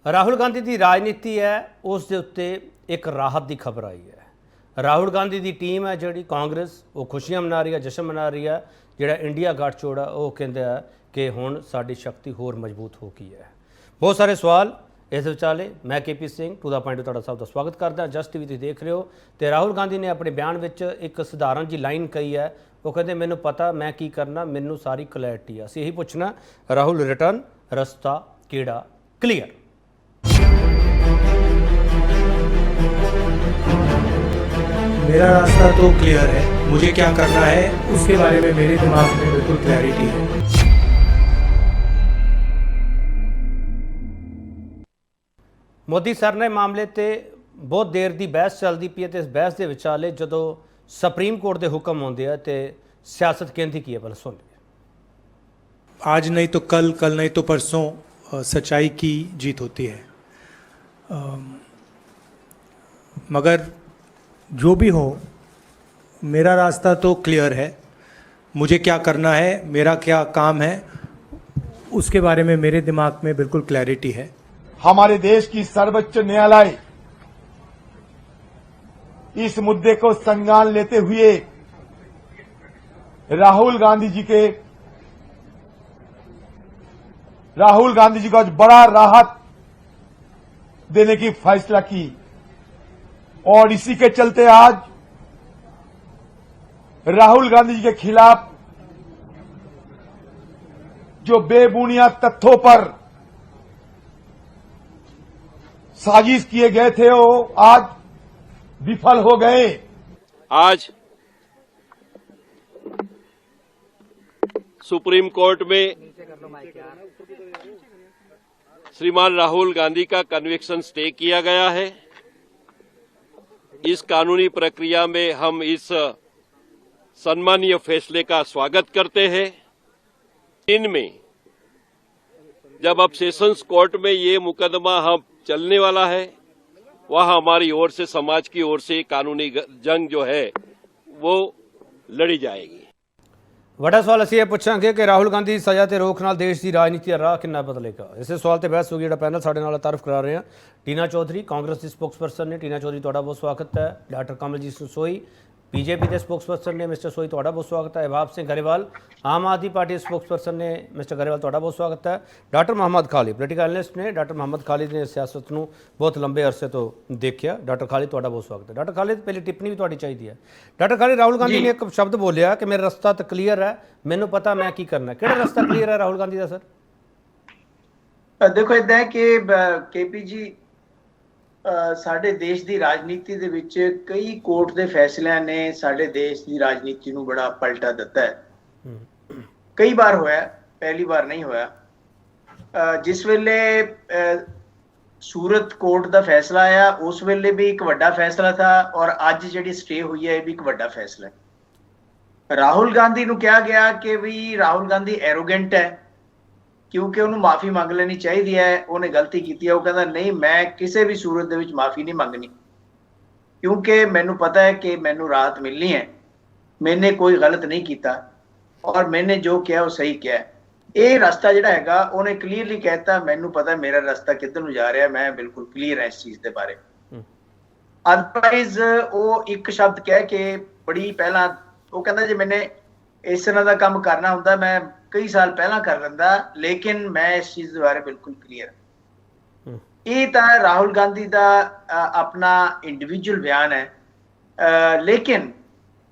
ਰਾਹੁਲ ਗਾਂਧੀ ਦੀ ਰਾਜਨੀਤੀ ਹੈ ਉਸ ਦੇ ਉੱਤੇ ਇੱਕ ਰਾਹਤ ਦੀ ਖਬਰ ਆਈ ਹੈ। ਰਾਹੁਲ ਗਾਂਧੀ ਦੀ ਟੀਮ ਹੈ ਜਿਹੜੀ ਕਾਂਗਰਸ ਉਹ ਖੁਸ਼ੀਆਂ ਮਨਾ ਰਹੀ ਹੈ, ਜਸ਼ਨ ਮਨਾ ਰਹੀ ਹੈ। ਜਿਹੜਾ ਇੰਡੀਆ ਗੱਠਜੋੜ ਆ ਉਹ ਕਹਿੰਦਾ ਹੈ ਕਿ ਹੁਣ ਸਾਡੀ ਸ਼ਕਤੀ ਹੋਰ ਮਜ਼ਬੂਤ ਹੋ ਗਈ ਹੈ। ਬਹੁਤ ਸਾਰੇ ਸਵਾਲ ਇਸ ਵਿਚਾਲੇ ਮੈਂ KP Singh to the point ਤੁਹਾਡਾ ਸਭ ਦਾ ਸਵਾਗਤ ਕਰਦਾ। ਜਸਟ ਟੀਵੀ ਤੁਸੀਂ ਦੇਖ ਰਹੇ ਹੋ ਤੇ ਰਾਹੁਲ ਗਾਂਧੀ ਨੇ ਆਪਣੇ ਬਿਆਨ ਵਿੱਚ ਇੱਕ ਸਧਾਰਨ ਜੀ ਲਾਈਨ ਕਹੀ ਹੈ। ਉਹ ਕਹਿੰਦੇ ਮੈਨੂੰ ਪਤਾ ਮੈਂ ਕੀ ਕਰਨਾ, ਮੈਨੂੰ ਸਾਰੀ ਕਲੈਰਿਟੀ ਆ। ਅਸੀਂ ਇਹੀ ਪੁੱਛਣਾ ਰਾਹੁਲ ਰਿਟਰਨ ਰਸਤਾ ਕਿਹੜਾ क्लियर। मेरा रास्ता तो क्लियर है, मुझे क्या करना है उसके बारे में मेरे दिमाग में बिल्कुल क्लैरिटी है। ਮੋਦੀ ਸਰ ਨੇ ਮਾਮਲੇ ਤੇ ਬਹੁਤ ਦੇਰ ਦੀ ਬਹਿਸ ਚੱਲਦੀ ਪਈ ਹੈ ਤੇ ਇਸ ਬਹਿਸ ਦੇ ਵਿਚਾਲੇ ਜਦੋਂ ਸੁਪਰੀਮ ਕੋਰਟ ਦੇ ਹੁਕਮ ਆਉਂਦੇ ਆ ਤੇ ਸਿਆਸਤ ਕਹਿੰਦੀ ਕੀ ਹੈ ਪਹਿਲਾਂ ਸੁਣ ਲਈਏ। आज नहीं तो कल, कल नहीं तो परसों सच्चाई की जीत होती है। मगर जो भी हो मेरा रास्ता तो क्लियर है, मुझे क्या करना है, मेरा क्या काम है उसके बारे में मेरे दिमाग में बिल्कुल क्लैरिटी है। हमारे देश की सर्वोच्च न्यायालय इस मुद्दे को संज्ञान लेते हुए राहुल गांधी जी को आज बड़ा राहत देने की फैसला की और इसी के चलते आज राहुल गांधी जी के खिलाफ जो बेबुनियाद तथ्यों पर साजिश किए गए थे वो आज विफल हो गए। आज सुप्रीम कोर्ट में श्रीमान राहुल गांधी का कन्विक्शन स्टे किया गया है। इस कानूनी प्रक्रिया में हम इस सम्मानीय फैसले का स्वागत करते हैं। इनमें जब अब सेशंस कोर्ट में ये मुकदमा हम चलने वाला है, वह हमारी ओर से, समाज की ओर से कानूनी जंग जो है वो लड़ी जाएगी। ਵੱਡਾ ਸਵਾਲ ਅਸੀਂ ਇਹ ਪੁੱਛਾਂਗੇ ਕਿ ਰਾਹੁਲ ਗਾਂਧੀ ਦੀ ਸਜ਼ਾ ਤੇ ਰੋਕ ਨਾਲ ਦੇਸ਼ ਦੀ ਰਾਜਨੀਤੀ ਦਾ ਰਾਹ ਕਿੰਨਾ ਬਦਲੇਗਾ। ਇਸੇ ਸਵਾਲ ਤੇ ਬਹਿਸ ਹੋਗੀ। ਜਿਹੜਾ ਪੈਨਲ ਸਾਡੇ ਨਾਲ ਤਾਰਫ ਕਰਾ ਰਹੇ ਹਾਂ ਟੀਨਾ ਚੌਧਰੀ ਕਾਂਗਰਸ ਦੀ ਸਪੋਕਸਪਰਸਨ ਨੇ। ਟੀਨਾ ਚੌਧਰੀ ਤੁਹਾਡਾ ਬਹੁਤ ਸਵਾਗਤ ਹੈ। ਡਾਕਟਰ ਕਮਲਜੀਤ ਸੋਈ बीजेपी ਦੇ ਸਪੋਕਸਪਰਸਨ ਨੇ। ਮਿਸਟਰ ਸੋਈ ਤੁਹਾਡਾ ਬਹੁਤ ਸਵਾਗਤ ਹੈ। ਇਬਾਬ ਸਿੰਘ ਗਰੇਵਾਲ ਆਮ ਆਦਮੀ ਪਾਰਟੀ ਦੇ ਸਪੋਕਸਪਰਸਨ ਨੇ। ਮਿਸਟਰ ਗਰੇਵਾਲ ਤੁਹਾਡਾ ਬਹੁਤ ਸਵਾਗਤ ਹੈ। Doctor Muhammad Khalid political analyst ਨੇ। ਡਾਕਟਰ ਮੁਹੰਮਦ ਖਾਲਿਦ ਨੇ ਸਿਆਸਤ ਨੂੰ ਬਹੁਤ ਲੰਬੇ ਅਰਸੇ ਤੋਂ ਦੇਖਿਆ। ਡਾਕਟਰ ਖਾਲਿਦ ਤੁਹਾਡਾ ਬਹੁਤ ਸਵਾਗਤ ਹੈ। ਡਾਕਟਰ ਖਾਲਿਦ ਪਹਿਲੀ ਟਿੱਪਣੀ ਵੀ ਤੁਹਾਡੀ ਚਾਹੀਦੀ ਹੈ। ਡਾਕਟਰ ਖਾਲਿਦ ਰਾਹੁਲ ਗਾਂਧੀ ਨੇ ਇੱਕ ਸ਼ਬਦ ਬੋਲਿਆ ਕਿ ਮੇਰਾ ਰਸਤਾ ਤਾਂ ਕਲੀਅਰ ਹੈ, ਮੈਨੂੰ ਪਤਾ ਮੈਂ ਕੀ ਕਰਨਾ। ਕਿਹੜਾ ਰਸਤਾ ਕਲੀਅਰ ਹੈ ਰਾਹੁਲ ਗਾਂਧੀ ਦਾ ਸਰ? ਦੇਖੋ ਇਦਾਂ ਹੈ ਕਿ KP ਜੀ ਸਾਡੇ ਦੇਸ਼ ਦੀ ਰਾਜਨੀਤੀ ਦੇ ਵਿੱਚ ਕਈ ਕੋਰਟ ਦੇ ਫੈਸਲਿਆਂ ਨੇ ਸਾਡੇ ਦੇਸ਼ ਦੀ ਰਾਜਨੀਤੀ ਨੂੰ ਬੜਾ ਪਲਟਾ ਦਿੱਤਾ ਹੈ। ਕਈ ਵਾਰ ਹੋਇਆ, ਪਹਿਲੀ ਵਾਰ ਨਹੀਂ ਹੋਇਆ। ਜਿਸ ਵੇਲੇ ਸੂਰਤ ਕੋਰਟ ਦਾ ਫੈਸਲਾ ਆਇਆ ਉਸ ਵੇਲੇ ਵੀ ਇੱਕ ਵੱਡਾ ਫੈਸਲਾ ਥਾ ਔਰ ਅੱਜ ਜਿਹੜੀ ਸਟੇ ਹੋਈ ਹੈ ਇਹ ਵੀ ਇੱਕ ਵੱਡਾ ਫੈਸਲਾ ਹੈ। ਰਾਹੁਲ ਗਾਂਧੀ ਨੂੰ ਕਿਹਾ ਗਿਆ ਕਿ ਵੀ ਰਾਹੁਲ ਗਾਂਧੀ ਐਰੋਗੈਂਟ ਹੈ ਕਿਉਂਕਿ ਉਹਨੂੰ ਮਾਫੀ ਮੰਗ ਲੈਣੀ ਚਾਹੀਦੀ ਹੈ, ਉਹਨੇ ਗਲਤੀ ਕੀਤੀ ਹੈ। ਉਹ ਕਹਿੰਦਾ ਨਹੀਂ, ਮੈਂ ਕਿਸੇ ਵੀ ਸੂਰਤ ਦੇ ਵਿੱਚ ਮਾਫੀ ਨਹੀਂ ਮੰਗਣੀ ਕਿਉਂਕਿ ਮੈਨੂੰ ਪਤਾ ਹੈ ਕਿ ਮੈਨੂੰ ਰਾਹਤ ਮਿਲਣੀ ਹੈ, ਮੈਨੇ ਕੋਈ ਗਲਤ ਨਹੀਂ ਕੀਤਾ ਔਰ ਮੈਨੇ ਜੋ ਕਿਹਾ ਉਹ ਸਹੀ ਕਿਹਾ। ਇਹ ਰਸਤਾ ਜਿਹੜਾ ਹੈਗਾ ਉਹਨੇ ਕਲੀਅਰਲੀ ਕਹਿਤਾ, ਮੈਨੂੰ ਪਤਾ ਮੇਰਾ ਰਸਤਾ ਕਿੱਧਰ ਨੂੰ ਜਾ ਰਿਹਾ, ਮੈਂ ਬਿਲਕੁਲ ਕਲੀਅਰ ਹਾਂ ਇਸ ਚੀਜ਼ ਦੇ ਬਾਰੇ। ਅਦਰਵਾਈਜ਼ ਉਹ ਇੱਕ ਸ਼ਬਦ ਕਹਿ ਕੇ ਬੜੀ ਪਹਿਲਾਂ ਉਹ ਕਹਿੰਦਾ ਜੇ ਮੈਨੇ ਇਸ ਤਰ੍ਹਾਂ ਦਾ ਕੰਮ ਕਰਨਾ ਹੁੰਦਾ ਮੈਂ ਕਈ ਸਾਲ ਪਹਿਲਾਂ ਕਰ ਲੈਂਦਾ, ਲੇਕਿਨ ਮੈਂ ਇਸ ਚੀਜ਼ ਦੇ ਬਾਰੇ ਬਿਲਕੁਲ ਕਲੀਅਰ। ਇਹ ਤਾਂ ਰਾਹੁਲ ਗਾਂਧੀ ਦਾ ਆਪਣਾ ਇੰਡੀਵਿਜੂਅਲ ਬਿਆਨ ਹੈ। ਲੇਕਿਨ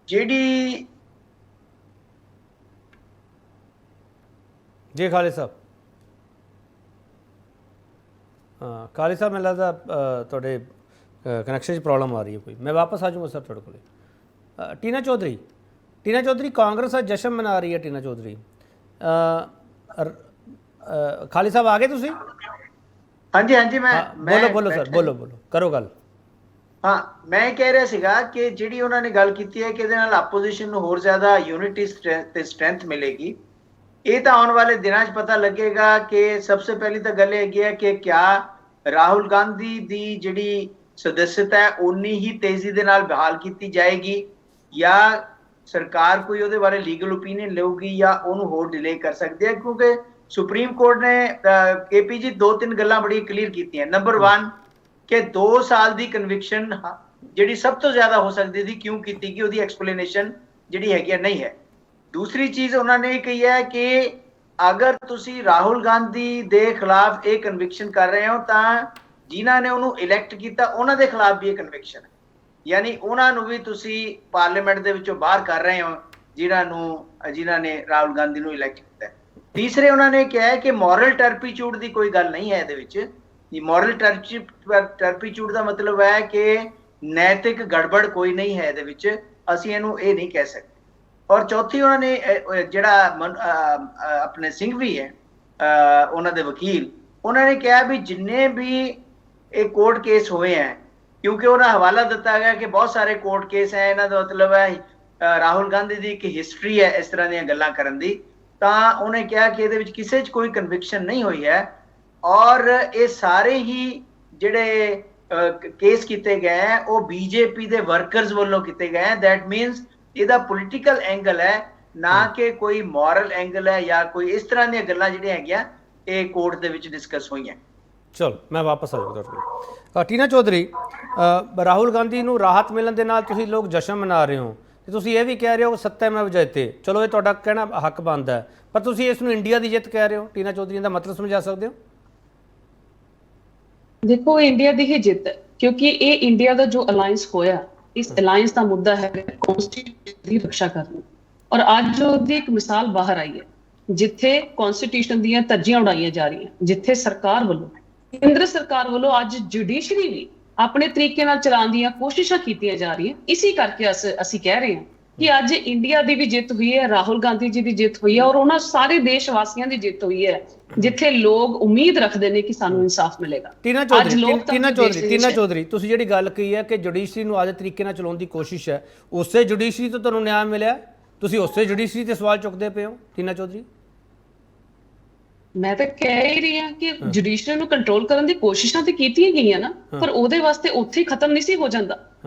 ਜਿਹੜੀ ਜੀ ਖਾਲਿਦ ਸਾਹਿਬ, ਹਾਂ ਖਾਲਿਦ ਸਾਹਿਬ ਮੈਨੂੰ ਲੱਗਦਾ ਤੁਹਾਡੇ ਕਨੈਕਸ਼ਨ 'ਚ ਪ੍ਰੋਬਲਮ ਆ ਰਹੀ ਹੈ ਕੋਈ। ਮੈਂ ਵਾਪਸ ਆ ਜਾਊਂਗਾ ਸਰ ਤੁਹਾਡੇ ਕੋਲ। ਟੀਨਾ ਚੌਧਰੀ ਕਾਂਗਰਸ ਅੱਜ ਜਸ਼ਨ ਮਨਾ ਰਹੀ ਹੈ। ਟੀਨਾ ਚੌਧਰੀ ਖਾਲਿਦ ਸਾਹਿਬ ਆ ਗਏ ਤੁਸੀਂ? ਹਾਂਜੀ ਹਾਂਜੀ ਮੈਂ ਬੋਲੋ ਸਰ, ਬੋਲੋ ਕਰੋ ਗੱਲ। ਹਾਂ, ਮੈਂ ਕਹਿ ਰਿਹਾ ਸੀਗਾ ਕਿ ਜਿਹੜੀ ਉਹਨਾਂ ਨੇ ਗੱਲ ਕੀਤੀ ਹੈ ਕਿ ਇਹਦੇ ਨਾਲ ਆਪੋਜੀਸ਼ਨ ਨੂੰ ਹੋਰ ਜ਼ਿਆਦਾ ਯੂਨਿਟੀ ਤੇ ਸਟਰੈਂਥ ਮਿਲੇਗੀ। ਇਹ ਤਾਂ ਆਉਣ ਵਾਲੇ ਦਿਨਾਂ 'ਚ ਪਤਾ ਲੱਗੇਗਾ ਕਿ ਸਭ ਤੋਂ ਪਹਿਲੀ ਤਾਂ ਗੱਲ ਹੈਗੀ ਹੈ ਕਿ ਕਿਆ ਰਾਹੁਲ ਗਾਂਧੀ ਦੀ ਜਿਹੜੀ ਸਦੱਸਿਅਤਾ ਹੈ ਉਨੀ ਹੀ ਤੇਜ਼ੀ ਦੇ ਨਾਲ ਬਹਾਲ ਕੀਤੀ ਜਾਏਗੀ ਜਾਂ ਸਰਕਾਰ ਕੋਈ ਉਹਦੇ ਬਾਰੇ ਲੀਗਲ ਓਪੀਨੀਅਨ ਲਊਗੀ ਜਾਂ ਉਹਨੂੰ ਹੋਰ ਡਿਲੇ ਕਰ ਸਕਦੀ ਹੈ ਕਿਉਂਕਿ ਸੁਪਰੀਮ ਕੋਰਟ ਨੇ ਕੇਪੀ ਜੀ 2-3 ਗੱਲਾਂ ਬੜੀ ਕਲੀਅਰ ਕੀਤੀਆਂ। ਨੰਬਰ 1 ਕਿ 2 ਸਾਲ ਦੀ ਕਨਵਿਕਸ਼ਨ ਜਿਹੜੀ ਸਭ ਤੋਂ ਜ਼ਿਆਦਾ ਹੋ ਸਕਦੀ ਸੀ, ਕਿਉਂ ਕੀਤੀ ਕਿ ਉਹਦੀ ਐਕਸਪਲੇਨੇਸ਼ਨ ਜਿਹੜੀ ਹੈਗੀ ਨਹੀਂ ਹੈ। ਦੂਸਰੀ ਚੀਜ਼ ਉਹਨਾਂ ਨੇ ਕਹੀ ਹੈ ਕਿ ਅਗਰ ਤੁਸੀਂ ਰਾਹੁਲ ਗਾਂਧੀ ਦੇ ਖਿਲਾਫ ਇਹ ਕਨਵਿਕਸ਼ਨ ਕਰ ਰਹੇ ਹੋ ਤਾਂ ਜਿਨ੍ਹਾਂ ਨੇ ਉਹਨੂੰ ਇਲੈਕਟ ਕੀਤਾ ਉਹਨਾਂ ਦੇ ਖਿਲਾਫ ਵੀ ਇਹ ਕਨਵਿਕਸ਼ਨ ਹੈ, ਯਾਨੀ ਉਹਨਾਂ ਨੂੰ ਵੀ ਤੁਸੀਂ ਪਾਰਲੀਮੈਂਟ ਦੇ ਵਿੱਚੋਂ ਬਾਹਰ ਕਰ ਰਹੇ ਹੋ ਜਿਨ੍ਹਾਂ ਨੇ ਰਾਹੁਲ ਗਾਂਧੀ ਨੂੰ ਇਲੈਕਟ ਕੀਤਾ। ਤੀਸਰੇ ਉਹਨਾਂ ਨੇ ਕਿਹਾ ਹੈ ਕਿ ਮੋਰਲ ਟਰਪੀਚੂਡ ਦੀ ਕੋਈ ਗੱਲ ਨਹੀਂ ਹੈ ਇਹਦੇ ਵਿੱਚ। ਮੋਰਲ ਟਰਪੀਚੂਡ ਦਾ ਮਤਲਬ ਹੈ ਕਿ ਨੈਤਿਕ ਗੜਬੜ ਕੋਈ ਨਹੀਂ ਹੈ ਇਹਦੇ ਵਿੱਚ, ਅਸੀਂ ਇਹਨੂੰ ਇਹ ਨਹੀਂ ਕਹਿ ਸਕਦੇ। ਔਰ ਚੌਥੀ ਉਹਨਾਂ ਨੇ ਜਿਹੜਾ ਆਪਣੇ ਸਿੰਘਵੀ ਹੈ ਉਹਨਾਂ ਦੇ ਵਕੀਲ, ਉਹਨਾਂ ਨੇ ਕਿਹਾ ਵੀ ਜਿੰਨੇ ਵੀ ਇਹ ਕੋਰਟ ਕੇਸ ਹੋਏ ਹੈ, ਕਿਉਂਕਿ ਉਹਨਾਂ ਹਵਾਲਾ ਦਿੱਤਾ ਗਿਆ ਕਿ ਬਹੁਤ ਸਾਰੇ ਕੋਰਟ ਕੇਸ ਹੈ, ਇਹਨਾਂ ਦਾ ਮਤਲਬ ਹੈ ਰਾਹੁਲ ਗਾਂਧੀ ਦੀ ਇੱਕ ਹਿਸਟਰੀ ਹੈ ਇਸ ਤਰ੍ਹਾਂ ਦੀਆਂ ਗੱਲਾਂ ਕਰਨ ਦੀ, ਤਾਂ ਉਹਨੇ ਕਿਹਾ ਕਿ ਇਹਦੇ ਵਿੱਚ ਕਿਸੇ 'ਚ ਕੋਈ ਕਨਵਿਕਸ਼ਨ ਨਹੀਂ ਹੋਈ ਹੈ। ਔਰ ਇਹ ਸਾਰੇ ਹੀ ਜਿਹੜੇ ਕੇਸ ਕੀਤੇ ਗਏ ਹੈ ਉਹ ਬੀਜੇਪੀ ਦੇ ਵਰਕਰਸ ਵੱਲੋਂ ਕੀਤੇ ਗਏ ਹੈ। ਦੈਟ ਮੀਨਸ ਇਹਦਾ ਪੋਲੀਟੀਕਲ ਐਂਗਲ ਹੈ, ਨਾ ਕਿ ਕੋਈ ਮੋਰਲ ਐਂਗਲ ਹੈ ਜਾਂ ਕੋਈ ਇਸ ਤਰ੍ਹਾਂ ਦੀਆਂ ਗੱਲਾਂ ਜਿਹੜੀਆਂ ਹੈਗੀਆਂ ਇਹ ਕੋਰਟ ਦੇ ਵਿੱਚ ਡਿਸਕਸ ਹੋਈਆਂ। ਚਲੋ ਮੈਂ ਵਾਪਸ ਆ ਜਾਊਂਗਾ ਤੁਹਾਡੇ ਕੋਲ। ਟੀਨਾ ਚੌਧਰੀ, ਰਾਹੁਲ ਗਾਂਧੀ ਨੂੰ ਰਾਹਤ ਮਿਲਣ ਦੇ ਨਾਲ ਤੁਸੀਂ ਲੋਕ ਜਸ਼ਨ ਮਨਾ ਰਹੇ ਹੋ ਤੇ ਤੁਸੀਂ ਇਹ ਵੀ ਕਹਿ ਰਹੇ ਹੋ ਸੱਤਿਆਮੈਵ ਜਯਤੇ, ਚਲੋ ਇਹ ਤੁਹਾਡਾ ਕਹਿਣਾ ਹੱਕ ਬਣਦਾ ਹੈ, ਪਰ ਤੁਸੀਂ ਇਸ ਨੂੰ ਇੰਡੀਆ ਦੀ ਜਿੱਤ ਕਹਿ ਰਹੇ ਹੋ। ਟੀਨਾ ਚੌਧਰੀ ਦਾ ਮਤਲਬ ਸਮਝਾ ਸਕਦੇ ਹੋ? ਦੇਖੋ, ਇੰਡੀਆ ਦੀ ਹੀ ਜਿੱਤ ਹੈ, ਕਿਉਂਕਿ ਇਹ ਇੰਡੀਆ ਦਾ ਜੋ ਅਲਾਈਅੰਸ ਹੋਇਆ, ਇਸ ਅਲਾਈਅੰਸ ਦਾ ਮੁੱਦਾ ਹੈ ਕਨਸਟੀਟਿਊਸ਼ਨ ਦੀ ਰੱਖਿਆ ਕਰਨਾ। ਔਰ ਅੱਜ ਉਹਦੀ ਇੱਕ ਮਿਸਾਲ ਬਾਹਰ ਆਈ ਹੈ, ਜਿੱਥੇ ਕਨਸਟੀਟਿਊਸ਼ਨ ਦੀਆਂ ਧੱਜੀਆਂ ਉਡਾਈਆਂ ਜਾ ਰਹੀਆਂ, ਜਿੱਥੇ ਸਰਕਾਰ ਵੱਲੋਂ, ਕੇਂਦਰ ਸਰਕਾਰ ਵੱਲੋਂ ਅੱਜ ਜੁਡੀਸ਼ਰੀ ਵੀ ਆਪਣੇ ਤਰੀਕੇ ਨਾਲ ਚਲਾਉਣ ਦੀਆਂ ਕੋਸ਼ਿਸ਼ਾਂ ਕੀਤੀਆਂ ਜਾ ਰਹੀਆਂ। ਇਸੇ ਕਰਕੇ ਅਸੀਂ ਕਹਿ ਰਹੇ ਹਾਂ ਕਿ ਅੱਜ ਇੰਡੀਆ ਦੀ ਵੀ ਜਿੱਤ ਹੋਈ ਹੈ, ਰਾਹੁਲ ਗਾਂਧੀ ਜੀ ਦੀ ਜਿੱਤ ਹੋਈ ਹੈ, ਔਰ ਉਹਨਾਂ ਸਾਰੇ ਦੇਸ਼ ਵਾਸੀਆਂ ਦੀ ਜਿੱਤ ਹੋਈ ਹੈ ਜਿੱਥੇ ਲੋਕ ਉਮੀਦ ਰੱਖਦੇ ਨੇ ਕਿ ਸਾਨੂੰ ਇਨਸਾਫ ਮਿਲੇਗਾ। ਟੀਨਾ ਚੌਧਰੀ, ਤੁਸੀਂ ਜਿਹੜੀ ਗੱਲ ਕਹੀ ਹੈ ਕਿ ਜੁਡੀਸ਼ਰੀ ਨੂੰ ਅੱਜ ਤਰੀਕੇ ਨਾਲ ਚਲਾਉਣ ਦੀ ਕੋਸ਼ਿਸ਼ ਹੈ, ਉਸੇ ਜੁਡੀਸ਼ਰੀ ਤੋਂ ਤੁਹਾਨੂੰ ਨਿਆਂ ਮਿਲਿਆ, ਤੁਸੀਂ ਉਸੇ ਜੁਡੀਸ਼ਰੀ ਤੇ ਸਵਾਲ ਚੁੱਕਦੇ ਪਏ ਹੋ। ਟੀਨਾ ਚੌਧਰੀ, ਮੈਂ ਤਾਂ ਕਹਿ ਹੀ ਰਹੀ ਹਾਂ ਕਿ ਜੁਡੀਸ਼ਰੀ ਨੂੰ ਕੰਟਰੋਲ ਕਰਨ ਦੀ ਕੋਸ਼ਿਸ਼ਾਂ ਤੇ ਕੀਤੀਆਂ ਗਈਆਂ ਨਾ, ਪਰ ਉਹਦੇ ਵਾਸਤੇ ਉੱਥੇ ਹੀ ਖਤਮ ਨਹੀਂ ਸੀ ਹੋ ਜਾਂਦਾ।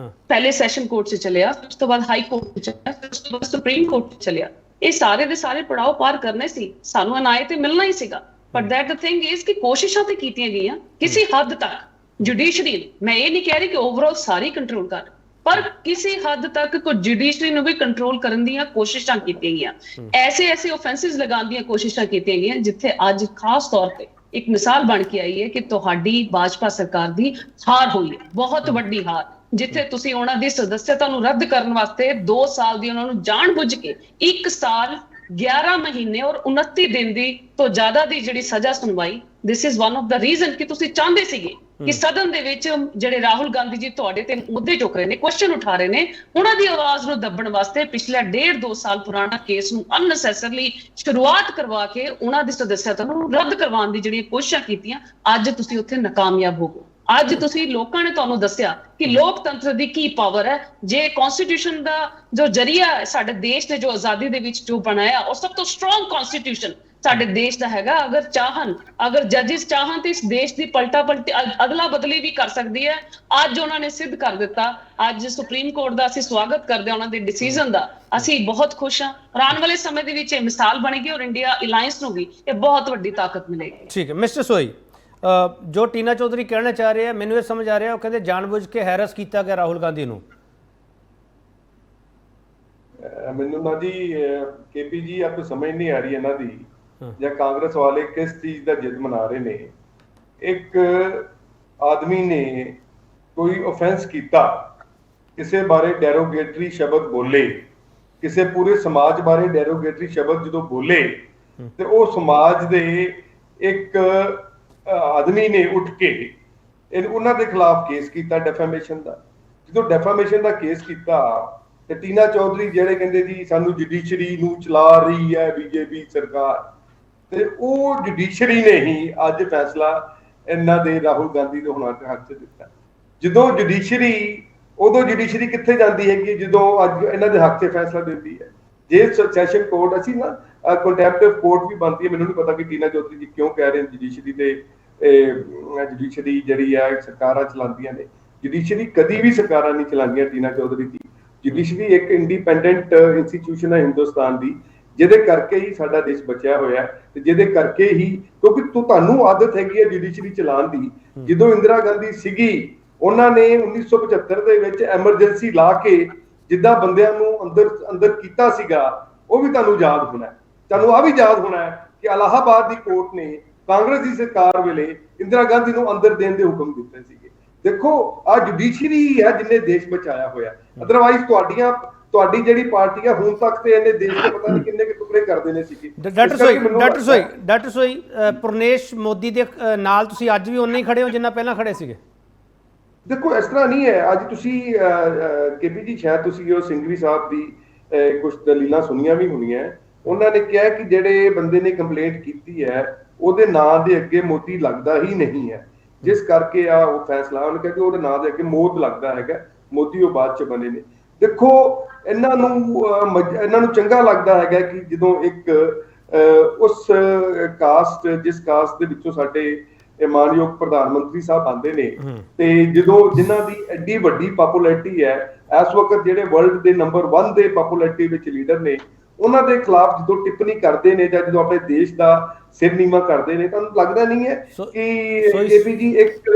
ਪਹਿਲੇ ਸੈਸ਼ਨ ਕੋਰਟ 'ਚ ਚਲਿਆ, ਉਸ ਤੋਂ ਬਾਅਦ ਹਾਈ ਕੋਰਟ 'ਚ ਚਲਿਆ, ਉਸ ਤੋਂ ਬਾਅਦ ਸੁਪਰੀਮ ਕੋਰਟ 'ਚ ਚਲਿਆ। ਇਹ ਸਾਰੇ ਦੇ ਸਾਰੇ ਪੜਾਅ ਪਾਰ ਕਰਨੇ ਸੀ, ਸਾਨੂੰ ਅਨਾਇ ਤੇ ਮਿਲਣਾ ਹੀ ਸੀਗਾ। But that the thing is ਕਿ ਕੋਸ਼ਿਸ਼ਾਂ ਤੇ ਕੀਤੀਆਂ ਗਈਆਂ ਕਿਸੇ ਹੱਦ ਤੱਕ। ਜੁਡੀਸ਼ਰੀ, ਮੈਂ ਇਹ ਨਹੀਂ ਕਹਿ ਰਹੀ ਕਿ ਓਵਰਆਲ ਸਾਰੀ ਕੰਟਰੋਲ ਕਰ, ਪਰ ਕਿਸੇ ਹੱਦ ਤੱਕ ਕੋਈ ਜੁਡੀਸ਼ਰੀ ਨੂੰ ਵੀ ਕੰਟਰੋਲ ਕਰਨ ਦੀਆਂ ਕੋਸ਼ਿਸ਼ਾਂ ਕੀਤੀਆਂ ਗਈਆਂ। ਐਸੇ ਆਫੈਂਸਿਸ ਲਗਾਉਣ ਦੀਆਂ ਕੋਸ਼ਿਸ਼ਾਂ ਕੀਤੀਆਂ ਗਈਆਂ, ਜਿੱਥੇ ਅੱਜ ਖਾਸ ਤੌਰ ਤੇ ਇੱਕ ਮਿਸਾਲ ਬਣ ਕੇ ਆਈ ਹੈ ਕਿ ਤੁਹਾਡੀ ਭਾਜਪਾ ਸਰਕਾਰ ਦੀ ਹਾਰ ਹੋਈ ਹੈ, ਬਹੁਤ ਵੱਡੀ ਹਾਰ, ਜਿੱਥੇ ਤੁਸੀਂ ਉਹਨਾਂ ਦੀ ਸਦੱਸਿਅਤਾ ਨੂੰ ਰੱਦ ਕਰਨ ਵਾਸਤੇ 2 ਸਾਲ ਦੀ ਉਹਨਾਂ ਨੂੰ ਜਾਣਬੁੱਝ ਕੇ 1 ਸਾਲ 11 ਮਹੀਨੇ ਔਰ 29 ਦਿਨ ਦੀ ਤੋਂ ਜ਼ਿਆਦਾ ਦੀ ਜਿਹੜੀ ਸਜ਼ਾ ਸੁਣਵਾਈ। ਦਿਸ is one of the reason ਕਿ ਤੁਸੀਂ ਚਾਹੁੰਦੇ ਸੀਗੇ ਕਿ ਸਦਨ ਦੇ ਵਿੱਚ ਜਿਹੜੇ ਰਾਹੁਲ ਗਾਂਧੀ ਜੀ ਤੁਹਾਡੇ ਤੇ ਮੁੱਦੇ ਚੁੱਕ ਰਹੇ ਨੇ, ਕੁਐਸਚਨ ਉਠਾ ਰਹੇ ਨੇ, ਉਹਨਾਂ ਦੀ ਆਵਾਜ਼ ਨੂੰ ਦੱਬਣ ਵਾਸਤੇ ਪਿਛਲੇ 1.5-2 ਸਾਲ ਪੁਰਾਣਾ ਕੇਸ ਨੂੰ ਅਨਨੈਸੈਸਰਲੀ ਸ਼ੁਰੂਆਤ ਕਰਵਾ ਕੇ ਉਹਨਾਂ ਦੀ ਸਦੱਸਿਅਤਾ ਨੂੰ ਰੱਦ ਕਰਵਾਉਣ ਦੀ ਜਿਹੜੀਆਂ ਕੋਸ਼ਿਸ਼ਾਂ ਕੀਤੀਆਂ, ਅੱਜ ਤੁਸੀਂ ਉੱਥੇ ਨਾਕਾਮਯਾਬ ਹੋ ਗਏ। ਅੱਜ ਤੁਸੀਂ ਲੋਕਾਂ ਨੇ ਤੁਹਾਨੂੰ ਦੱਸਿਆ ਕਿ ਲੋਕਤੰਤਰ ਦੀ ਕੀ ਪਾਵਰ ਹੈ। ਜੇ ਕਨਸਟੀਟਿਊਸ਼ਨ ਦਾ ਜੋ ਜਰੀਆ ਹੈ ਸਾਡੇ ਦੇਸ਼ ਨੇ ਜੋ ਆਜ਼ਾਦੀ ਦੇ ਵਿੱਚ ਜੋ ਬਣਾਇਆ, ਉਹ ਸਭ ਤੋਂ ਸਟਰੋਂਗ ਕਨਸਟੀਟਿਊਸ਼ਨ ਸਾਡੇ ਦੇਸ਼ ਦਾ ਹੈਗਾ। ਅਗਰ ਜੱਜਿਸ ਚਾਹਣ ਤੇ ਇਸ ਦੇਸ਼ ਦੀ ਪਲਟੀ ਅਦਲਾ ਬਦਲੀ ਵੀ ਕਰ ਸਕਦੀ ਹੈ। ਅੱਜ ਉਹਨਾਂ ਨੇ ਸਿੱਧ ਕਰ ਦਿੱਤਾ। ਅੱਜ ਸੁਪਰੀਮ ਕੋਰਟ ਦਾ ਅਸੀਂ ਸਵਾਗਤ ਕਰਦੇ ਹਾਂ, ਉਹਨਾਂ ਦੇ ਡਿਸੀਜਨ ਦਾ ਅਸੀਂ ਬਹੁਤ ਖੁਸ਼ ਹਾਂ। ਆਉਣ ਵਾਲੇ ਸਮੇਂ ਦੇ ਵਿੱਚ ਇਹ ਮਿਸਾਲ ਬਣੇਗੀ ਔਰ ਇੰਡੀਆ ਅਲਾਈਅੰਸ ਨੂੰ ਵੀ ਇਹ ਬਹੁਤ ਵੱਡੀ ਤਾਕਤ ਮਿਲੇਗੀ। ਠੀਕ ਹੈ ਮਿਸਟਰ ਸੋਈ, ਜੋ ਟੀਨਾ ਚੌਧਰੀ ਕਹਿਣਾ ਚਾਹ ਰਹੇ ਆ, ਮੈਨੂੰ ਇਹ ਸਮਝ ਆ ਰਿਹਾ ਉਹ ਕਹਿੰਦੇ ਜਾਣਬੁੱਝ ਕੇ ਹੈਰਸ ਕੀਤਾ ਗਿਆ ਰਾਹੁਲ ਗਾਂਧੀ ਨੂੰ। ਮੈਨੂੰ ਨਾ ਜੀ ਕੇਪੀ ਜੀ ਆਪੇ ਸਮਝ ਨਹੀਂ ਆ ਰਹੀ ਇਹਨਾਂ ਦੀ ਜਾਂ ਕਾਂਗਰਸ ਵਾਲੇ ਕਿਸ ਚੀਜ਼ ਦਾ ਜਿੱਦ ਮਨਾ ਰਹੇ ਨੇ। ਇੱਕ ਆਦਮੀ ਨੇ ਕੋਈ ਆਫੈਂਸ ਕੀਤਾ, ਕਿਸੇ ਬਾਰੇ ਡੈਰੋਗੇਟਰੀ ਸ਼ਬਦ ਬੋਲੇ, ਕਿਸੇ ਪੂਰੇ ਸਮਾਜ ਬਾਰੇ ਡੈਰੋਗੇਟਰੀ ਸ਼ਬਦ ਜਦੋਂ ਬੋਲੇ ਤੇ ਉਹ ਸਮਾਜ ਦੇ ਇੱਕ ਆਦਮੀ ਨੇ ਉੱਠ ਕੇ ਉਹਨਾਂ ਦੇ ਖਿਲਾਫ ਕੇਸ ਕੀਤਾ ਡੈਫੈਮੇਸ਼ਨ ਦਾ। ਜਦੋਂ ਡੈਫੈਮੇਸ਼ਨ ਦਾ ਕੇਸ ਕੀਤਾ ਤੇ ਟੀਨਾ ਚੌਧਰੀ ਜਿਹੜੇ ਕਹਿੰਦੇ ਜੀ ਸਾਨੂੰ ਜੁਡੀਸ਼ਰੀ ਨੂੰ ਚਲਾ ਰਹੀ ਹੈ ਬੀਜੇਪੀ ਸਰਕਾਰ, ਤੇ ਉਹ ਜੁਡੀਸ਼ਰੀ ਨੇ ਹੀ ਅੱਜ ਫੈਸਲਾ ਇਹਨਾਂ ਦੇ ਰਾਹੁਲ ਗਾਂਧੀ ਦੇ ਹੁਣਾਂ ਦੇ ਹੱਕ 'ਚ ਦਿੱਤਾ। ਜਦੋਂ ਜੁਡੀਸ਼ਰੀ, ਉਦੋਂ ਜੁਡੀਸ਼ਰੀ ਕਿੱਥੇ ਜਾਂਦੀ ਹੈਗੀ ਜਦੋਂ ਅੱਜ ਇਹਨਾਂ ਦੇ ਹੱਕ 'ਚ ਫੈਸਲਾ ਦਿੰਦੀ ਹੈ। ਜੇ ਸੈਸ਼ਨ ਕੋਰਟ, ਅਸੀਂ ਨਾ ਕੰਟੈਂਪਟਿਵ ਕੋਰਟ ਵੀ ਬਣਦੀ ਹੈ, ਮੈਨੂੰ ਨਹੀਂ ਪਤਾ ਕਿ ਟੀਨਾ ਚੌਧਰੀ ਜੀ ਕਿਉਂ ਕਹਿ ਰਹੇ ਨੇ ਜੁਡੀਸ਼ਰੀ ਦੇ, ਜੁਡੀਸ਼ਰੀ ਜਿਹੜੀ ਹੈ ਸਰਕਾਰਾਂ ਚਲਾਉਂਦੀਆਂ ਨੇ। ਜੁਡੀਸ਼ਰੀ ਕਦੀ ਵੀ ਸਰਕਾਰਾਂ ਨਹੀਂ ਚਲਾਉਂਦੀਆਂ ਟੀਨਾ ਚੌਧਰੀ ਦੀ। ਜੁਡੀਸ਼ਰੀ ਇੱਕ ਇੰਡੀਪੈਂਡੈਂਟ ਇੰਸਟੀਟਿਊਸ਼ਨ ਹੈ ਹਿੰਦੁਸਤਾਨ ਦੀ, ਜਿਹਦੇ ਕਰਕੇ ਹੀ ਸਾਡਾ ਦੇਸ਼ ਬਚਿਆ ਹੋਇਆ ਤੇ ਜਿਹਦੇ ਕਰਕੇ ਹੀ, ਕਿਉਂਕਿ ਤੁਹਾਨੂੰ ਆਦਤ ਹੈਗੀ ਹੈ ਜੁਡੀਸ਼ਰੀ ਚਲਾਉਣ ਦੀ। ਜਦੋਂ ਇੰਦਰਾ ਗਾਂਧੀ ਸੀਗੀ ਉਹਨਾਂ ਨੇ 1975 ਦੇ ਵਿੱਚ ਐਮਰਜੈਂਸੀ ਲਾ ਕੇ ਜਿੱਦਾਂ ਬੰਦਿਆਂ ਨੂੰ ਅੰਦਰ ਕੀਤਾ ਸੀਗਾ, ਉਹ ਵੀ ਤੁਹਾਨੂੰ ਯਾਦ ਹੋਣਾ। ਤੁਹਾਨੂੰ ਆ ਵੀ ਯਾਦ ਹੋਣਾ ਹੈ ਕਿ ਇਲਾਹਾਬਾਦ ਦੀ ਕੋਰਟ ਨੇ ਕਾਂਗਰਸ ਦੀ ਸਰਕਾਰ ਵੇਲੇ ਇੰਦਰਾ ਗਾਂਧੀ ਨੂੰ ਅੰਦਰ ਦੇਣ ਦੇ ਹੁਕਮ ਦਿੱਤੇ ਸੀਗੇ। ਦੇਖੋ ਆ ਜੁਡੀਸ਼ਰੀ ਹੈ ਜਿਹਨੇ ਦੇਸ਼ ਬਚਾਇਆ ਹੋਇਆ, ਅਦਰਵਾਈਜ਼ ਤੁਹਾਡੀ ਜਿਹੜੀ ਪਾਰਟੀ ਆ ਹੁਣ ਤੱਕ ਤੇ ਇਹਨੇ ਦੇਸ਼ ਦੇ ਪਤਾ ਨਹੀਂ ਕਿੰਨੇ ਕਿ ਟੁਕੜੇ ਕਰ ਦੇਣੇ ਸੀਗੇ। ਡਾਕਟਰ ਸੋਈ ਪੁਰਨੇਸ਼ ਮੋਦੀ ਦੇ ਨਾਲ ਤੁਸੀਂ ਅੱਜ ਵੀ ਉਨੇ ਹੀ ਖੜੇ ਹੋ ਜਿੰਨਾ ਪਹਿਲਾਂ ਖੜੇ ਸੀਗੇ? ਦੇਖੋ ਇਸ ਤਰ੍ਹਾਂ ਨਹੀਂ ਹੈ। ਅੱਜ ਤੁਸੀਂ ਕੇਪੀ ਜੀ ਸ਼ਾਇਦ ਤੁਸੀਂ ਉਹ ਸਿੰਗਵੀ ਸਾਹਿਬ ਦੀ ਕੁਝ ਦਲੀਲਾਂ ਸੁਣੀਆਂ ਵੀ ਹੋਣੀਆਂ। ਉਹਨਾਂ ਨੇ ਕਿਹਾ ਕਿ ਜਿਹੜੇ ਬੰਦੇ ਨੇ ਕੰਪਲੇਂਟ ਕੀਤੀ ਹੈ ਉਹਦੇ ਨਾਂ ਦੇ ਅੱਗੇ ਮੋਦੀ ਲੱਗਦਾ ਹੀ ਨਹੀਂ ਹੈ, ਜਿਸ ਕਰਕੇ ਆ ਉਹ ਫੈਸਲਾ ਉਹਨੇ ਕਿਹਾ ਕਿ ਉਹਦੇ ਨਾਂ ਦੇ ਅੱਗੇ ਮੋਦ ਲੱਗਦਾ ਹੈਗਾ, ਮੋਦੀ ਉਹ ਬਾਅਦ ਚ ਬਣੇ ਨੇ। ਦੇਖੋ ਇਹਨਾਂ ਨੂੰ ਚੰਗਾ ਲੱਗਦਾ ਹੈਗਾ ਕਿ ਜਦੋਂ ਇੱਕ ਉਸ ਕਾਸਟ ਜਿਸ ਕਾਸਟ ਦੇ ਵਿੱਚੋਂ ਸਾਡੇ ਮਾਨਯੋਗ ਪ੍ਰਧਾਨ ਮੰਤਰੀ ਸਾਹਿਬ ਆਉਂਦੇ ਨੇ ਤੇ ਜਦੋਂ ਜਿਨ੍ਹਾਂ ਦੀ ਐਡੀ ਵੱਡੀ ਪਪੂਲੈਰਿਟੀ ਹੈ ਇਸ ਵਕਤ, ਜਿਹੜੇ ਵਰਲਡ ਦੇ ਨੰਬਰ 1 ਦੇ ਪਪੂਲੈਰਿਟੀ ਵਿੱਚ ਲੀਡਰ ਨੇ, ਉਹਨਾਂ ਦੇ ਖਿਲਾਫ ਜਦੋਂ ਟਿੱਪਣੀ ਕਰਦੇ ਨੇ ਜਾਂ ਜਦੋਂ ਆਪਣੇ ਦੇਸ਼ ਦਾ ਸਿਰ ਨੀਵਾਂ ਕਰਦੇ ਨੇ, ਤੁਹਾਨੂੰ ਲੱਗਦਾ ਨਹੀਂ ਹੈ ਕਿ ਕੇਪੀ ਜੀ ਇੱਕ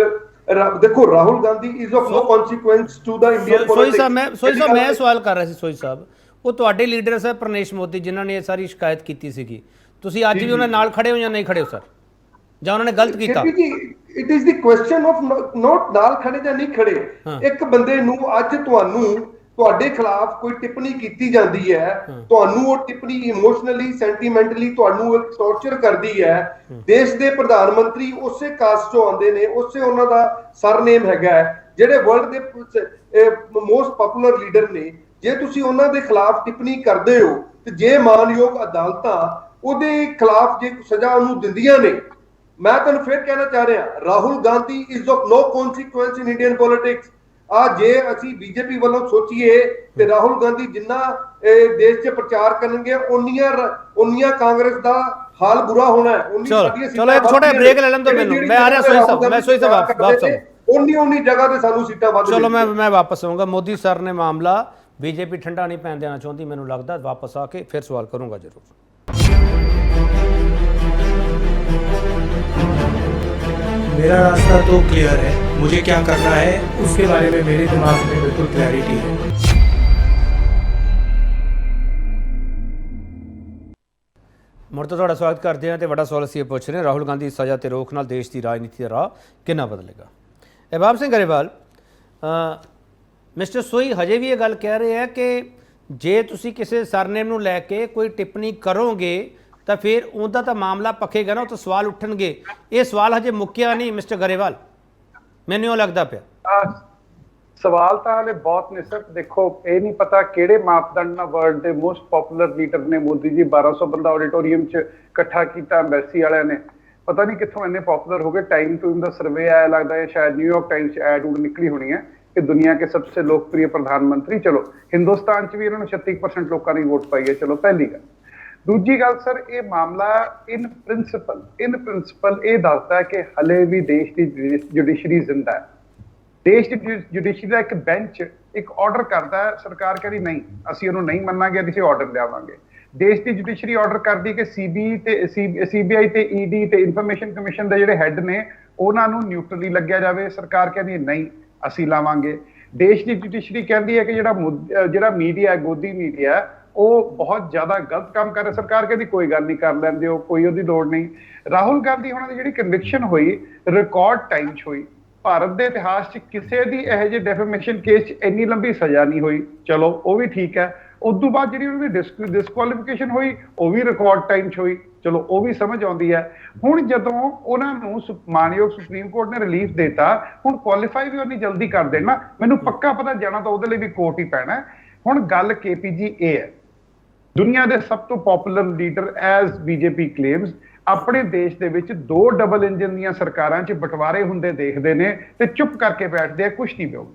ਦੇਖੋ Rahul Gandhi is of no consequence to the Indian politics. ਸੋਈ ਸਾਹਿਬ ਮੈਂ ਸਵਾਲ ਕਰ ਰਿਹਾ ਸੀ, ਸੋਈ ਸਾਹਿਬ ਉਹ ਤੁਹਾਡੇ ਲੀਡਰ ਸਾਹਿਬ ਪ੍ਰਨੇਸ਼ ਮੋਦੀ ਜਿਨ੍ਹਾਂ ਨੇ ਇਹ ਸਾਰੀ ਸ਼ਿਕਾਇਤ ਕੀਤੀ ਸੀਗੀ, ਤੁਸੀਂ ਅੱਜ ਵੀ ਉਹਨਾਂ ਨਾਲ ਖੜੇ ਹੋ ਜਾਂ ਨਹੀਂ ਖੜੇ ਹੋ ਸਰ, ਜਾਂ ਉਹਨਾਂ ਨੇ ਗਲਤ ਕੀਤਾ? It is the question of note ਨਾਲ ਖੜੇ ਜਾਂ ਨਹੀਂ ਖੜੇ। ਇੱਕ ਬੰਦੇ ਨੂੰ ਅੱਜ ਤੁਹਾਡੇ ਖਿਲਾਫ ਕੋਈ ਟਿੱਪਣੀ ਕੀਤੀ ਜਾਂਦੀ ਹੈ, ਤੁਹਾਨੂੰ ਉਹ ਟਿੱਪਣੀ ਇਮੋਸ਼ਨਲੀ ਸੈਂਟੀਮੈਂਟਲੀ ਤੁਹਾਨੂੰ ਇੱਕ ਟੌਰਚਰ ਕਰਦੀ ਹੈ। ਦੇਸ਼ ਦੇ ਪ੍ਰਧਾਨ ਮੰਤਰੀ ਉਸੇ ਕਾਸਟ ਚੋਂ ਆਉਂਦੇ ਨੇ, ਉਸੇ ਉਹਨਾਂ ਦਾ ਸਰਨੇਮ ਹੈਗਾ, ਜਿਹੜੇ ਵਰਲਡ ਦੇ ਮੋਸਟ ਪਪੂਲਰ ਲੀਡਰ ਨੇ। ਜੇ ਤੁਸੀਂ ਉਹਨਾਂ ਦੇ ਖਿਲਾਫ ਟਿੱਪਣੀ ਕਰਦੇ ਹੋ ਤੇ ਜੇ ਮਾਨਯੋਗ ਅਦਾਲਤਾਂ ਉਹਦੇ ਖਿਲਾਫ ਜੇ ਸਜ਼ਾ ਉਹਨੂੰ ਦਿੰਦੀਆਂ ਨੇ, ਮੈਂ ਤੁਹਾਨੂੰ ਫਿਰ ਕਹਿਣਾ ਚਾਹ ਰਿਹਾ Rahul Gandhi is of no consequence in Indian politics. ਜੇ ਅਸੀਂ ਬੀਜੇਪੀ ਵੱਲੋਂ ਸੋਚੀਏ ਤੇ ਰਾਹੁਲ ਗਾਂਧੀ ਜਿੰਨਾ ਦੇਸ਼ 'ਚ ਪ੍ਰਚਾਰ ਕਰਨਗੇ ਉਨੀਆਂ ਕਾਂਗਰਸ ਦਾ ਹਾਲ ਬੁਰਾ ਹੋਣਾ ਹੈ। ਚਲੋ ਇੱਕ ਛੋਟਾ ਬ੍ਰੇਕ ਲੈ ਲੈਣ ਦਿਓ ਮੈਨੂੰ, ਮੈਂ ਆ ਰਿਹਾ ਸੋਈ ਸਾਹਿਬ ਵਾਪਸ ਉਨੀ ਜਗ੍ਹਾ ਤੇ ਸਾਨੂੰ ਸੀਟਾਂ ਵੱਧ। ਚਲੋ ਮੈਂ ਵਾਪਸ ਆਊਂਗਾ। ਮੋਦੀ ਸਰ ਨੇ ਮਾਮਲਾ ਬੀਜੇਪੀ ਠੰਡਾ ਨਹੀਂ ਪੈਣ ਦੇਣਾ ਚਾਹੁੰਦੀ, ਮੈਨੂੰ ਲੱਗਦਾ ਵਾਪਸ ਆ ਕੇ ਫਿਰ ਸਵਾਲ ਕਰੂੰਗਾ ਜ਼ਰੂਰ। मेरा रास्ता तो क्लियर है, मुझे क्या करना है उसके बारे में मेरे दिमाग में बिल्कुल क्लैरिटी है। ਮੁੜ ਤੋਂ ਤੁਹਾਡਾ ਸਵਾਗਤ ਕਰਦੇ ਹਾਂ ਤੇ ਵੱਡਾ ਸਵਾਲ ਅਸੀਂ ਇਹ ਪੁੱਛ ਰਹੇ ਹਾਂ, ਰਾਹੁਲ ਗਾਂਧੀ ਦੀ ਸਜ਼ਾ ਤੇ ਰੋਕ ਨਾਲ ਦੇਸ਼ ਦੀ ਰਾਜਨੀਤੀ ਦਾ ਰਾਹ ਕਿੰਨਾ ਬਦਲੇਗਾ? ਅਹਿਬਾਬ ਸਿੰਘ ਗਰੇਵਾਲ, ਮਿਸਟਰ ਸੋਈ ਹਜੇ ਵੀ ਇਹ ਗੱਲ ਕਹਿ ਰਹੇ ਆ ਕਿ ਜੇ ਤੁਸੀਂ ਕਿਸੇ ਸਰਨੇਮ ਨੂੰ ਲੈ ਕੇ ਕੋਈ ਟਿੱਪਣੀ ਕਰੋਗੇ ਤਾਂ ਫਿਰ ਉਹਦਾ ਤਾਂ ਮਾਮਲਾ ਪੱਕੇਗਾ ਨਾ, ਉਹ ਤਾਂ ਸਵਾਲ ਉੱਠਣਗੇ। ਇਹ ਸਵਾਲ ਹਜੇ ਮੁੱਕਿਆ ਨਹੀਂ ਮਿਸਟਰ ਗਰੇਵਾਲ, ਮੈਨੂੰ ਉਹ ਲੱਗਦਾ ਪਿਆ। ਸਵਾਲ ਤਾਂ ਹਲੇ ਬਹੁਤ ਨੇ ਸਰ। ਦੇਖੋ ਇਹ ਨਹੀਂ ਪਤਾ ਕਿਹੜੇ ਮਾਪਦੰਡ ਨਾਲ ਵਰਲਡ ਦੇ ਮੋਸਟ ਪਪੂਲਰ ਲੀਡਰ ਨੇ ਮੋਦੀ ਜੀ 1200 ਬੰਦਾ ਆਡੀਟੋਰੀਅਮ 'ਚ ਇਕੱਠਾ ਕੀਤਾ ਐਮਬੈਸੀ ਵਾਲਿਆਂ ਨੇ, ਪਤਾ ਨਹੀਂ ਕਿੱਥੋਂ ਇੰਨੇ ਪਪੂਲਰ ਹੋ ਗਏ। ਟਾਈਮ ਟੂ ਦਾ ਸਰਵੇ ਆਇਆ ਲੱਗਦਾ ਹੈ, ਸ਼ਾਇਦ ਨਿਊਯਾਰਕ ਟਾਈम्स 'ਚ ਐਡ ਉਡ ਨਿਕਲੀ ਹੋਣੀ ਹੈ ਕਿ ਦੁਨੀਆ ਕੇ ਸਭ ਤੋਂ ਲੋਕਪ੍ਰਿय ਪ੍ਰਧਾਨ ਚਲੋ ਹਿੰਦੁਸਤਾਨ 'ਚ ਵੀ ਇਹਨਾਂ ਨੂੰ 36% ਲੋਕਾਂ ਨੇ ਵੋਟ ਪਾਈ ਹੈ। ਚਲੋ ਪਹਿਲੀ ਗੱਲ। ਦੂਜੀ ਗੱਲ ਸਰ, ਇਹ ਮਾਮਲਾ ਇਨ ਪ੍ਰਿੰਸੀਪਲ ਇਹ ਦੱਸਦਾ ਹੈ ਕਿ ਹਲੇ ਵੀ ਦੇਸ਼ ਦੀ ਜੁਡੀਸ਼ਰੀ ਜ਼ਿੰਦਾ ਹੈ। ਦੇਸ਼ ਦੀ ਜੁਡੀਸ਼ਰੀ ਦਾ ਇੱਕ ਬੈਂਚ ਇੱਕ ਆਰਡਰ ਕਰਦਾ ਹੈ, ਸਰਕਾਰ ਕਹਿੰਦੀ ਨਹੀਂ ਅਸੀਂ ਉਹਨੂੰ ਨਹੀਂ ਮੰਨਾਂਗੇ, ਅਸੀਂ ਆਰਡਰ ਲਿਆਵਾਂਗੇ। ਦੇਸ਼ ਦੀ ਜੁਡੀਸ਼ਰੀ ਆਰਡਰ ਕਰਦੀ ਕਿ ਸੀਬੀਆਈ ਤੇ ਈਡੀ ਤੇ ਇਨਫੋਰਮੇਸ਼ਨ ਕਮਿਸ਼ਨ ਦੇ ਜਿਹੜੇ ਹੈੱਡ ਨੇ ਉਹਨਾਂ ਨੂੰ ਨਿਊਟਰਲੀ ਲੱਗਿਆ ਜਾਵੇ, ਸਰਕਾਰ ਕਹਿੰਦੀ ਨਹੀਂ ਅਸੀਂ ਲਾਵਾਂਗੇ। ਦੇਸ਼ ਦੀ ਜੁਡੀਸ਼ਰੀ ਕਹਿੰਦੀ ਹੈ ਕਿ ਜਿਹੜਾ ਮੀਡੀਆ ਗੋਦੀ ਮੀਡੀਆ ਉਹ ਬਹੁਤ ਜ਼ਿਆਦਾ ਗਲਤ ਕੰਮ ਕਰ ਰਿਹਾ, ਸਰਕਾਰ ਕਹਿੰਦੀ ਕੋਈ ਗੱਲ ਨਹੀਂ ਕਰ ਲੈਂਦੇ ਹੋ, ਕੋਈ ਉਹਦੀ ਲੋੜ ਨਹੀਂ। ਰਾਹੁਲ ਗਾਂਧੀ ਹੋਣਾ ਦੀ ਜਿਹੜੀ ਕਨਵਿਕਸ਼ਨ ਹੋਈ ਰਿਕਾਰਡ ਟਾਈਮ 'ਚ ਹੋਈ। ਭਾਰਤ ਦੇ ਇਤਿਹਾਸ 'ਚ ਕਿਸੇ ਦੀ ਇਹੋ ਜਿਹੇ ਡੈਫੇਮੇਸ਼ਨ ਕੇਸ 'ਚ ਇੰਨੀ ਲੰਬੀ ਸਜ਼ਾ ਨਹੀਂ ਹੋਈ। ਚਲੋ ਉਹ ਵੀ ਠੀਕ ਹੈ। ਉਸ ਤੋਂ ਬਾਅਦ ਜਿਹੜੀ ਉਹਨਾਂ ਦੀ ਡਿਸਕੁਆਲੀਫਿਕੇਸ਼ਨ ਹੋਈ ਉਹ ਵੀ ਰਿਕਾਰਡ ਟਾਈਮ 'ਚ ਹੋਈ। ਚਲੋ ਉਹ ਵੀ ਸਮਝ ਆਉਂਦੀ ਹੈ। ਹੁਣ ਜਦੋਂ ਉਹਨਾਂ ਨੂੰ ਮਾਨਯੋਗ ਸੁਪਰੀਮ ਕੋਰਟ ਨੇ ਰਿਲੀਫ ਦੇਤਾ, ਹੁਣ ਕੁਆਲੀਫਾਈ ਵੀ ਉਹਨੀ ਜਲਦੀ ਕਰ ਦੇਣਾ, ਮੈਨੂੰ ਪੱਕਾ ਪਤਾ ਜਾਣਾ ਤਾਂ ਉਹਦੇ ਲਈ ਵੀ ਕੋਰਟ ਹੀ ਪੈਣਾ। ਹੁਣ ਗੱਲ KPG ਇਹ ਹੈ, ਦੁਨੀਆ ਦੇ ਸਭ ਤੋਂ popular leader as BJP claims ਆਪਣੇ ਦੇਸ਼ ਦੇ ਵਿੱਚ 2 ਡਬਲ ਇੰਜਨ ਦੀਆਂ ਸਰਕਾਰਾਂ 'ਚ ਬਟਵਾਰੇ ਹੁੰਦੇ ਦੇਖਦੇ ਨੇ ਤੇ ਚੁੱਪ ਕਰਕੇ ਬੈਠਦੇ ਆ, ਕੁਛ ਨਹੀਂ ਪਿਓ।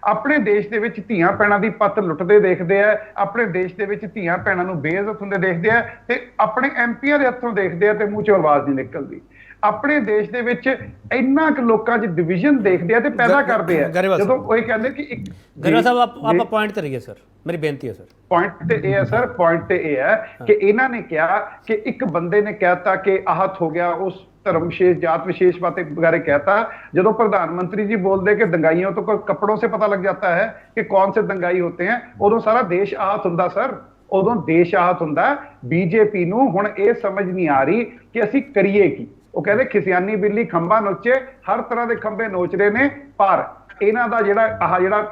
ਆਪਣੇ ਦੇਸ਼ ਦੇ ਵਿੱਚ ਧੀਆਂ ਭੈਣਾਂ ਦੀ ਪੱਤ ਲੁੱਟਦੇ ਦੇਖਦੇ ਆ, ਆਪਣੇ ਦੇਸ਼ ਦੇ ਵਿੱਚ ਧੀਆਂ ਭੈਣਾਂ ਨੂੰ ਬੇਇੱਜ਼ਤ ਹੁੰਦੇ ਦੇਖਦੇ ਆ ਤੇ ਆਪਣੇ MPਆਂ ਦੇ ਹੱਥੋਂ ਦੇਖਦੇ ਆ ਤੇ ਮੂੰਹ 'ਚੋਂ ਆਵਾਜ਼ ਨਹੀਂ ਨਿਕਲਦੀ। ਆਪਣੇ ਦੇਸ਼ ਦੇ ਵਿੱਚ ਇੰਨਾ ਕੁ ਲੋਕਾਂ 'ਚ ਡਿਵੀਜ਼ਨ ਦੇਖਦੇ ਆ ਤੇ ਪੈਦਾ ਕਰਦੇ ਆ। ਗਰੇਵਾਲ ਜਦੋਂ ਸਾਹਿਬ। ਉਹ ਇਹ ਕਹਿੰਦੇ ਕਿ ਇੱਕ ਗਰੇਵਾਲ ਸਾਹਿਬ ਆਪਾਂ ਪੁਆਇੰਟ ਤੇ ਰਹੀਏ ਸਰ, ਮੇਰੀ ਬੇਨਤੀ ਹੈ ਸਰ। ਪੁਆਇੰਟ ਤੇ ਇਹ ਹੈ ਸਰ, ਪੁਆਇੰਟ ਤੇ ਇਹ ਹੈ ਕਿ ਇਹਨਾਂ ਨੇ ਕਿਹਾ ਕਿ ਇੱਕ ਬੰਦੇ ਨੇ ਕਹਿਤਾ ਕਿ ਆਹਤ ਹੋ ਗਿਆ, ਉਸ धर्म विशेष जात विशेष बातें वगैरह कहता। जब प्रधानमंत्री जी बोलते कि दंगाइयों तो कपड़ों से पता लग जाता है कि कौन से दंगाई होते हैं, उदों सारा देश आहत हुंदा सर, उदों देश आहत हुंदा। बीजेपी नूं हुण ये समझ नहीं आ रही कि असीं करिए की। वो कहते खिसियानी बिल्ली खंबा नोचे, हर तरह के खंबे नोच रहे ने, पर ਇਹਨਾਂ ਦਾ ਜਿਹੜਾ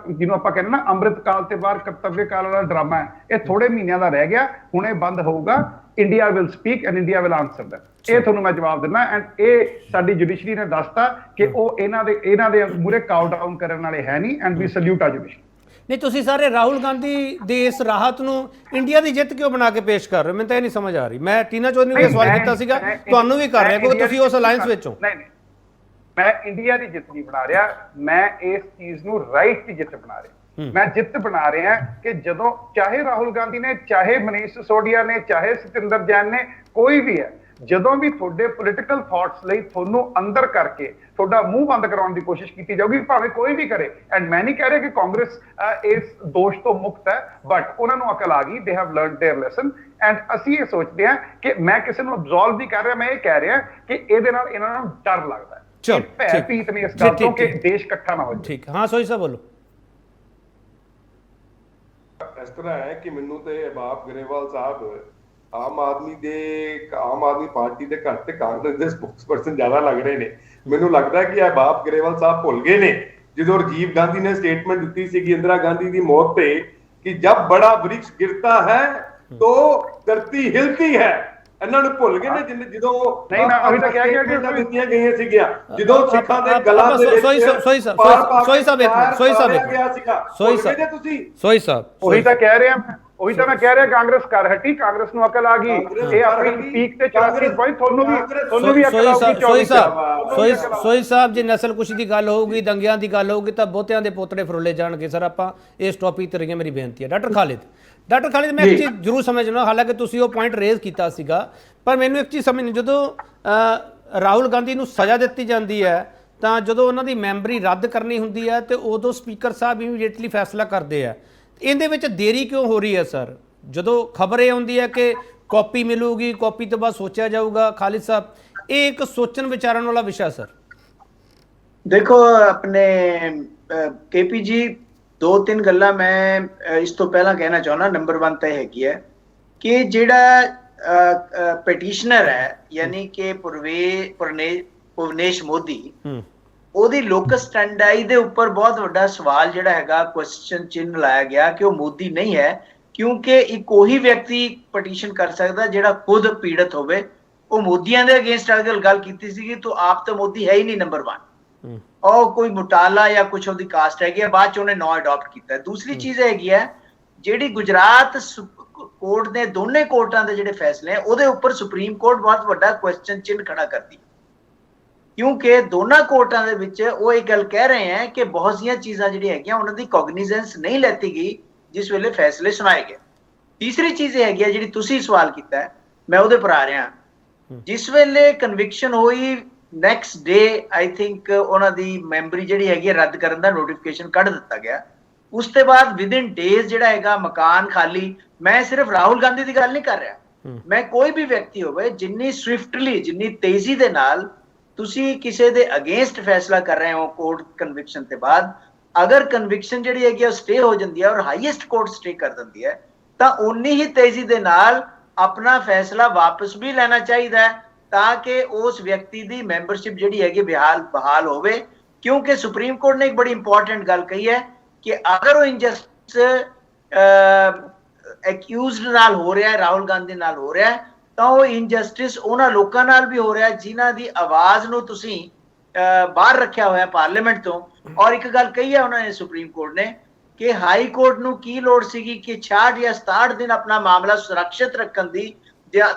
ਜਿਹਨੂੰ ਆਪਾਂ ਕਹਿੰਦੇ ਨਾ ਅੰਮ੍ਰਿਤ ਕਾਲ ਤੇ ਬਾਅਦ ਕਰਤੱਵਯ ਕਾਲ ਵਾਲਾ ਡਰਾਮਾ ਹੈ, ਇਹ ਥੋੜੇ ਮਹੀਨਿਆਂ ਦਾ ਰਹਿ ਗਿਆ, ਹੁਣ ਇਹ ਬੰਦ ਹੋਊਗਾ। India will speak and India will answer that. ਇਹ ਤੁਹਾਨੂੰ ਮੈਂ ਜਵਾਬ ਦਿੰਦਾ ਐਂਡ ਇਹ ਸਾਡੀ ਜੁਡੀਸ਼ਰੀ ਨੇ ਦੱਸਤਾ ਕਿ ਉਹ ਇਹਨਾਂ ਦੇ ਮੂਹਰੇ ਕਾਊ ਡਾਊਨ ਕਰਨ ਵਾਲੇ ਹੈ ਨਹੀਂ ਐਂਡ ਵੀ ਸਲੂਟ ਆ ਜੁਡੀਸ਼ਰੀ। ਨਹੀਂ, ਤੁਸੀਂ ਸਾਰੇ ਰਾਹੁਲ ਗਾਂਧੀ ਦੀ ਇਸ ਰਾਹਤ ਨੂੰ ਇੰਡੀਆ ਦੀ ਜਿੱਤ ਕਿਉਂ ਬਣਾ ਕੇ ਪੇਸ਼ ਕਰ ਰਹੇ ਹੋ? ਮੈਨੂੰ ਤਾਂ ਇਹ ਨਹੀਂ ਸਮਝ ਆ ਰਹੀ। ਮੈਂ ਟੀਨਾ ਚੌਧਰੀ ਨੂੰ ਇਹ ਸਵਾਲ ਕੀਤਾ ਸੀਗਾ, ਤੁਹਾਨੂੰ ਵੀ ਕਰ ਰਿਹਾ ਕਿਉਂਕਿ ਤੁਸੀਂ ਉਸ ਅਲਾਈਅੰਸ ਵਿੱਚੋਂ। ਨਹੀਂ, मैं इंडिया की जित नहीं बना रहा, मैं इस चीज नूं राइट की जित बना रहा। मैं जित बना रहा कि जदों चाहे राहुल गांधी ने, चाहे मनीष सिसोदिया ने, चाहे सतिंदर जैन ने, कोई भी है, ਜਦੋਂ ਵੀ ਤੁਹਾਡੇ ਪੋਲੀਟੀਕਲ ਥਾਟਸ ਲਈ ਤੁਹਾਨੂੰ ਅੰਦਰ ਕਰਕੇ ਤੁਹਾਡਾ ਮੂੰਹ ਬੰਦ ਕਰਾਉਣ ਦੀ ਕੋਸ਼ਿਸ਼ ਕੀਤੀ ਜਾਊਗੀ, ਭਾਵੇਂ ਕੋਈ ਵੀ ਕਰੇ। ਐਂਡ ਮੈਂ ਨਹੀਂ ਕਹਿ ਰਿਹਾ ਕਿ ਕਾਂਗਰਸ ਇਸ ਦੋਸ਼ ਤੋਂ ਮੁਕਤ ਹੈ, ਬਟ ਉਹਨਾਂ ਨੂੰ ਅਕਲ ਆ ਗਈ, they have learned their lesson. And ਅਸੀਂ ਇਹ ਸੋਚਦੇ ਹਾਂ ਕਿ ਮੈਂ ਕਿਸੇ ਨੂੰ ਅਬਜ਼ੋਲਵ ਨਹੀਂ ਕਰ ਰਿਹਾ, ਮੈਂ ਇਹ ਕਹਿ ਰਿਹਾ ਕਿ ਇਹਦੇ ਨਾਲ ਇਹਨਾਂ ਨੂੰ ਡਰ ਲੱਗਦਾ ਹੈ। ਚਲੋ ਭੈ ਭੀਤ ਨੇ ਇਸ ਗੱਲ ਤੋਂ ਕਿ ਦੇਸ਼ ਇਕੱਠਾ ਨਾ ਹੋ ਜਾਏ। ਠੀਕ, ਹਾਂ ਸੋਈ ਸਾਹਿਬ ਬੋਲੋ। ਇਸ ਤਰ੍ਹਾਂ ਹੈ ਕਿ ਮੈਨੂੰ ਤੇ ਬਾਪ ਗਰੇਵਾਲ ਸਾਹਿਬ ਆਮ ਆਦਮੀ ਪਾਰਟੀ ਦੇ ਘੱਟ ਤੇ ਕਾਂਗਰਸ ਦੇ ਸਪੋਕਸਪਰਸਨ ਜ਼ਿਆਦਾ ਲੱਗ ਰਹੇ ਨੇ। ਮੈਨੂੰ ਲੱਗਦਾ ਕਿ ਇਹ ਬਾਪ ਗਰੇਵਾਲ ਸਾਹਿਬ ਭੁੱਲ ਗਏ ਨੇ ਜਦੋਂ ਰਾਜੀਵ ਗਾਂਧੀ ਨੇ ਸਟੇਟਮੈਂਟ ਦਿੱਤੀ ਸੀਗੀ ਇੰਦਰਾ ਗਾਂਧੀ ਦੀ ਮੌਤ ਤੇ ਕਿ ਜਬ ਬੜਾ ਵ੍ਰਿਕਸ਼ ਗਿਰਤਾ ਹੈ ਤੋ ਧਰਤੀ ਹਿਲਤੀ ਹੈ। ਇਹਨਾਂ ਨੂੰ ਭੁੱਲ ਗਏ ਨੇ ਜਦੋਂ ਨਹੀਂ, ਮੈਂ ਉਹੀ ਤਾਂ ਕਹਿ ਗਿਆ ਕਿ ਦਿੱਤੀਆਂ ਗਈਆਂ ਸੀਗੀਆਂ ਜਦੋਂ ਸਿੱਖਾਂ ਦੇ ਗਲਾਂ ਦੇ ਵਿੱਚ ਸੋਈ ਸਾਹਿਬ ਇੱਕ ਮਿੰਟ, ਸੋਈ ਸਾਹਿਬ ਉਹੀ ਤਾਂ ਕਹਿ ਰਿਹਾ ਮੈਂ, ਉਹੀ ਤਾਂ ਮੈਂ ਕਹਿ ਰਿਹਾ ਕਾਂਗਰਸ ਕਰ ਹਟੀ, ਕਾਂਗਰਸ ਨੂੰ ਅਕਲ ਆ ਗਈ। ਇਹ ਆਪਣੀ ਪੀਕ ਤੇ 84 ਪੁਆਇੰਟ ਤੁਹਾਨੂੰ ਵੀ ਅਕਲ ਆਉਗੀ। ਸੋਈ ਸਾਹਿਬ ਜੇ ਨਸਲਕੁਸ਼ੀ ਦੀ ਗੱਲ ਹੋਊਗੀ, ਦੰਗਿਆਂ ਦੀ ਗੱਲ ਹੋਊਗੀ ਤਾਂ ਬਹੁਤਿਆਂ ਦੇ ਪੋਤੜੇ ਫਰੋਲੇ ਜਾਣਗੇ ਸਰ। ਆਪਾਂ ਇਸ ਟੌਪਿਕ ਤੇ ਰਹੀਏ, ਮੇਰੀ ਬੇਨਤੀ ਹੈ। ਡਾਕਟਰ ਖਾਲਿਦ ਮੈਂ ਇੱਕ ਚੀਜ਼ ਜ਼ਰੂਰ ਸਮਝਣਾ, ਹਾਲਾਂਕਿ ਤੁਸੀਂ ਉਹ ਪੁਆਇੰਟ ਰੇਜ਼ ਕੀਤਾ ਸੀਗਾ, ਪਰ ਮੈਨੂੰ ਇੱਕ ਚੀਜ਼ ਸਮਝ ਨਹੀਂ, ਜਦੋਂ ਰਾਹੁਲ ਗਾਂਧੀ ਨੂੰ ਸਜ਼ਾ ਦਿੱਤੀ ਜਾਂਦੀ ਹੈ ਤਾਂ ਜਦੋਂ ਉਹਨਾਂ ਦੀ ਮੈਂਬਰੀ ਰੱਦ ਕਰਨੀ ਹੁੰਦੀ ਹੈ ਤੇ ਉਦੋਂ ਸਪੀਕਰ ਸਾਹਿਬ ਇਮੀਡੀਏਟਲੀ ਫੈਸਲਾ ਕਰਦੇ ਆ। ਇਹਦੇ ਵਿੱਚ ਦੇਰੀ ਕਿਉਂ ਹੋ ਰਹੀ ਹੈ ਸਰ? ਜਦੋਂ ਖਬਰ ਇਹ ਆਉਂਦੀ ਹੈ ਕਿ ਕਾਪੀ ਮਿਲੂਗੀ, ਕਾਪੀ ਤੋਂ ਬਾਅਦ ਸੋਚਿਆ ਜਾਊਗਾ। ਖਾਲਿਦ ਸਾਹਿਬ, ਇਹ ਇੱਕ ਸੋਚਣ ਵਿਚਾਰਨ ਵਾਲਾ ਵਿਸ਼ਾ ਸਰ। ਦੇਖੋ ਆਪਣੇ केपी जी, दो तीन गल्लां मैं इस तो पहला कहना चाहना। नंबर 1 तो हैगी है कि जिहड़ा पिटिशनर है यानी कि भुवनेश मोदी, ਉਹਦੀ ਲੋਕਸ ਸਟੈਂਡਾਈ ਦੇ ਉੱਪਰ ਬਹੁਤ ਵੱਡਾ ਸਵਾਲ ਜਿਹੜਾ ਹੈਗਾ, ਕੁਐਸਚਨ ਚਿੰਨ੍ਹ ਲਾਇਆ ਗਿਆ ਕਿ ਉਹ ਮੋਦੀ ਨਹੀਂ ਹੈ, ਕਿਉਂਕਿ ਇੱਕ ਉਹੀ ਵਿਅਕਤੀ ਪਟੀਸ਼ਨ ਕਰ ਸਕਦਾ ਜਿਹੜਾ ਖੁਦ ਪੀੜਤ ਹੋਵੇ। ਉਹ ਮੋਦੀਆਂ ਦੇ ਅਗੇਂਸਟ ਅਗਰ ਗੱਲ ਕੀਤੀ ਸੀਗੀ ਤਾਂ ਆਪ ਤਾਂ ਮੋਦੀ ਹੈ ਹੀ ਨਹੀਂ ਨੰਬਰ 1, और कोई मुटाला या कुछ ਉਹਦੀ ਕਾਸਟ ਹੈਗੀ ਹੈ, ਬਾਅਦ ਚ ਉਹਨੇ ਨੌ ਅਡਾਪਟ ਕੀਤਾ। ਦੂਸਰੀ ਚੀਜ਼ ਹੈਗੀ ਹੈ ਜਿਹੜੀ ਗੁਜਰਾਤ ਕੋਰਟ ਦੇ ਦੋਨੇ ਕੋਰਟਾਂ ਦੇ ਜਿਹੜੇ ਫੈਸਲੇ ਹੈ ਉਹਦੇ ਉੱਪਰ ਸੁਪਰੀਮ ਕੋਰਟ ਬਹੁਤ ਵੱਡਾ ਕੁਐਸਚਨ ਚਿੰਨ੍ਹ ਖੜਾ ਕਰਦੀ, ਕਿਉਂਕਿ ਦੋਨਾਂ ਕੋਰਟਾਂ ਦੇ ਵਿੱਚ ਉਹ ਇਹ ਗੱਲ ਕਹਿ ਰਹੇ ਹੈ ਕਿ ਬਹੁਤ ਸਾਰੀਆਂ ਚੀਜ਼ਾਂ ਜਿਹੜੀਆਂ ਹੈਗੀਆਂ ਉਹਨਾਂ ਦੀ ਕੋਗਨੀਜ਼ੈਂਸ ਨਹੀਂ ਲੈਤੀ ਗਈ ਜਿਸ ਵੇਲੇ ਫੈਸਲੇ ਸੁਣਾਏ ਗਏ। ਤੀਸਰੀ ਚੀਜ਼ ਇਹ ਹੈਗੀ ਹੈ ਜਿਹੜੀ ਤੁਸੀਂ ਸਵਾਲ ਕੀਤਾ ਹੈ, ਮੈਂ ਉਹਦੇ ਪਰ ਆ ਰਿਹਾ। ਜਿਸ ਵੇਲੇ ਕਨਵਿਕਸ਼ਨ ਹੋਈ ਨੈਕਸਟ ਡੇ ਆਈ ਥਿੰਕ ਉਹਨਾਂ ਦੀ ਮੈਂਬਰੀ ਜਿਹੜੀ ਹੈਗੀ ਰੱਦ ਕਰਨ ਦਾ ਨੋਟੀਫਿਕੇਸ਼ਨ ਕੱਢ ਦਿੱਤਾ ਗਿਆ। ਉਸ ਤੋਂ ਬਾਅਦ ਵਿਦਿਨ ਡੇਜ਼ ਜਿਹੜਾ ਹੈਗਾ ਮਕਾਨ ਖਾਲੀ। ਮੈਂ ਸਿਰਫ ਰਾਹੁਲ ਗਾਂਧੀ ਦੀ ਗੱਲ ਨਹੀਂ ਕਰ ਰਿਹਾ, ਮੈਂ ਕੋਈ ਵੀ ਵਿਅਕਤੀ ਹੋਵੇ, ਜਿੰਨੀ ਸਵਿਫਟਲੀ, ਜਿੰਨੀ ਤੇਜ਼ੀ ਦੇ ਨਾਲ ਤੁਸੀਂ ਕਿਸੇ ਦੇ ਅਗੇਂਸਟ ਫੈਸਲਾ ਕਰ ਰਹੇ ਹੋ ਕੋਰਟ ਕਨਵਿਕਸ਼ਨ ਤੇ ਬਾਅਦ, ਅਗਰ ਕਨਵਿਕਸ਼ਨ ਜਿਹੜੀ ਹੈਗੀ ਉਹ ਸਟੇ ਹੋ ਜਾਂਦੀ ਹੈ ਔਰ ਹਾਈਐਸਟ ਕੋਰਟ ਸਟੇ ਕਰ ਦਿੰਦੀ ਹੈ ਤਾਂ ਉਨੀ ਹੀ ਤੇਜ਼ੀ ਦੇ ਨਾਲ ਆਪਣਾ ਫੈਸਲਾ ਵਾਪਸ ਵੀ ਲੈਣਾ ਚਾਹੀਦਾ ਹੈ ਤਾਂ ਕਿ ਉਸ ਵਿਅਕਤੀ ਦੀ ਮੈਂਬਰਸ਼ਿਪ ਜਿਹੜੀ ਹੈਗੀ ਬਹਾਲ ਹੋਵੇ। ਕਿਉਂਕਿ ਸੁਪਰੀਮ ਕੋਰਟ ਨੇ ਇੱਕ ਬੜੀ ਇੰਪੋਰਟੈਂਟ ਗੱਲ ਕਹੀ ਹੈ ਕਿ ਅਗਰ ਉਹ ਇਨਜਸਟਿਸ ਐਕਿਊਜ਼ਡ ਨਾਲ ਹੋ ਰਿਹਾ ਹੈ, ਰਾਹੁਲ ਗਾਂਧੀ ਨਾਲ ਹੋ ਰਿਹਾ ਹੈ, ਤਾਂ ਉਹ ਇਨਜਸਟਿਸ ਉਹਨਾਂ ਲੋਕਾਂ ਨਾਲ ਵੀ ਹੋ ਰਿਹਾ ਜਿਨ੍ਹਾਂ ਦੀ ਆਵਾਜ਼ ਨੂੰ ਤੁਸੀਂ ਬਾਹਰ ਰੱਖਿਆ ਹੋਇਆ ਪਾਰਲੀਮੈਂਟ ਤੋਂ। ਔਰ ਇੱਕ ਗੱਲ ਕਹੀ ਹੈ ਉਹਨਾਂ ਨੇ ਸੁਪਰੀਮ ਕੋਰਟ ਨੇ ਕਿ ਹਾਈ ਕੋਰਟ ਨੂੰ ਕੀ ਲੋੜ ਸੀਗੀ ਕਿ 66 ਜਾਂ 67 ਦਿਨ ਆਪਣਾ ਮਾਮਲਾ ਸੁਰੱਖਿਅਤ ਰੱਖਣ ਦੀ,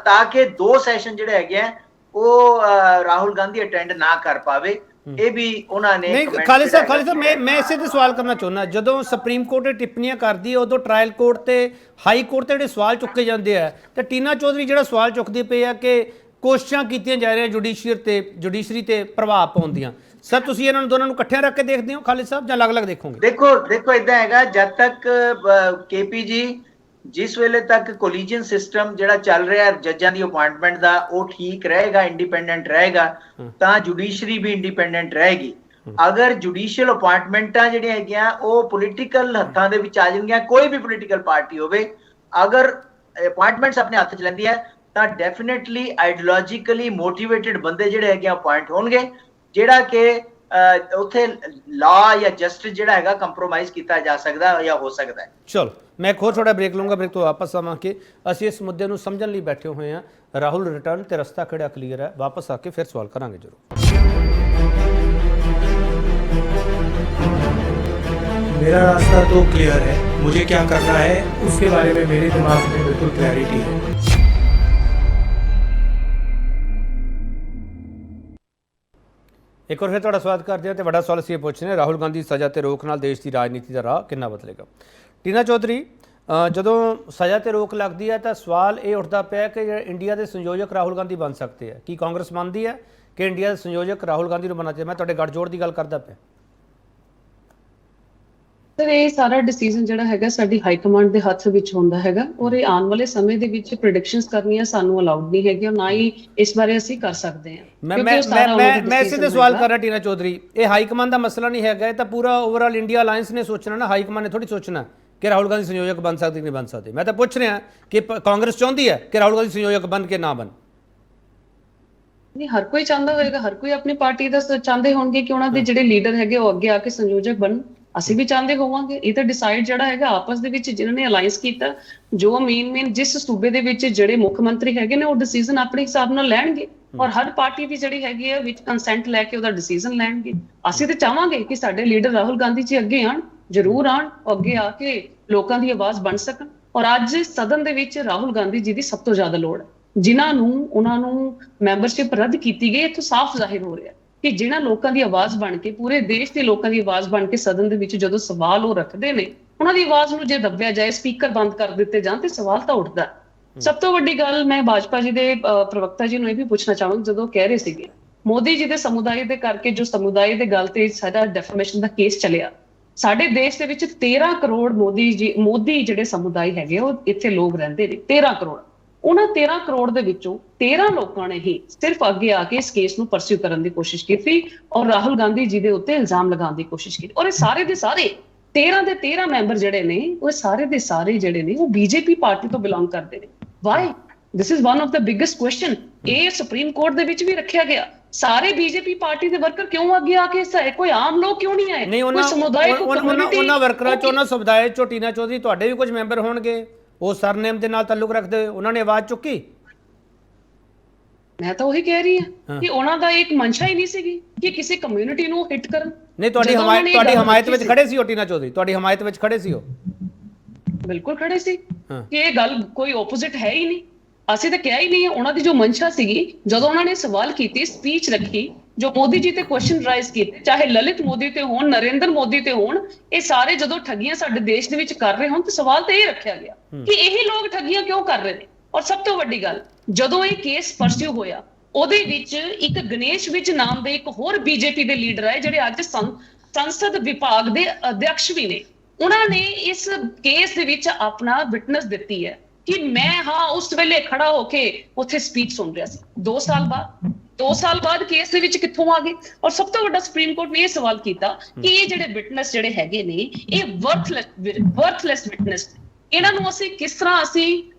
ਤਾਂ ਕਿ 2 ਸੈਸ਼ਨ ਜਿਹੜੇ ਹੈਗੇ ਆ ਉਹ ਰਾਹੁਲ ਗਾਂਧੀ ਅਟੈਂਡ ਨਾ ਕਰ ਪਾਵੇ। ਇਹ ਵੀ ਉਹਨਾਂ ਨੇ ਨਹੀਂ। ਖਾਲਿਦ ਸਾਹਿਬ ਮੈਂ ਇਸੇ ਤੇ ਸਵਾਲ ਕਰਨਾ ਚਾਹੁੰਦਾ, ਜਦੋਂ ਸੁਪਰੀਮ ਕੋਰਟ ਇਹ ਟਿੱਪਣੀਆਂ ਕਰਦੀ ਹੈ ਉਦੋਂ ਟ੍ਰਾਇਲ ਕੋਰਟ ਤੇ ਹਾਈ ਕੋਰਟ ਤੇ ਜਿਹੜੇ ਸਵਾਲ ਚੁੱਕੇ ਜਾਂਦੇ ਆ, ਤੇ ਟੀਨਾ ਚੌਧਰੀ ਜਿਹੜਾ ਸਵਾਲ ਚੁੱਕਦੀ ਪਈ ਆ ਕਿ ਕੋਸ਼ਿਸ਼ਾਂ ਕੀਤੀਆਂ ਜਾ ਰਹੀਆਂ ਜੁਡੀਸ਼ਰੀ ਤੇ ਪ੍ਰਭਾਵ ਪਾਉਣ ਦੀਆਂ। ਸਰ ਤੁਸੀਂ ਇਹਨਾਂ ਨੂੰ ਦੋਨਾਂ ਨੂੰ ਇਕੱਠਿਆਂ ਰੱਖ ਕੇ ਦੇਖਦੇ ਹੋ ਖਾਲਿਦ ਸਾਹਿਬ, ਜਾਂ ਅਲੱਗ-ਅਲੱਗ ਦੇਖੋਗੇ? ਦੇਖੋ ਇਦਾਂ ਹੈਗਾ, ਜਦ ਤੱਕ ਕੇਪੀ ਜੀ ਜਿਸ ਵੇਲੇ ਤੱਕ ਕੋਲੀਜੀਅਨ ਸਿਸਟਮ ਜਿਹੜਾ ਚੱਲ ਰਿਹਾ ਜੱਜਾਂ ਦੀ ਅਪਾਇੰਟਮੈਂਟ ਦਾ ਉਹ ਠੀਕ ਰਹੇਗਾ, ਇੰਡੀਪੈਂਡੈਂਟ ਰਹੇਗਾ, ਤਾਂ ਜੁਡੀਸ਼ਰੀ ਵੀ ਇੰਡੀਪੈਂਡੈਂਟ ਰਹੇਗੀ। ਅਗਰ ਜੁਡੀਸ਼ੀਅਲ ਅਪਾਇੰਟਮੈਂਟਾਂ ਜਿਹੜੀਆਂ ਹੈਗੀਆਂ ਉਹ ਪੋਲੀਟੀਕਲ ਹੱਥਾਂ ਦੇ ਵਿੱਚ ਆ ਜਾਣਗੀਆਂ, ਕੋਈ ਵੀ ਪੋਲੀਟੀਕਲ ਪਾਰਟੀ ਹੋਵੇ, ਅਗਰ ਅਪਾਇੰਟਮੈਂਟਸ ਆਪਣੇ ਹੱਥ 'ਚ ਲੈਂਦੀ ਹੈ ਤਾਂ ਡੈਫੀਨੇਟਲੀ ਆਈਡੀਓਲੋਜੀਕਲੀ ਮੋਟੀਵੇਟਿਡ ਬੰਦੇ ਜਿਹੜੇ ਹੈਗੇ ਅਪਾਇੰਟ ਹੋਣਗੇ, ਜਿਹੜਾ ਕਿ ਉੱਥੇ ਲਾ ਜਾਂ ਜਸਟਿਸ ਜਿਹੜਾ ਹੈਗਾ ਕੰਪਰੋਮਾਈਜ਼ ਕੀਤਾ ਜਾ ਸਕਦਾ ਜਾਂ ਹੋ ਸਕਦਾ ਹੈ। ਚਲੋ ਮੈਂ ਇੱਕ ਹੋਰ ਥੋੜਾ ਬ੍ਰੇਕ ਲੂੰਗਾ, ਬ੍ਰੇਕ ਤੋਂ ਵਾਪਸ ਆਵਾਂਗੇ। ਅਸੀਂ ਇਸ ਮੁੱਦੇ ਨੂੰ ਸਮਝਣ ਲਈ ਬੈਠੇ ਹੋਏ ਹਾਂ। ਰਾਹੁਲ ਰਿਟਰਨ ਤੇ ਰਸਤਾ ਕਿਹੜਾ ਕਲੀਅਰ ਹੈ, ਵਾਪਸ ਆ ਕੇ ਫਿਰ ਸਵਾਲ ਕਰਾਂਗੇ ਜ਼ਰੂਰ। मेरा रास्ता तो क्लियर है, मुझे क्या करना है उसके बारे में मेरे दिमाग में बिल्कुल क्लैरिटी है। ਇੱਕ ਵਾਰ ਫਿਰ ਤੁਹਾਡਾ ਸਵਾਗਤ ਕਰਦੇ ਹਾਂ ਤੇ ਵੱਡਾ ਸਵਾਲ ਅਸੀਂ ਇਹ ਪੁੱਛ ਰਹੇ ਹਾਂ, ਰਾਹੁਲ ਗਾਂਧੀ ਸਜ਼ਾ ਤੇ ਰੋਕ ਨਾਲ ਦੇਸ਼ ਦੀ ਰਾਜਨੀਤੀ ਦਾ ਰਾਹ ਕਿੰਨਾ ਬਦਲੇਗਾ? ਟੀਨਾ ਚੌਧਰੀ, ਜਦੋਂ ਸਜ਼ਾ ਤੇ ਰੋਕ ਲੱਗਦੀ ਹੈ ਤਾਂ ਸਵਾਲ ਇਹ ਉੱਠਦਾ ਪਿਆ ਕਿ ਜਿਹੜੇ ਇੰਡੀਆ ਦੇ ਸੰਯੋਜਕ ਰਾਹੁਲ ਗਾਂਧੀ ਬਣ ਸਕਦੇ ਆ। ਕੀ ਕਾਂਗਰਸ ਮੰਨਦੀ ਹੈ ਕਿ ਇੰਡੀਆ ਦੇ ਸੰਯੋਜਕ ਰਾਹੁਲ ਗਾਂਧੀ ਨੂੰ ਬਣਨਾ ਚਾਹੀਦਾ? ਮੈਂ ਤੁਹਾਡੇ ਗੱਠਜੋੜ ਦੀ ਗੱਲ ਕਰਦਾ ਪਿਆ। ਸਰ ਇਹ ਸਾਰਾ ਡਿਸੀਜਨ ਜਿਹੜਾ ਹੈਗਾ ਸਾਡੀ ਹਾਈ ਕਮਾਂਡ ਦੇ ਹੱਥ ਵਿੱਚ ਹੁੰਦਾ ਹੈਗਾ, ਔਰ ਇਹ ਆਉਣ ਵਾਲੇ ਸਮੇਂ ਦੇ ਵਿੱਚ ਪ੍ਰੈਡਿਕਸ਼ਨਸ ਕਰਨੀਆਂ ਸਾਨੂੰ ਅਲਾਉਡ ਨਹੀਂ ਹੈਗੀਆਂ, ਨਾ ਹੀ ਇਸ ਬਾਰੇ ਅਸੀਂ ਕਰ ਸਕਦੇ ਹਾਂ। ਮੈਂ ਇਸੇ ਤੇ ਸਵਾਲ ਕਰ ਰਿਹਾ ਟੀਨਾ ਚੌਧਰੀ, ਇਹ ਹਾਈ ਕਮਾਂਡ ਦਾ ਮਸਲਾ ਨਹੀਂ ਹੈਗਾ, ਇਹ ਤਾਂ ਪੂਰਾ ਓਵਰਆਲ ਇੰਡੀਆ ਅਲਾਇੰਸ ਨੇ ਸੋਚਣਾ ਨਾ, ਹਾਈ ਕਮਾਂਡ ਨੇ ਥੋੜੀ ਸੋਚਣਾ ਕਿ ਰਾਹੁਲ ਗਾਂਧੀ ਸੰਯੋਜਕ ਬਣ ਸਕਦੇ ਕਿ ਨਹੀਂ ਬਣ ਸਕਦੇ। ਮੈਂ ਤਾਂ ਪੁੱਛ ਰਿਹਾ ਕਿ ਕਾਂਗਰਸ ਚਾਹੁੰਦੀ ਹੈ ਕਿ ਰਾਹੁਲ ਗਾਂਧੀ ਸੰਯੋਜਕ ਬਣ ਕੇ ਨਾ ਬਣ? ਨਹੀਂ, ਹਰ ਕੋਈ ਚਾਹੁੰਦਾ ਹੋਏਗਾ, ਹਰ ਕੋਈ ਆਪਣੀ ਪਾਰਟੀ ਦਾ ਚਾਹੁੰਦੇ ਹੋਣਗੇ ਕਿ ਉਹਨਾਂ ਦੇ ਜਿਹੜੇ ਲੀਡਰ ਹੈਗੇ ਉਹ ਅੱਗੇ ਆ ਕੇ ਸੰਯੋਜਕ ਬਣਨ। ਅਸੀਂ ਵੀ ਚਾਹੁੰਦੇ ਹੋਵਾਂਗੇ। ਇਹ ਤਾਂ ਡਿਸਾਈਡ ਜਿਹੜਾ ਹੈਗਾ ਆਪਸ ਦੇ ਵਿੱਚ ਜਿਨ੍ਹਾਂ ਨੇ ਅਲਾਈਅੰਸ ਕੀਤਾ, ਜੋ ਮੇਨ ਜਿਸ ਸੂਬੇ ਦੇ ਵਿੱਚ ਜਿਹੜੇ ਮੁੱਖ ਮੰਤਰੀ ਹੈਗੇ ਨੇ ਉਹ ਡਿਸੀਜਨ ਆਪਣੇ ਹਿਸਾਬ ਨਾਲ ਲੈਣਗੇ, ਔਰ ਹਰ ਪਾਰਟੀ ਦੀ ਜਿਹੜੀ ਹੈਗੀ ਹੈ ਵਿੱਚ ਕੰਸੈਂਟ ਲੈ ਕੇ ਉਹਦਾ ਡਿਸੀਜਨ ਲੈਣਗੇ। ਅਸੀਂ ਤਾਂ ਚਾਹਾਂਗੇ ਕਿ ਸਾਡੇ ਲੀਡਰ ਰਾਹੁਲ ਗਾਂਧੀ ਜੀ ਅੱਗੇ ਆਣ, ਜ਼ਰੂਰ ਆਣ, ਅੱਗੇ ਆ ਕੇ ਲੋਕਾਂ ਦੀ ਆਵਾਜ਼ ਬਣ ਸਕਣ। ਔਰ ਅੱਜ ਸਦਨ ਦੇ ਵਿੱਚ ਰਾਹੁਲ ਗਾਂਧੀ ਜੀ ਦੀ ਸਭ ਤੋਂ ਜ਼ਿਆਦਾ ਲੋੜ ਹੈ, ਜਿਨ੍ਹਾਂ ਨੂੰ ਉਹਨਾਂ ਨੂੰ ਮੈਂਬਰਸ਼ਿਪ ਰੱਦ ਕੀਤੀ ਗਈ। ਇੱਥੋਂ ਸਾਫ਼ ਜ਼ਾਹਿਰ ਹੋ ਰਿਹਾ ਕਿ ਜਿਹਨਾਂ ਲੋਕਾਂ ਦੀ ਆਵਾਜ਼ ਬਣ ਕੇ, ਪੂਰੇ ਦੇਸ਼ ਦੇ ਲੋਕਾਂ ਦੀ ਆਵਾਜ਼ ਬਣ ਕੇ ਸਦਨ ਦੇ ਵਿੱਚ ਜਦੋਂ ਸਵਾਲ ਉਹ ਰੱਖਦੇ ਨੇ, ਉਹਨਾਂ ਦੀ ਆਵਾਜ਼ ਨੂੰ ਜੇ ਦੱਬਿਆ ਜਾਏ, ਸਪੀਕਰ ਬੰਦ ਕਰ ਦਿੱਤੇ ਜਾਣ, ਤੇ ਸਵਾਲ ਤਾਂ ਉੱਠਦਾ। ਸਭ ਤੋਂ ਵੱਡੀ ਗੱਲ ਮੈਂ ਭਾਜਪਾ ਜੀ ਦੇ ਪ੍ਰਵਕਤਾ ਜੀ ਨੂੰ ਇਹ ਵੀ ਪੁੱਛਣਾ ਚਾਹਾਂਗੀ, ਜਦੋਂ ਕਹਿ ਰਹੇ ਸੀਗੇ ਮੋਦੀ ਜੀ ਦੇ ਸਮੁਦਾਇ ਦੇ ਕਰਕੇ, ਜੋ ਸਮੁਦਾਇ ਦੇ ਗੱਲ ਤੇ ਸਾਡਾ ਡੈਫਾਮੇਸ਼ਨ ਦਾ ਕੇਸ ਚੱਲਿਆ, ਸਾਡੇ ਦੇਸ਼ ਦੇ ਵਿੱਚ 13 ਕਰੋੜ ਮੋਦੀ ਜਿਹੜੇ ਸਮੁਦਾਇ ਹੈਗੇ ਉਹ ਇੱਥੇ ਲੋਕ ਰਹਿੰਦੇ ਨੇ, 13 ਕਰੋੜ। ਉਹਨਾਂ 13 ਕਰੋੜ ਦੇ ਵਿੱਚੋਂ 13 ਲੋਕਾਂ ਨੇ ਹੀ ਸਿਰਫ ਅੱਗੇ ਆ ਕੇ ਇਸ ਕੇਸ ਨੂੰ ਪਰਸਿਊ ਕਰਨ ਦੀ ਕੋਸ਼ਿਸ਼ ਕੀਤੀ ਔਰ ਰਾਹੁਲ ਗਾਂਧੀ ਜੀ ਦੇ ਉੱਤੇ ਇਲਜ਼ਾਮ ਲਗਾਉਣ ਦੀ ਕੋਸ਼ਿਸ਼ ਕੀਤੀ। ਔਰ ਇਹ ਸਾਰੇ ਦੇ ਸਾਰੇ 13 ਦੇ 13 ਮੈਂਬਰ ਜਿਹੜੇ ਨੇ, ਉਹ ਸਾਰੇ ਦੇ ਸਾਰੇ ਜਿਹੜੇ ਨੇ ਉਹ ਬੀਜੇਪੀ ਪਾਰਟੀ ਤੋਂ ਬਿਲੋਂਗ ਕਰਦੇ ਨੇ। Why? This is one of the biggest question. ਇਹ ਸੁਪਰੀਮ ਕੋਰਟ ਦੇ ਵਿੱਚ ਵੀ ਰੱਖਿਆ ਗਿਆ, ਸਾਰੇ ਬੀਜੇਪੀ ਪਾਰਟੀ ਦੇ ਵਰਕਰ ਕਿਉਂ ਅੱਗੇ ਆ ਕੇ ਸਹੀ, ਕੋਈ ਆਮ ਲੋਕ ਕਿਉਂ ਨਹੀਂ ਆਏ? ਕੋਈ ਸਮੁਦਾਇ, ਕੋਈ ਕਮਿਊਨਿਟੀ, ਉਹਨਾਂ ਵਰਕਰਾਂ ਚ, ਉਹਨਾਂ ਸਮੁਦਾਇ ਚੋਂ ਟੀਨਾ ਚੌਧਰੀ ਤੁਹਾਡੇ ਵੀ ਕੁਝ ਮੈਂਬਰ ਹੋਣਗੇ, ਉਹ ਸਰਨੇਮ ਦੇ ਨਾਲ ਤਾਲੁਕ ਰੱਖਦੇ, ਉਹਨਾਂ ਨੇ ਆਵਾਜ਼ ਚੁੱਕੀ? ਮੈਂ ਤਾਂ ਉਹੀ ਕਹਿ ਰਹੀ ਹਾਂ ਕਿ ਉਹਨਾਂ ਦਾ ਇੱਕ ਮਨਸ਼ਾ ਹੀ ਨਹੀਂ ਸੀਗੀ ਕਿ ਕਿਸੇ ਕਮਿਊਨਿਟੀ ਨੂੰ ਹਿੱਟ ਕਰਨ। ਨਹੀਂ, ਤੁਹਾਡੀ ਹਮਾਇਤ ਵਿੱਚ ਖੜੇ ਸੀ ਉਹ ਟੀਨਾ ਚੌਧਰੀ, ਤੁਹਾਡੀ ਹਮਾਇਤ ਵਿੱਚ ਖੜੇ ਸੀ ਉਹ? ਬਿਲਕੁਲ ਖੜੇ ਸੀ ਕਿ ਇਹ ਗੱਲ ਕੋਈ ਆਪੋਜ਼ਿਟ ਹੈ ਹੀ ਨਹੀਂ। ਅਸੀਂ ਤਾਂ ਕਿਹਾ ਹੀ ਨਹੀਂ ਹੈ। ਉਹਨਾਂ ਦੀ ਜੋ ਮਨਸ਼ਾ ਸੀਗੀ, ਜਦੋਂ ਉਹਨਾਂ ਨੇ ਸਵਾਲ ਕੀਤੀ, ਸਪੀਚ ਰੱਖੀ, ਜੋ ਮੋਦੀ ਜੀ ਤੇ ਕੁਐਸਚਨ ਰਾਈਜ਼ ਕੀਤੇ, ਚਾਹੇ ਲਲਿਤ ਮੋਦੀ ਤੇ ਹੋਣ, ਨਰਿੰਦਰ ਮੋਦੀ ਤੇ ਹੋਣ, ਇਹ ਸਾਰੇ ਜਦੋਂ ਠੱਗੀਆਂ ਸਾਡੇ ਦੇਸ਼ ਦੇ ਵਿੱਚ ਕਰ ਰਹੇ ਹੋਣ, ਤਾਂ ਸਵਾਲ ਤਾਂ ਇਹ ਰੱਖਿਆ ਗਿਆ ਕਿ ਇਹੀ ਲੋਕ ਠੱਗੀਆਂ ਕਿਉਂ ਕਰ ਰਹੇ ਨੇ। ਔਰ ਸਭ ਤੋਂ ਵੱਡੀ ਗੱਲ, ਜਦੋਂ ਇਹ ਕੇਸ ਪਰਸਿਊ ਹੋਇਆ, ਉਹਦੇ ਵਿੱਚ ਇੱਕ ਗਣੇਸ਼ ਵਿਜ ਨਾਮ ਦੇ ਇੱਕ ਹੋਰ ਬੀਜੇਪੀ ਦੇ ਲੀਡਰ ਆਏ, ਜਿਹੜੇ ਅੱਜ ਸੰਸਦ ਵਿਭਾਗ ਦੇ ਅਧਿਕਸ਼ ਵੀ ਨੇ। ਉਹਨਾਂ ਨੇ ਇਸ ਕੇਸ ਦੇ ਵਿੱਚ ਆਪਣਾ ਵਿਟਨੈਸ ਦਿੱਤੀ ਹੈ ਕਿ ਮੈਂ ਉਸ ਵੇਲੇ ਖੜਾ ਹੋ ਕੇ ਉੱਥੇ ਸਪੀਚ ਸੁਣ ਰਿਹਾ ਸੀ। 2 ਸਾਲ ਬਾਅਦ ਕੇਸ ਦੇ ਵਿੱਚ ਕਿੱਥੋਂ ਆ ਗਏ? ਔਰ ਸਭ ਤੋਂ ਵੱਡਾ ਸੁਪਰੀਮ ਕੋਰਟ ਨੇ ਇਹ ਸਵਾਲ ਕੀਤਾ ਕਿ ਇਹ ਜਿਹੜੇ ਵਿਟਨੈਸ ਜਿਹੜੇ ਹੈਗੇ ਨੇ, ਇਹ ਵਰਥਲੈਸ ਵਿਟਨੈਸ, ਇਹਨਾਂ ਨੂੰ ਅਸੀਂ ਕਿਸ ਤਰ੍ਹਾਂ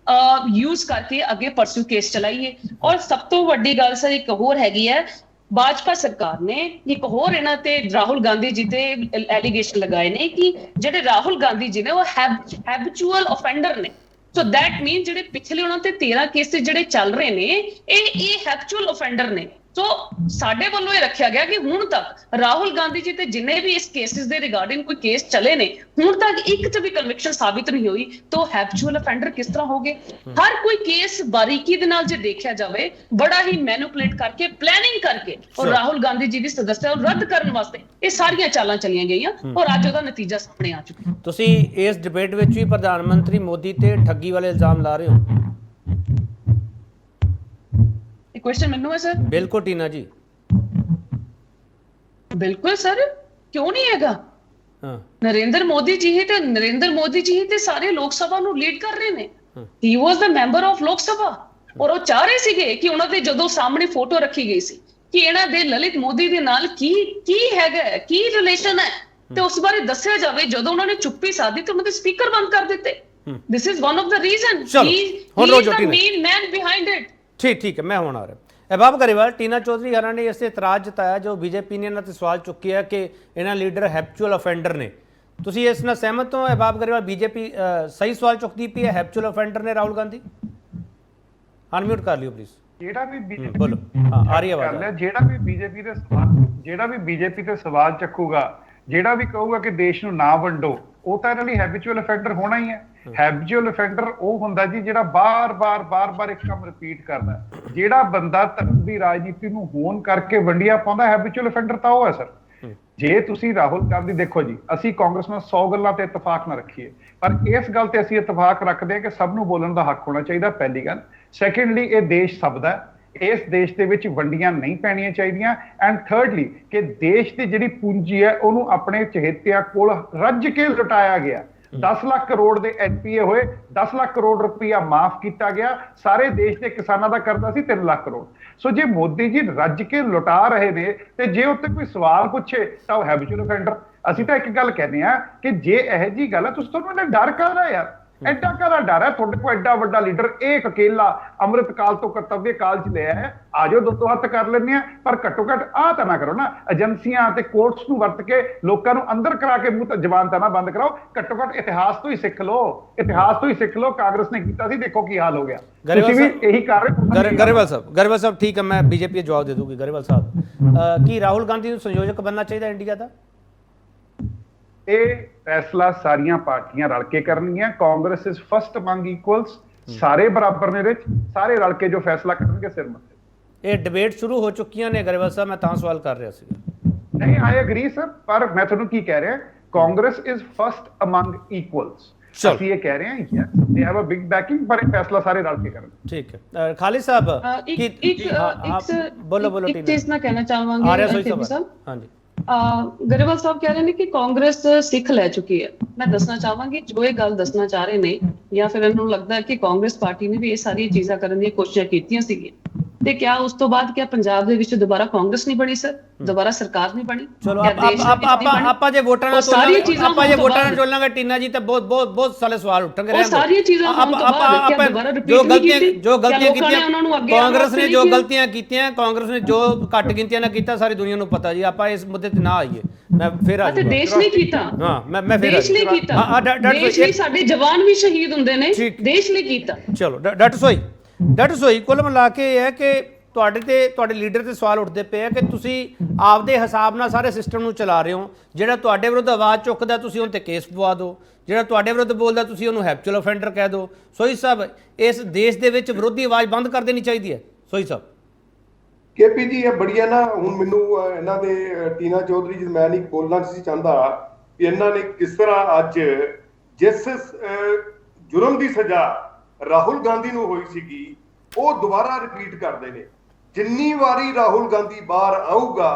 ਯੂਜ਼ ਕਰਕੇ ਅੱਗੇ ਪਰਸੂ ਕੇਸ ਚਲਾਈਏ। ਔਰ ਸਭ ਤੋਂ ਵੱਡੀ ਗੱਲ ਸਰ ਇੱਕ ਹੋਰ ਹੈਗੀ ਹੈ, ਭਾਜਪਾ ਸਰਕਾਰ ਨੇ ਇੱਕ ਹੋਰ ਇਹਨਾਂ ਤੇ ਰਾਹੁਲ ਗਾਂਧੀ ਜੀ ਤੇ ਐਲੀਗੇਸ਼ਨ ਲਗਾਏ ਨੇ ਕਿ ਜਿਹੜੇ ਰਾਹੁਲ ਗਾਂਧੀ ਜੀ ਨੇ ਉਹ ਹੈਬਿਚੁਅਲ ਆਫੈਂਡਰ ਨੇ। ਸੋ ਦੈਟ ਮੀਨ ਜਿਹੜੇ ਪਿਛਲੇ ਉਹਨਾਂ ਤੇ 13 ਕੇਸਿਸ ਜਿਹੜੇ ਚੱਲ ਰਹੇ ਨੇ, ਇਹ ਹੈਬਿਚੁਅਲ ਆਫੈਂਡਰ ਨੇ। ਸੋ ਸਾਡੇ ਵੱਲੋਂ ਇਹ ਰੱਖਿਆ ਗਿਆ ਕਿ ਹੁਣ ਤੱਕ ਰਾਹੁਲ ਗਾਂਧੀ ਜੀ ਤੇ ਜਿੰਨੇ ਵੀ ਇਸ ਕੇਸਿਸ ਦੇ ਰਿਗਾਰਡਿੰਗ ਕੋਈ ਕੇਸ ਚੱਲੇ ਨੇ, ਹੁਣ ਤੱਕ ਇੱਕ ਚ ਵੀ ਕਨਵਿਕਸ਼ਨ ਸਾਬਿਤ ਨਹੀਂ ਹੋਈ, ਤਾਂ ਹੈਬਿਚੁਅਲ ਅਫੈਂਡਰ ਕਿਸ ਤਰ੍ਹਾਂ ਹੋਗੇ? ਹਰ ਕੋਈ ਕੇਸ ਬਾਰੀਕੀ ਦੇ ਨਾਲ ਜੇ ਦੇਖਿਆ ਜਾਵੇ, ਬੜਾ ਹੀ ਮੈਨੂਪੂਲੇਟ ਕਰਕੇ, ਪਲੈਨਿੰਗ ਕਰਕੇ, ਔਰ ਰਾਹੁਲ ਗਾਂਧੀ ਜੀ ਦੀ ਸਦੱਸਤਾ ਰੱਦ ਕਰਨ ਵਾਸਤੇ ਇਹ ਸਾਰੀਆਂ ਚਾਲਾਂ ਚੱਲੀਆਂ ਗਈਆਂ ਔਰ ਅੱਜ ਉਹਦਾ ਨਤੀਜਾ ਸਾਹਮਣੇ ਆ ਚੁੱਕਾ। ਤੁਸੀਂ ਇਸ ਡਿਬੇਟ ਵਿੱਚ ਵੀ ਪ੍ਰਧਾਨ ਮੰਤਰੀ ਮੋਦੀ ਤੇ ਠੱਗੀ ਵਾਲੇ ਇਲਜ਼ਾਮ ਲਾ ਰਹੇ ਹੋ। क्वेश्चन मैनू है सर? बिल्कुल टीना जी। बिल्कुल सर, क्यों नहीं हैगा? हाँ ਨਰਿੰਦਰ ਮੋਦੀ ਜੀ ਹੀ ਤੇ ਸਾਰੇ ਲੋਕ ਸਭਾ ਨੂੰ ਲੀਡ ਕਰ ਰਹੇ ਨੇ। ਹੀ ਵਾਸ ਦ ਮੈਂਬਰ ਆਫ ਲੋਕ ਸਭਾ, ਔਰ ਉਹ ਚਾਹ ਰਹੇ ਸੀਗੇ ਕਿ ਉਹਨਾਂ ਦੇ ਜਦੋਂ ਸਾਹਮਣੇ ਫੋਟੋ ਰੱਖੀ ਗਈ ਸੀ ਕਿ ਇਹਨਾਂ ਦੇ ਲਲਿਤ ਮੋਦੀ ਦੇ ਨਾਲ ਕੀ ਹੈਗਾ, ਕੀ ਰਿਲੇਸ਼ਨ ਹੈ, ਤੇ ਉਸ ਬਾਰੇ ਦੱਸਿਆ ਜਾਵੇ। ਜਦੋਂ ਉਹਨਾਂ ਨੇ ਚੁੱਪੀ ਸਾਧੀ ਤੇ ਉਹਨਾਂ ਦੇ ਸਪੀਕਰ ਬੰਦ ਕਰ ਦਿੱਤੇ। This is one of the reason, he is the main man behind it. ठीक है, मैं हूँ आ रहा अहबाब गरेवाल। टीना चौधरी हरा ने इस इतराज जताया जो बीजेपी ने इन्होंने सवाल चुकी है कि इन्होंने लीडर हैबिचुअल ऑफेंडर ने। तुसी इस नाल सहमत हो अहबाब गरेवाल? बीजेपी सही सवाल चुकती पई है, हैबिचुअल ऑफेंडर ने राहुल गांधी? अनम्यूट कर लियो प्लीज। ਜਿਹੜਾ ਵੀ ਬੀਜੇਪੀ बोलो। हाँ आ रही आवाज। ਜਿਹੜਾ ਵੀ ਬੀਜੇਪੀ ਤੇ ਸਵਾਲ ਚੱਕੂਗਾ, ਜਿਹੜਾ ਵੀ ਕਹੂਗਾ ਕਿ ਦੇਸ਼ ਨੂੰ ਨਾ ਵੰਡੋ, ਉਹ ਤਾਂ ਇਹਨਾਂ ਲਈ ਹੈਬਿਚੁਅਲ ਅਫੈਂਡਰ ਹੋਣਾ ਹੀ ਹੈ। ਹੈਬਿਚੁਅਲ ਅਫੈਂਡਰ ਉਹ ਹੁੰਦਾ ਜੀ ਜਿਹੜਾ ਬਾਰ-ਬਾਰ ਇੱਕ ਕੰਮ ਰਿਪੀਟ ਕਰਦਾ। ਜਿਹੜਾ ਬੰਦਾ ਧਰਮ ਦੀ ਰਾਜਨੀਤੀ ਨੂੰ ਹੋਣ ਕਰਕੇ ਵੰਡੀਆਂ ਪਾਉਂਦਾ, ਹੈਬਿਚੁਅਲ ਅਫੈਂਡਰ ਤਾਂ ਉਹ ਹੈ ਸਰ। ਜੇ ਤੁਸੀਂ ਰਾਹੁਲ ਗਾਂਧੀ ਦੇਖੋ ਜੀ, ਅਸੀਂ ਕਾਂਗਰਸ ਨਾਲ 100 ਗੱਲਾਂ ਤੇ ਇਤਫਾਕ ਨਾ ਰੱਖੀਏ, ਪਰ ਇਸ ਗੱਲ ਤੇ ਅਸੀਂ ਇਤਫਾਕ ਰੱਖਦੇ ਹਾਂ ਕਿ ਸਭ ਨੂੰ ਬੋਲਣ ਦਾ ਹੱਕ ਹੋਣਾ ਚਾਹੀਦਾ, ਪਹਿਲੀ ਗੱਲ। ਸੈਕੰਡਲੀ, ਇਹ ਦੇਸ਼ ਸਭ ਦਾ, ਇਸ ਦੇਸ਼ ਦੇ ਵਿੱਚ ਵੰਡੀਆਂ ਨਹੀਂ ਪੈਣੀਆਂ ਚਾਹੀਦੀਆਂ। ਐਂਡ ਥਰਡਲੀ, ਕਿ ਦੇਸ਼ ਦੀ ਜਿਹੜੀ ਪੂੰਜੀ ਹੈ ਉਹਨੂੰ ਆਪਣੇ ਚਹੇਤਿਆਂ ਕੋਲ ਰੱਜ ਕੇ ਲੁਟਾਇਆ ਗਿਆ। 10 ਲੱਖ ਕਰੋੜ ਦੇ ਐਨਪੀਏ ਹੋਏ, 10 ਲੱਖ ਕਰੋੜ ਰੁਪਈਆ ਮਾਫ ਕੀਤਾ ਗਿਆ। ਸਾਰੇ ਦੇਸ਼ ਦੇ ਕਿਸਾਨਾਂ ਦਾ ਕਰਜ਼ਾ ਸੀ 3 ਲੱਖ ਕਰੋੜ। ਸੋ ਜੇ ਮੋਦੀ ਜੀ ਰੱਜ ਕੇ ਲੁਟਾ ਰਹੇ ਨੇ ਤੇ ਜੇ ਉੱਤੇ ਕੋਈ ਸਵਾਲ ਪੁੱਛੇ ਤਾਂ ਉਹ ਹੈਬਿਚੁਅਲ ਅਫੈਂਡਰ। ਅਸੀਂ ਤਾਂ ਇੱਕ ਗੱਲ ਕਹਿੰਦੇ ਆ ਕਿ ਜੇ ਇਹੋ ਜੀ ਗੱਲ ਹੈ, ਤੁਸੀਂ ਤੁਹਾਨੂੰ ਇਹਦਾ ਡਰ ਕਾਹਦਾ ਯਾਰ? ਐਡਾ ਕਾਹਦਾ ਡਰ ਹੈ ਤੁਹਾਡੇ ਕੋਲ? ਐਡਾ ਵੱਡਾ ਲੀਡਰ ਇੱਕ ਅਕੇਲਾ ਅੰਮ੍ਰਿਤ ਕਾਲ ਤੋਂ ਕਰਤੱਵਯ ਕਾਲ ਚ ਲਿਆ ਹੈ। ਆਜੋ ਦੋ ਹੱਥ ਕਰ ਲੈਂਦੇ ਆ, ਪਰ ਘੱਟੋ ਘੱਟ ਆਹ ਤਾਂ ਨਾ ਕਰੋ ਨਾ, ਏਜੰਸੀਆਂ ਤੇ ਕੋਰਟਸ ਨੂੰ ਵਰਤ ਕੇ ਲੋਕਾਂ ਨੂੰ ਅੰਦਰ ਕਰਾ ਕੇ ਮੂੰਹ ਜ਼ਬਾਨ ਤਾਂ ਨਾ ਬੰਦ ਕਰਾਓ। ਘੱਟੋ ਘੱਟ ਇਤਿਹਾਸ ਤੋਂ ਹੀ ਸਿੱਖ ਲਓ, ਇਤਿਹਾਸ ਤੋਂ ਹੀ ਸਿੱਖ ਲਓ। ਕਾਂਗਰਸ ਨੇ ਕੀਤਾ ਸੀ, ਦੇਖੋ ਕੀ ਹਾਲ ਹੋ ਗਿਆ। ਤੁਸੀਂ ਵੀ ਇਹੀ ਕਰ ਰਹੇ। गरेवाल साहब ठीक है, मैं बीजेपी जवाब दे दूंगी। गरेवाल साहब, की राहुल गांधी संयोजक बनना चाहिए इंडिया का? ਇਹ ਫੈਸਲਾ ਸਾਰੀਆਂ ਪਾਰਟੀਆਂ ਰਲ ਕੇ ਕਰਨਗੀਆਂ। Congress is first among equals, ਸਾਰੇ ਬਰਾਬਰ ਨੇ ਵਿੱਚ, ਸਾਰੇ ਰਲ ਕੇ ਜੋ ਫੈਸਲਾ ਕਰਨਗੇ ਸਿਰ ਮੱਥੇ। ਇਹ ਡਿਬੇਟ ਸ਼ੁਰੂ ਹੋ ਚੁੱਕੀਆਂ ਨੇ ਗਰੇਵਾਲ ਸਾਹਿਬ, ਮੈਂ ਤਾਂ ਸਵਾਲ ਕਰ ਰਿਹਾ ਸੀ। ਨਹੀਂ, ਆਈ ਐਗਰੀ ਸਰ, ਪਰ ਮੈਂ ਤੁਹਾਨੂੰ ਕੀ ਕਹਿ ਰਿਹਾ, Congress is first among equals. ਅਸੀਂ ਇਹ ਕਹਿ ਰਹੇ ਹਾਂ yes they have a big banking, ਪਰ ਇਹ ਫੈਸਲਾ ਸਾਰੇ ਰਲ ਕੇ ਕਰਨਗੇ। ਠੀਕ ਹੈ। ਖਾਲਿਦ ਸਾਹਿਬ, बोलो एक चीज मैं कहना चाहूंगी हाँ जी। गरेवाल साहब कह रहे ने कि कांग्रेस सिख लै चुकी है। मैं दसना चाहांगी जो ये गल दसना चाह रहे ने, या फिर इन्हों लगता है कि कांग्रेस पार्टी ने भी ये सारी चीज़ां करने दी कोशिशां कीतियां सीगियां, ते क्या उस तो बाद क्या पंजाब दे विच दोबारा कांग्रेस नहीं बनी सर? दोबारा सरकार नहीं बनी? चलो ਆਪਾਂ ਜੇ ਵੋਟਾਂ ਨਾਲ ਚੋਲਾਂਗੇ ਟੀਨਾ ਜੀ, ਤਾਂ ਬਹੁਤ ਸਾਰੇ ਸਵਾਲ ਉੱਠਣਗੇ। ਉਹ ਸਾਰੀਆਂ ਚੀਜ਼ਾਂ ਹੋਣ ਤੋਂ ਬਾਅਦ ਕਿਆ ਦੁਬਾਰਾ ਰਿਪੀਟ ਨਹੀਂ ਕੀਤੀ? ਜੋ ਗਲਤੀਆਂ ਕੀਤੀਆਂ ਕਾਂਗਰਸ ਨੇ, ਜੋ ਗਲਤੀਆਂ ਕੀਤੀਆਂ ਕਾਂਗਰਸ ਨੇ, ਜੋ ਘੱਟ ਗਿਣਤੀਆਂ ਨਾਲ ਕੀਤਾ, ਸਾਰੀ ਦੁਨੀਆ ਨੂੰ ਪਤਾ ਜੀ। ਆਪਾਂ ਇਸ ਮੁੱਦੇ ਤੇ ਨਾ ਆਈਏ, ਮੈਂ ਫਿਰ ਆ ਜਾਊਂਗਾ। ਦੇਸ਼ ਨਹੀਂ ਕੀਤਾ। ਹਾਂ, ਮੈਂ ਫਿਰ ਦੇਸ਼ ਨਹੀਂ ਕੀਤਾ। ਦੇਸ਼ ਲਈ ਸਾਡੇ ਜਵਾਨ ਵੀ ਸ਼ਹੀਦ ਹੁੰਦੇ ਨੇ, ਦੇਸ਼ ਲਈ ਕੀਤਾ। ਚਲੋ ਡਟ ਸੋਈ ਕੁੱਲ ਮਿਲਾ ਕੇ ਇਹ ਹੈ ਕਿ ਤੁਹਾਡੇ ਲੀਡਰ ਤੇ ਸਵਾਲ ਉੱਠਦੇ ਪਏ ਆ ਕਿ ਤੁਸੀਂ ਆਪਦੇ ਹਿਸਾਬ ਨਾਲ ਸਾਰੇ ਸਿਸਟਮ ਨੂੰ ਚਲਾ ਰਹੇ ਹੋ। ਜਿਹੜਾ ਤੁਹਾਡੇ ਵਿਰੁੱਧ ਆਵਾਜ਼ ਚੁੱਕਦਾ ਤੁਸੀਂ ਉਹਨ ਤੇ ਕੇਸ ਪਵਾ ਦਿਓ, ਜਿਹੜਾ ਤੁਹਾਡੇ ਵਿਰੁੱਧ ਬੋਲਦਾ ਤੁਸੀਂ ਉਹਨੂੰ ਹੈਬਿਚੁਅਲ ਅਫੈਂਡਰ ਕਹਿ ਦਿਓ। ਸੋਈ ਸਾਹਿਬ, ਇਸ ਦੇਸ਼ ਦੇ ਵਿੱਚ ਵਿਰੋਧੀ ਆਵਾਜ਼ ਬੰਦ ਕਰ ਦੇਣੀ ਚਾਹੀਦੀ ਹੈ। ਸੋਈ ਸਾਹਿਬ, ਕੇਪੀ ਜੀ ਇਹ ਬੜੀਆ ਨਾ, ਹੁਣ ਮੈਨੂੰ ਇਹਨਾਂ ਦੇ ਟੀਨਾ ਚੌਧਰੀ ਜੀ, ਮੈਂ ਨਹੀਂ ਬੋਲਣਾ ਸੀ ਚਾਹੁੰਦਾ ਵੀ ਇਹਨਾਂ ਨੇ ਕਿਸ ਤਰ੍ਹਾਂ ਅੱਜ ਜਿਸ ਜੁਰਮ ਦੀ ਸਜ਼ਾ ਰਾਹੁਲ ਗਾਂਧੀ ਨੂੰ ਹੋਈ ਸੀਗੀ ਉਹ ਦੁਬਾਰਾ ਰਿਪੀਟ ਕਰਦੇ ਨੇ। ਜਿੰਨੀ ਵਾਰੀ ਰਾਹੁਲ ਗਾਂਧੀ ਬਾਹਰ ਆਊਗਾ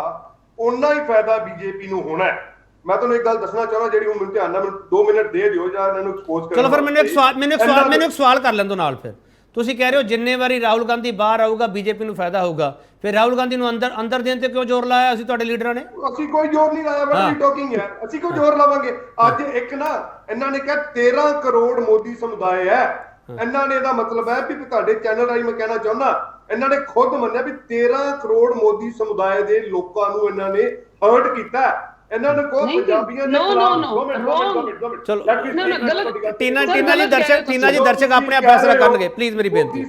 ਓਨਾ ਹੀ ਫਾਇਦਾ ਬੀਜੇਪੀ ਨੂੰ ਹੋਣਾ ਹੈ। ਮੈਂ ਤੁਹਾਨੂੰ ਇੱਕ ਗੱਲ ਦੱਸਣਾ ਚਾਹੁੰਦਾ ਜਿਹੜੀ ਹੁਣ ਮੈਨੂੰ ਧਿਆਨ ਨਾਲ 2 ਮਿੰਟ ਦੇ ਦਿਓ ਜਾਂ ਇਹਨਾਂ ਨੂੰ ਐਕਸਪੋਜ਼ ਕਰੋ। ਚਲੋ ਫਿਰ ਮੈਨੂੰ ਇੱਕ ਸਵਾਲ ਕਰ ਲੈਣ ਦਿਓ ਨਾਲ। ਫਿਰ ਤੁਸੀਂ ਕਹਿ ਰਹੇ ਹੋ ਜਿੰਨੇ ਵਾਰੀ ਰਾਹੁਲ ਗਾਂਧੀ ਬਾਹਰ ਆਊਗਾ ਬੀਜੇਪੀ ਨੂੰ ਫਾਇਦਾ ਹੋਊਗਾ, ਫਿਰ ਰਾਹੁਲ ਗਾਂਧੀ ਨੂੰ ਅੰਦਰ ਦੇਣ ਤੇ ਕਿਉਂ ਜ਼ੋਰ ਲਾਇਆ ਅਸੀਂ ਤੁਹਾਡੇ ਲੀਡਰਾਂ ਨੇ? ਅਸੀਂ ਕੋਈ ਜ਼ੋਰ ਨਹੀਂ ਲਾਇਆ, ਮੈਂ ਟਾਕਿੰਗ ਹੈ, ਅਸੀਂ ਕੋਈ ਜ਼ੋਰ ਲਾਵਾਂਗੇ? ਅੱਜ ਇੱਕ ਨਾ ਇਹਨਾਂ ਨੇ ਕਿਹਾ 13 ਕਰੋੜ ਮੋਦੀ ਸਮੁਦਾਇ ਹੈ। ਇਹਨਾਂ ਨੇ ਇਹਦਾ ਮਤਲਬ ਹੈ ਵੀ ਤੁਹਾਡੇ ਚੈਨਲ ਰਾਹੀਂ ਮੈਂ ਕਹਿਣਾ ਚਾਹੁੰਦਾ, ਇਹਨਾਂ ਨੇ ਖੁਦ ਮੰਨਿਆ ਵੀ 13 ਕਰੋੜ ਮੋਦੀ ਸਮੁਦਾਇ ਦੇ ਲੋਕਾਂ ਨੂੰ ਇਹਨਾਂ ਨੇ ਹਰਟ ਕੀਤਾ। ਇਹਨਾਂ ਨੇ ਕੋਈ ਪੰਜਾਬੀਆਂ ਦੇ ਖਿਲਾਫ ਟੀਨਾ ਜੀ ਦਰਸ਼ਕ ਆਪਣੇ ਆਪ ਫੈਸਲਾ ਕਰਨਗੇ। ਪਲੀਜ਼ ਮੇਰੀ ਬੇਨਤੀ,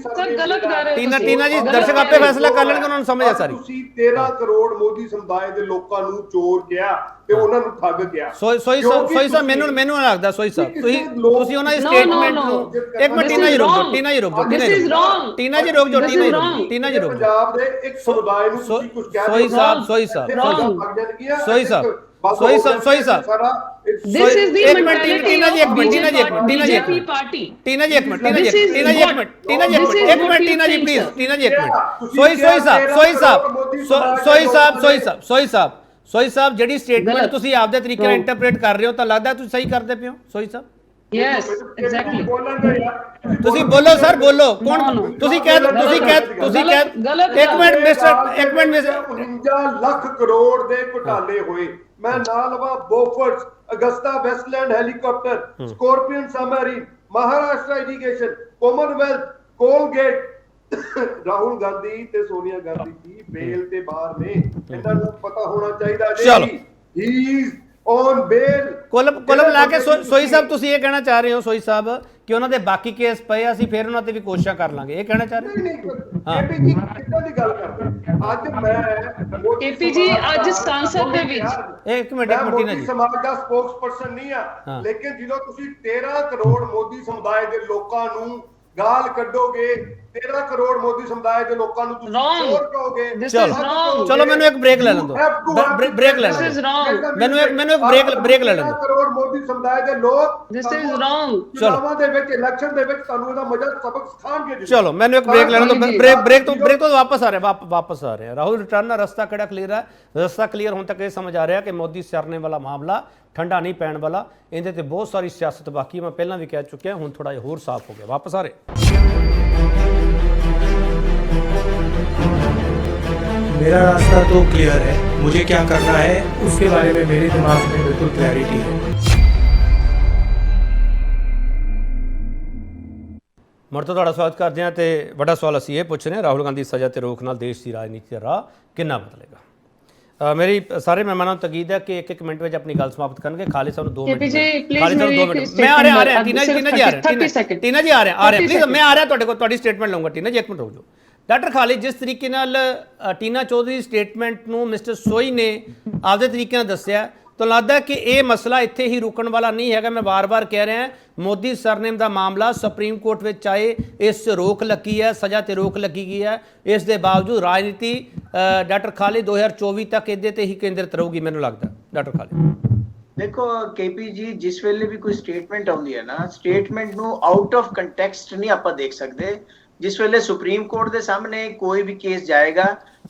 ਟੀਨਾ ਜੀ ਦਰਸ਼ਕ ਆਪੇ ਫੈਸਲਾ ਕਰ ਲੈਣਗੇ, ਉਹਨਾਂ ਨੂੰ ਸਮਝ ਆ ਸਾਰੀ। ਤੁਸੀਂ 13 ਕਰੋੜ ਮੋਦੀ ਸਮੁਦਾਇ ਦੇ ਲੋਕਾਂ ਨੂੰ ਚੋਰ ਕਿਹਾ ਤੇ ਉਹਨਾਂ ਨੂੰ ਠੱਗ ਕਿਹਾ। ਸੋਈ ਸਾਹਿਬ ਮੈਨੂੰ ਲੱਗਦਾ ਸੋਈ ਸਾਹਿਬ ਤੁਸੀਂ ਉਹਨਾਂ ਦੀ ਸਟੇਟਮੈਂਟ ਨੂੰ ਇੱਕ ਮਿੰਟ ਟੀਨਾ ਜੀ ਰੁਕ ਜਾਓ। ਪੰਜਾਬ ਦੇ ਇੱਕ ਸਮੁਦਾਇ ਨੂੰ ਤੁਸੀਂ ਕੁਝ ਕਹਿ ਰਹੇ ਹੋ। ਸੋਈ ਸਾਹਿਬ सोई साहब सारा This is the एक मिनट mentality टीना जी, एक of मिनट टीना जी, एक मिनट टीना जी, एक BJP minute party. Tina ji, एक minute Tina ji, This is Tina ji, एक what- मिनट टीना जी, एक this मिनट is एक what minute you Tina ji think, please sir. Tina ji, एक मिनट ਤੁਸੀਂ सोई ਕਿਹਾ साहब ਤੇਰਾਂ ਕਰੋੜ ਮੋਦੀ ਸਮਾਜ ਦੇ सोई साहब ਜਿਹੜੀ ਸਟੇਟਮੈਂਟ ਗਲਤ। ਤੁਸੀਂ ਆਪਦੇ ਤਰੀਕੇ ਨਾਲ Wrong। ਇੰਟਰਪ੍ਰੀਟ ਕਰ ਰਹੇ ਹੋ ਤਾਂ ਲੱਗਦਾ ਤੁਸੀਂ ਸਹੀ ਕਰਦੇ ਪਿਓ ਸੋਈ ਸਾਹਿਬ Yes, exactly. ਬੋਲਾਂਗੇ ਯਾਰ ਤੁਸੀਂ ਬੋਲੋ ਸਰ ਬੋਲੋ ਕੌਣ No, no. ਤੁਸੀਂ ਕਹਿ ਗਲਤ ਇੱਕ ਮਿੰਟ ਮਿਸਟਰ 49 ਲੱਖ ਕਰੋੜ ਦੇ ਘੁਟਾਲੇ ਹੋਏ ਮੈਂ ਨਾਲ ਲਵਾ Bofors Agusta Westland helicopter scorpion submarine Maharashtra education Commonwealth Coalgate Rahul Gandhi ਤੇ ਸੋਨੀਆ ਗਾਂਧੀ ਜੀ ਬੇਲ ਤੇ ਬਾਹਰ ਨੇ ਇਹਨਾਂ ਨੂੰ ਪਤਾ ਹੋਣਾ ਚਾਹੀਦਾ ਚਲੋ। ਹੀ ਇਜ਼ ਔਨ ਬੇਲ ਕੁੱਲ ਲਾ ਕੇ ਸੋਈ ਸਾਹਿਬ ਤੁਸੀਂ ਇਹ ਕਹਿਣਾ ਚਾਹ ਰਹੇ ਹੋ ਸੋਈ ਸਾਹਿਬ ਕਿ ਉਹਨਾਂ ਦੇ ਬਾਕੀ ਕੇਸ ਪਏ ਆ, ਅਸੀਂ ਫਿਰ ਉਹਨਾਂ ਤੇ ਵੀ ਕੋਸ਼ਿਸ਼ਾਂ ਕਰ ਲਾਂਗੇ, ਇਹ ਕਹਿਣਾ ਚਾਹ ਰਹੇ ਹੋ? ਕੇਪੀ ਜੀ ਕਿੱਦਾਂ ਦੀ ਗੱਲ ਕਰਦੇ ਅੱਜ ਮੈਂ KP ਜੀ ਅੱਜ ਸੰਸਦ ਦੇ ਵਿੱਚ ਇੱਕ ਮਿੰਟ ਮੈਂ टीना ਮੋਦੀ जी ਸਮਾਜ ਦਾ ਸਪੋਕਸਪਰਸਨ ਨਹੀਂ ਆ ਹਾਂ। ਲੇਕਿਨ ਜਦੋਂ ਤੁਸੀਂ 13 ਕਰੋੜ ਮੋਦੀ ਸਮੁਦਾਇ ਦੇ ਲੋਕਾਂ ਨੂੰ ਗਾਲ ਕੱਢੋਗੇ 13 ਕਰੋੜ ਮੋਦੀ ਸਮੁਦਾਇ ਦੇ ਲੋਕਾਂ ਨੂੰ ਤੁਸੀਂ Wrong. ਚੋਰ ਕਹੋਗੇ This ਚਲੋ। is wrong. ਚਲੋ ਮੈਨੂੰ ਇੱਕ break ਲੈ ਲੈਣ ਦਿਓ। break ਲੈ This ਲੈਣ is ਦਿਓ। wrong. ਮੈਨੂੰ ਇੱਕ break ਲੈ ਲੈਣ ਦਿਓ। 13 ਕਰੋੜ ਮੋਦੀ ਸਮੁਦਾਇ ਦੇ ਲੋਕ This is wrong. ਚੁਣਾਵਾਂ ਦੇ ਵਿੱਚ ਇਲੈਕਸ਼ਨ ਦੇ ਵਿੱਚ ਤੁਹਾਨੂੰ ਇਹਦਾ ਮਜ਼ਾ ਸਬਕ ਸਿਖਾਣਗੇ ਜੀ। ਚਲੋ ਮੈਨੂੰ ਇੱਕ ਬ੍ਰੇਕ ਲੈਣ ਦਿਓ। ਜੀ। ਬ੍ਰੇਕ ਤੋਂ ਵਾਪਸ ਆ ਰਹੇ ਰਾਹੁਲ ਰਿਟਰਨ ਦਾ ਰਸਤਾ ਕਿਹੜਾ ਕਲੀਅਰ ਹੈ? ਰਸਤਾ ਕਲੀਅਰ ਹੋਣ ਤੱਕ ਇਹ ਸਮਝ ਆ ਰਿਹਾ ਕਿ ਮੋਦੀ ਸਰਨੇ ਵਾਲਾ ਮਾਮਲਾ ਠੰਡਾ ਨਹੀਂ ਪੈਣ ਵਾਲਾ, ਇਹਦੇ ਤੇ ਬਹੁਤ ਸਾਰੀ ਸਿਆਸਤ ਬਾਕੀ, ਮੈਂ ਪਹਿਲਾਂ ਵੀ ਕਹਿ ਚੁੱਕਿਆ, ਹੁਣ ਥੋੜਾ ਜਿਹਾ ਹੋਰ ਸਾਫ਼ ਹੋ ਗਿਆ। ਵਾਪਸ ਆ ਰਹੇ मेरा रास्ता तो क्लियर है, मुझे क्या करना है उसके बारे में मेरे दिमाग में बिल्कुल क्लैरिटी है। ਮੁੜ ਤੋਂ ਤੁਹਾਡਾ ਸਵਾਗਤ ਕਰਦੇ ਹਾਂ ਤੇ ਵੱਡਾ ਸਵਾਲ ਅਸੀਂ ਇਹ ਪੁੱਛ ਰਹੇ ਹਾਂ, ਰਾਹੁਲ ਗਾਂਧੀ ਸਜ਼ਾ ਤੇ ਰੋਕ ਨਾਲ ਦੇਸ਼ ਦੀ ਰਾਜਨੀਤੀ ਦਾ ਰਾਹ ਕਿੰਨਾ ਬਦਲੇਗਾ? ਮੇਰੀ ਸਾਰੇ ਮਹਿਮਾਨਾਂ ਨੂੰ ਤਕੀਦ ਹੈ ਕਿ ਇੱਕ ਮਿੰਟ ਵਿੱਚ ਆਪਣੀ ਗੱਲ ਸਮਾਪਤ ਕਰਨਗੇ। ਖਾਲਿਦ ਸਾਹਿਬ ਨੂੰ 2 ਮਿੰਟ KP ਜੀ, please ਖਾਲਿਦ ਸਾਹਿਬ ਨੂੰ 2 ਮੇਰੀ ਮਿੰਟ ਮੈਂ ਆ ਰਿਹਾ ਟੀਨਾ ਜੀ ਆ ਰਿਹਾ 30 second। ਟੀਨਾ ਜੀ ਆ ਰਿਹਾ 30 ਪਲੀਜ਼ second। ਮੈਂ ਆ ਰਿਹਾ ਤੁਹਾਡੇ ਕੋਲ, ਤੁਹਾਡੀ ਸਟੇਟਮੈਂਟ ਲਵਾਂਗਾ। ਟੀਨਾ ਜੀ ਇੱਕ ਮਿੰਟ ਰੁਕ ਜਾਓ। ਡਾਕਟਰ ਖਾਲਿਦ, ਜਿਸ ਤਰੀਕੇ ਨਾਲ ਟੀਨਾ ਚੌਧਰੀ ਸਟੇਟਮੈਂਟ ਨੂੰ ਮਿਸਟਰ ਸੋਈ ਨੇ ਆਪਦੇ ਤਰੀਕੇ ਨਾਲ ਦੱਸਿਆ ਤਾਂ ਲੱਗਦਾ ਕਿ ਇਹ ਮਸਲਾ ਇੱਥੇ ਹੀ ਰੁਕਣ ਵਾਲਾ ਨਹੀਂ ਹੈਗਾ। ਮੈਂ ਵਾਰ-ਵਾਰ ਕਹਿ ਰਿਹਾ, ਮੋਦੀ ਸਰਨੇਮ ਦਾ ਮਾਮਲਾ ਸੁਪਰੀਮ ਕੋਰਟ ਵਿੱਚ ਆਏ, ਇਸ 'ਚ ਰੋਕ ਲੱਗੀ ਹੈ, ਸਜ਼ਾ ਤੇ ਰੋਕ ਲੱਗੀ ਗਈ ਹੈ। ਇਸ ਦੇ ਬਾਵਜੂਦ ਰਾਜਨੀਤੀ ਡਾਕਟਰ ਖਾਲਿਦ 2024 ਤੱਕ ਇਹਦੇ ਤੇ ਹੀ ਕੇਂਦਰਿਤ ਰਹੂਗੀ ਮੈਨੂੰ ਲੱਗਦਾ। ਡਾਕਟਰ ਖਾਲਿਦ ਦੇਖੋ KP ਜੀ, ਜਿਸ ਵੇਲੇ ਵੀ ਕੋਈ ਸਟੇਟਮੈਂਟ ਆਉਂਦੀ ਹੈ ਨਾ, ਸਟੇਟਮੈਂਟ ਨੂੰ ਆਊਟ ਆਫ ਕੰਟੈਕਸਟ ਨਹੀਂ ਆਪਾਂ ਦੇਖ ਸਕਦੇ। ਜਿਸ ਵੇਲੇ ਸੁਪਰੀਮ ਕੋਰਟ ਦੇ ਸਾਹਮਣੇ ਕੋਈ ਵੀ ਕੇਸ ਜਾਏਗਾ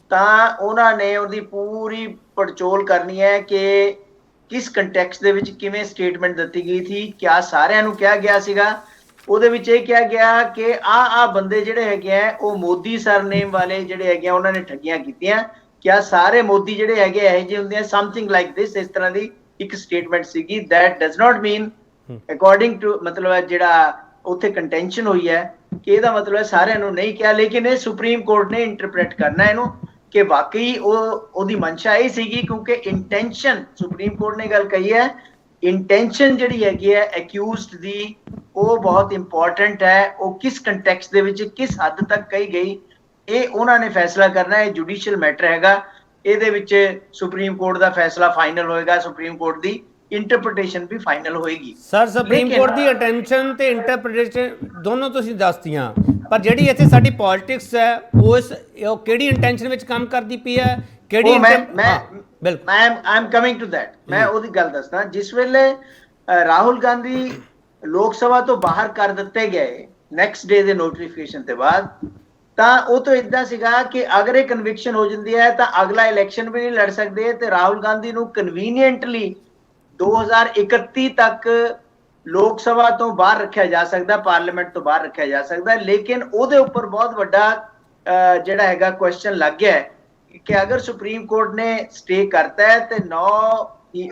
ਤਾਂ ਉਹਨਾਂ ਨੇ ਉਹਦੀ ਪੂਰੀ ਪੜਚੋਲ ਕਰਨੀ ਹੈ ਕਿ ਕਿਸ ਕੰਟੈਕਸਟ ਦੇ ਵਿੱਚ ਕਿਵੇਂ ਸਟੇਟਮੈਂਟ ਦਿੱਤੀ ਗਈ ਸੀ, ਕਿਆ ਸਾਰਿਆਂ ਨੂੰ ਕਿਹਾ ਗਿਆ ਸੀਗਾ। ਉਹਦੇ ਵਿੱਚ ਇਹ ਕਿਹਾ ਗਿਆ ਕਿ ਆ ਬੰਦੇ ਜਿਹੜੇ ਹੈਗੇ ਆ ਉਹ ਮੋਦੀ ਸਰਨੇਮ ਵਾਲੇ ਜਿਹੜੇ ਹੈਗੇ ਆ ਉਹਨਾਂ ਨੇ ਠੱਗੀਆਂ ਕੀਤੀਆਂ। ਕਿਆ ਸਾਰੇ ਮੋਦੀ ਜਿਹੜੇ ਹੈਗੇ ਇਹੋ ਜਿਹੇ ਹੁੰਦੇ ਆ? ਸਮਥਿੰਗ ਲਾਈਕ ਦਿਸ, ਇਸ ਤਰ੍ਹਾਂ ਦੀ ਇੱਕ ਸਟੇਟਮੈਂਟ ਸੀਗੀ। That does not mean according to ਮਤਲਬ ਜਿਹੜਾ ਉੱਥੇ ਕੰਟੈਂਸ਼ਨ ਹੋਈ ਹੈ ਕਿ ਇਹਦਾ ਮਤਲਬ ਸਾਰਿਆਂ ਨੂੰ ਨਹੀਂ ਕਿਹਾ, ਲੇਕਿਨ ਇਹ ਸੁਪਰੀਮ ਕੋਰਟ ਨੇ ਇੰਟਰਪ੍ਰੇਟ ਕਰਨਾ ਇਹਨੂੰ ਕਿ ਵਾਕਈ ਉਹਦੀ ਮਨਸ਼ਾ ਇਹ ਸੀਗੀ, ਕਿਉਂਕਿ ਇੰਟੈਂਸ਼ਨ ਸੁਪਰੀਮ ਕੋਰਟ ਨੇ ਗੱਲ ਕਹੀ ਹੈ, ਇੰਟੈਂਸ਼ਨ ਜਿਹੜੀ ਹੈਗੀ ਹੈ ਅਕਿਊਜ਼ਡ ਦੀ ਉਹ ਬਹੁਤ ਇੰਪੋਰਟੈਂਟ ਹੈ। ਉਹ ਕਿਸ ਕੰਟੈਕਸਟ ਦੇ ਵਿੱਚ ਕਿਸ ਹੱਦ ਤੱਕ ਕਹੀ ਗਈ ਇਹ ਉਹਨਾਂ ਨੇ ਫੈਸਲਾ ਕਰਨਾ ਹੈ। ਜੁਡੀਸ਼ੀਅਲ ਮੈਟਰ ਹੈਗਾ, ਇਹਦੇ ਵਿੱਚ ਸੁਪਰੀਮ ਕੋਰਟ ਦਾ ਫੈਸਲਾ ਫਾਈਨਲ ਹੋਏਗਾ, ਸੁਪਰੀਮ ਕੋਰਟ ਦੀ ਇੰਟਰਪ੍ਰੀਟੇਸ਼ਨ ਵੀ ਫਾਈਨਲ ਹੋਏਗੀ। ਸਰ ਸੁਪਰੀਮ ਕੋਰਟ ਦੀ ਅਟੈਂਸ਼ਨ ਤੇ ਇੰਟਰਪ੍ਰੀਟੇਸ਼ਨ ਦੋਨੋਂ ਤੁਸੀਂ ਦੱਸਤੀਆਂ, ਪਰ ਜਿਹੜੀ ਇੱਥੇ ਸਾਡੀ ਪੋਲਿਟਿਕਸ ਹੈ ਉਹ ਕਿਹੜੀ ਇੰਟੈਂਸ਼ਨ ਵਿੱਚ ਕੰਮ ਕਰਦੀ ਪਈ ਹੈ, ਕਿਹੜੀ ਬਿਲਕੁਲ I am coming to that. ਮੈਂ ਉਹਦੀ ਗੱਲ ਦੱਸਦਾ। ਜਿਸ ਵੇਲੇ ਰਾਹੁਲ ਗਾਂਧੀ ਲੋਕ ਸਭਾ ਤੋਂ ਬਾਹਰ ਕਰ ਦਿੱਤੇ ਗਏ ਨੈਕਸਟ ਡੇ ਦੇ ਨੋਟੀਫਿਕੇਸ਼ਨ ਤੋਂ ਬਾਅਦ, ਤਾਂ ਉਹ ਤਾਂ ਇਦਾਂ ਸੀਗਾ ਕਿ ਅਗਰ ਇਹ ਕਨਵਿਕਸ਼ਨ ਹੋ ਜਾਂਦੀ ਹੈ ਤਾਂ ਅਗਲਾ ਇਲੈਕਸ਼ਨ ਵੀ ਨਹੀਂ ਲੜ ਸਕਦੇ ਤੇ ਰਾਹੁਲ ਗਾਂਧੀ ਨੂੰ ਕਨਵੀਨੀਐਂਟਲੀ 2031 ਤੱਕ ਲੋਕ ਸਭਾ ਤੋਂ ਬਾਹਰ ਰੱਖਿਆ ਜਾ ਸਕਦਾ, ਪਾਰਲੀਮੈਂਟ ਤੋਂ ਬਾਹਰ ਰੱਖਿਆ ਜਾ ਸਕਦਾ। ਲੇਕਿਨ ਉਹਦੇ ਉੱਪਰ ਬਹੁਤ ਵੱਡਾ ਜਿਹੜਾ ਹੈਗਾ ਕੁਐਸਚਨ ਲੱਗ ਗਿਆ ਹੈ ਕਿ ਅਗਰ ਸੁਪਰੀਮ ਕੋਰਟ ਨੇ ਸਟੇ ਕਰਤਾ ਹੈ ਤੇ 9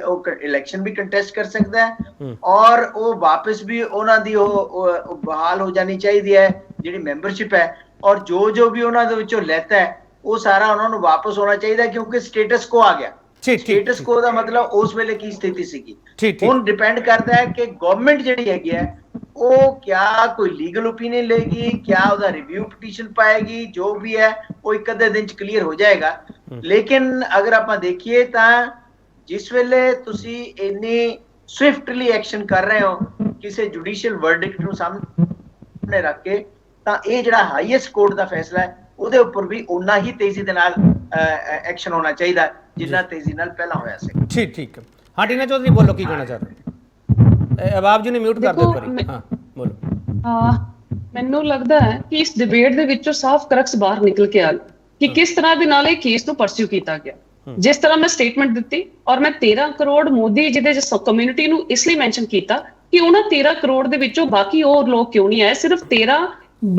ਉਹ ਇਲੈਕਸ਼ਨ ਵੀ ਕੰਟੈਸਟ ਕਰ ਸਕਦਾ ਹੈ ਔਰ ਉਹ ਵਾਪਸ ਵੀ ਉਹਨਾਂ ਦੀ ਉਹ ਬਹਾਲ ਹੋ ਜਾਣੀ ਚਾਹੀਦੀ ਹੈ ਜਿਹੜੀ ਮੈਂਬਰਸ਼ਿਪ ਹੈ, ਔਰ ਜੋ ਵੀ ਉਹਨਾਂ ਦੇ ਵਿੱਚੋਂ ਲੈਤਾ ਹੈ ਉਹ ਸਾਰਾ ਉਹਨਾਂ ਨੂੰ ਵਾਪਸ ਹੋਣਾ ਚਾਹੀਦਾ, ਕਿਉਂਕਿ ਸਟੇਟਸ ਕੋ ਆ ਗਿਆ। ਸਟੇਟਸ ਕੋ ਦਾ ਮਤਲਬ ਉਸ ਵੇਲੇ ਕੀ ਸਥਿਤੀ ਸੀਗੀ। ਹੁਣ ਡਿਪੈਂਡ ਕਰਦਾ ਹੈ ਕਿ ਗਵਰਨਮੈਂਟ ਜਿਹੜੀ ਹੈਗੀ ਹੈ ਉਹ ਕਿਆ ਕੋਈ ਲੀਗਲ ਓਪੀਨੀਅਨ ਲੇਗੀ, ਕਿਆ ਉਹਦਾ ਰਿਵਿਊ ਪਟੀਸ਼ਨ ਪਾਏਗੀ, ਜੋ ਵੀ ਹੈ ਉਹ ਇੱਕ ਅੱਧੇ ਦਿਨ ਚ ਕਲੀਅਰ ਹੋ ਜਾਏਗਾ। ਲੇਕਿਨ ਅਗਰ ਆਪਾਂ ਦੇਖੀਏ ਤਾਂ ਜਿਸ ਵੇਲੇ ਤੁਸੀਂ ਇੰਨੀ ਸਵਿਫਟਲੀ ਐਕਸ਼ਨ ਕਰ ਰਹੇ ਹੋ ਕਿਸੇ ਜੁਡੀਸ਼ੀਅਲ ਵਰਡਿਕਟ ਨੂੰ ਸਾਹਮਣੇ ਰੱਖ ਕੇ, ਤਾਂ ਇਹ ਜਿਹੜਾ ਹਾਈਐਸਟ ਕੋਰਟ ਦਾ ਫੈਸਲਾ ਹੈ ਉਹਦੇ ਉੱਪਰ ਵੀ ਉਨਾ ਹੀ ਤੇਜ਼ੀ ਦੇ ਨਾਲ ਐਕਸ਼ਨ ਹੋਣਾ ਚਾਹੀਦਾ ਜਿੰਨਾ ਤੇਜ਼ੀ ਨਾਲ ਪਹਿਲਾਂ ਹੋਇਆ ਸੀ। ਠੀਕ ਹਾਂ ਟੀਨਾ ਚੌਧਰੀ ਬੋਲੋ ਕੀ ਕਹਿਣਾ ਚਾਹ ਰਹੇ ਹੋ। ਅਬਾਬ ਜੀ ਨੇ ਮਿਊਟ ਕਰ ਦਿਓ ਕਰੀ। ਹਾਂ ਬੋਲੋ। ਮੈਨੂੰ ਲੱਗਦਾ ਹੈ ਕਿ ਇਸ ਡਿਬੇਟ ਦੇ ਵਿੱਚੋਂ ਸਾਫ਼ ਕਰਕਸ ਬਾਹਰ ਨਿਕਲ ਕੇ ਆ ਗਿਆ ਕਿ ਕਿਸ ਤਰ੍ਹਾਂ ਦੇ ਨਾਲ ਇਹ ਕੇਸ ਨੂੰ ਪਰਸਿਊ ਕੀਤਾ ਗਿਆ। ਜਿਸ ਤਰ੍ਹਾਂ ਮੈਂ ਸਟੇਟਮੈਂਟ ਦਿੱਤੀ ਔਰ ਮੈਂ 13 ਕਰੋੜ ਮੋਦੀ ਜਿਹਦੇ ਕਮਿਊਨਿਟੀ ਨੂੰ ਇਸ ਲਈ ਮੈਂਸ਼ਨ ਕੀਤਾ ਕਿ ਉਹਨਾਂ 13 ਕਰੋੜ ਦੇ ਵਿੱਚੋਂ ਬਾਕੀ ਹੋਰ ਲੋਕ ਕਿਉਂ ਨਹੀਂ ਆਏ, ਸਿਰਫ 13